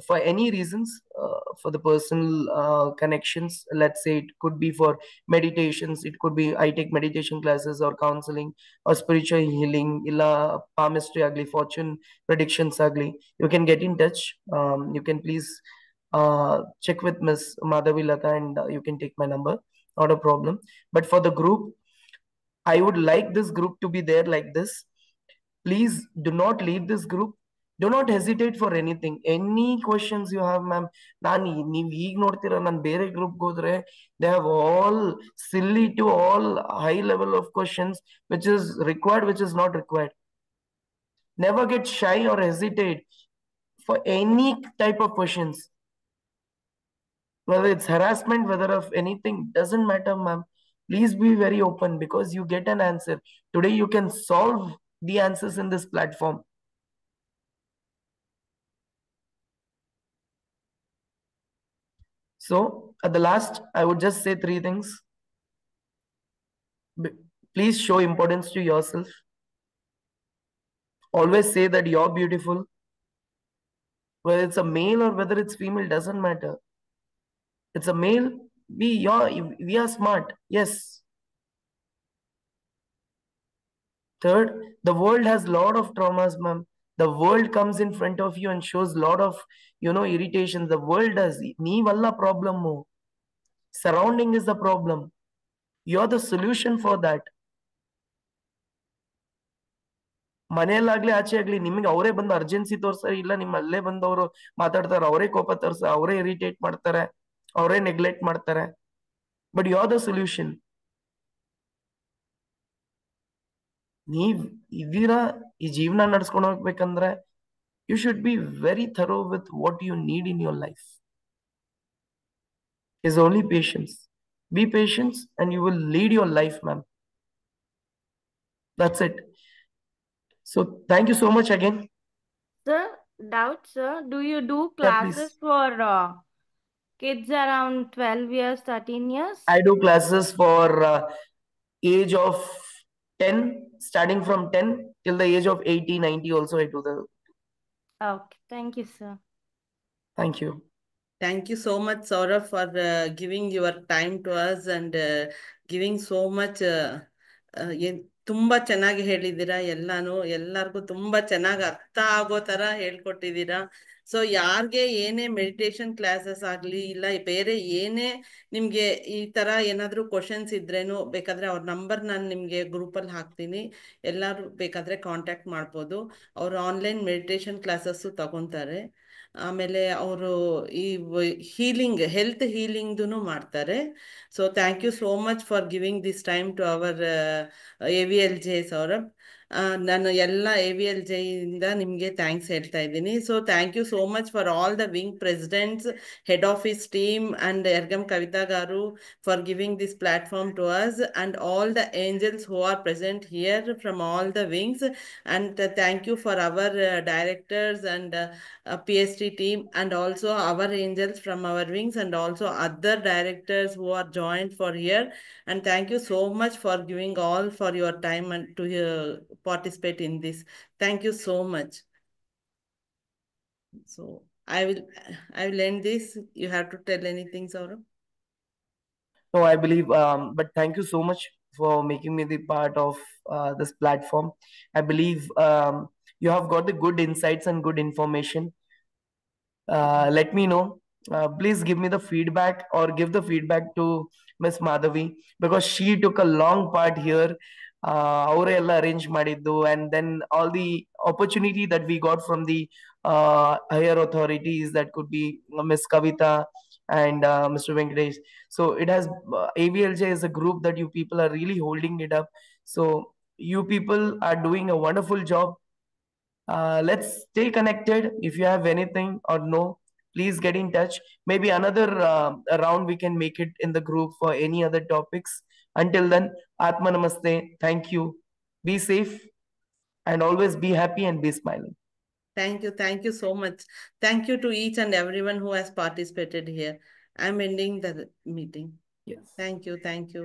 for any reasons, for the personal connections, let's say it could be for meditations, it could be I take meditation classes or counseling or spiritual healing, illa palmistry agli, fortune predictions agli, you can get in touch. You can please check with Miss Madhavi Lata and you can take my number, not a problem. But for the group, I would like this group to be there like this. Please do not leave this group. Do not hesitate for anything. Any questions you have, ma'am. ನೀವು ಈಗ ನೋಡ್ತೀರಾ, ನಾನು ಬೇರೆ group ಹೋದ್ರೆ they have all silly to all high level of questions which is required, which is not required. Never get shy or hesitate for any type of questions. Whether it's harassment, whether of anything, doesn't matter, ma'am. Please be very open because you get an answer. Today you can solve the answers in this platform. So at the last, I would just say 3 things. Please show importance to yourself. Always say that you're beautiful. Whether it's a male or whether it's female, doesn't matter. It's a male, we are smart. Yes. Third, the world has lot of traumas, ma'am. The world comes in front of you and shows lot of, irritations. The world does. Neevalla problem. Surrounding is the problem. You're the solution for that. ಮನೆಯಲ್ಲಾಗ್ಲಿ ಆಚೆ ಆಗ್ಲಿ ನಿಮ್ಗೆ ಅವರೇ ಬಂದು urgency ತೋರ್ಸ್ತಾರೆ, ಇಲ್ಲ ನಿಮ್ಮ ಅಲ್ಲೇ ಬಂದವರು ಮಾತಾಡ್ತಾರೆ, ಅವರೇ ಕೋಪ ತೋರ್ಸ್ತಾರೆ, ಅವರೇ ಇರಿಟೇಟ್ ಮಾಡ್ತಾರೆ, ಅವರೇ ನೆಗ್ಲೆಕ್ಟ್ ಮಾಡ್ತಾರೆ. But you are the solution. ನೀವ್ ಇದೀರಾ ಈ ಜೀವನ ನಡ್ಸ್ಕೊಂಡು ಹೋಗ್ಬೇಕಂದ್ರೆ you should be very thorough with what you need in your life. Is only patience. Be patient and you will lead your life, ma'am. That's it. So thank you so much again. Sir, sir. Do you do classes for kids around 12 years, 13 years? I do classes for age of 10, starting from 10 till the age of 80, 90 also I do the. Okay. Thank you, sir. Thank you. Thank you so much, Saurabh, for giving your time to us and giving so much ತುಂಬಾ ಚೆನ್ನಾಗಿ ಹೇಳಿದ್ದೀರಾ. ಎಲ್ಲರಿಗೂ ತುಂಬಾ ಚೆನ್ನಾಗಿ ಅರ್ಥ ಆಗೋ ತರ ಹೇಳ್ಕೊಟ್ಟಿದ್ದೀರಾ. So ಯಾರಿಗೆ ಏನೇ ಮೆಡಿಟೇಷನ್ ಕ್ಲಾಸಸ್ ಆಗ್ಲಿ ಇಲ್ಲ ಬೇರೆ ಏನೇ ನಿಮ್ಗೆ ಈ ತರ ಏನಾದ್ರು ಕ್ವಶನ್ಸ್ ಇದ್ರೇನು ಬೇಕಾದ್ರೆ ಅವ್ರ ನಂಬರ್ ನಾನು ನಿಮ್ಗೆ ಗ್ರೂಪಲ್ಲಿ ಹಾಕ್ತೀನಿ. ಎಲ್ಲರೂ ಬೇಕಾದ್ರೆ ಕಾಂಟ್ಯಾಕ್ಟ್ ಮಾಡ್ಬೋದು. ಅವ್ರು ಆನ್ಲೈನ್ ಮೆಡಿಟೇಷನ್ ಕ್ಲಾಸಸ್ಸು ತಗೊಂತಾರೆ. ಆಮೇಲೆ ಅವರು ಈ ಹೆಲ್ತ್ ಹೀಲಿಂಗ್ದು ಮಾಡ್ತಾರೆ. So thank you so much for giving this time to our AVLJ Saurabh. ನಾನು ಎಲ್ಲ AVLJ ಇಂದ ನಿಮಗೆ ಥ್ಯಾಂಕ್ಸ್ ಹೇಳ್ತಾ ಇದ್ದೀನಿ. So thank you so much for all the wing presidents, head office team and ಎರ್ಗಮ್ Kavitha garu for giving this platform to us and all the angels who are present here from all the wings. And thank you for our directors and PST team and also our angels from our wings and also other directors who are joined for here. And thank you so much for giving all for your time and to participate in this. Thank you so much. So I will end this. You have to tell anything, Saurabh? No, I believe, but thank you so much for making me the part of this platform. I believe you have got the good insights and good information. Let me know. Please give me the feedback or give the feedback to Miss Madhavi because she took a long part here. ಅವರೆಲ್ಲ arrange ಮಾಡಿದ್ದು and then all the opportunity that we got from the higher authorities, that could be Miss Kavita and Mr. Venkatesh. So it has AVLJ is a group that you people are really holding it up. So you people are doing a wonderful job. Let's stay connected. If you have anything or no, please get in touch. Maybe another round we can make it in the group for any other topics. Until then, Atma Namaste. Thank you. Be safe and always be happy and be smiling. Thank you. Thank you so much. Thank you to each and everyone who has participated here. I'm ending the meeting. Yes. Thank you. Thank you.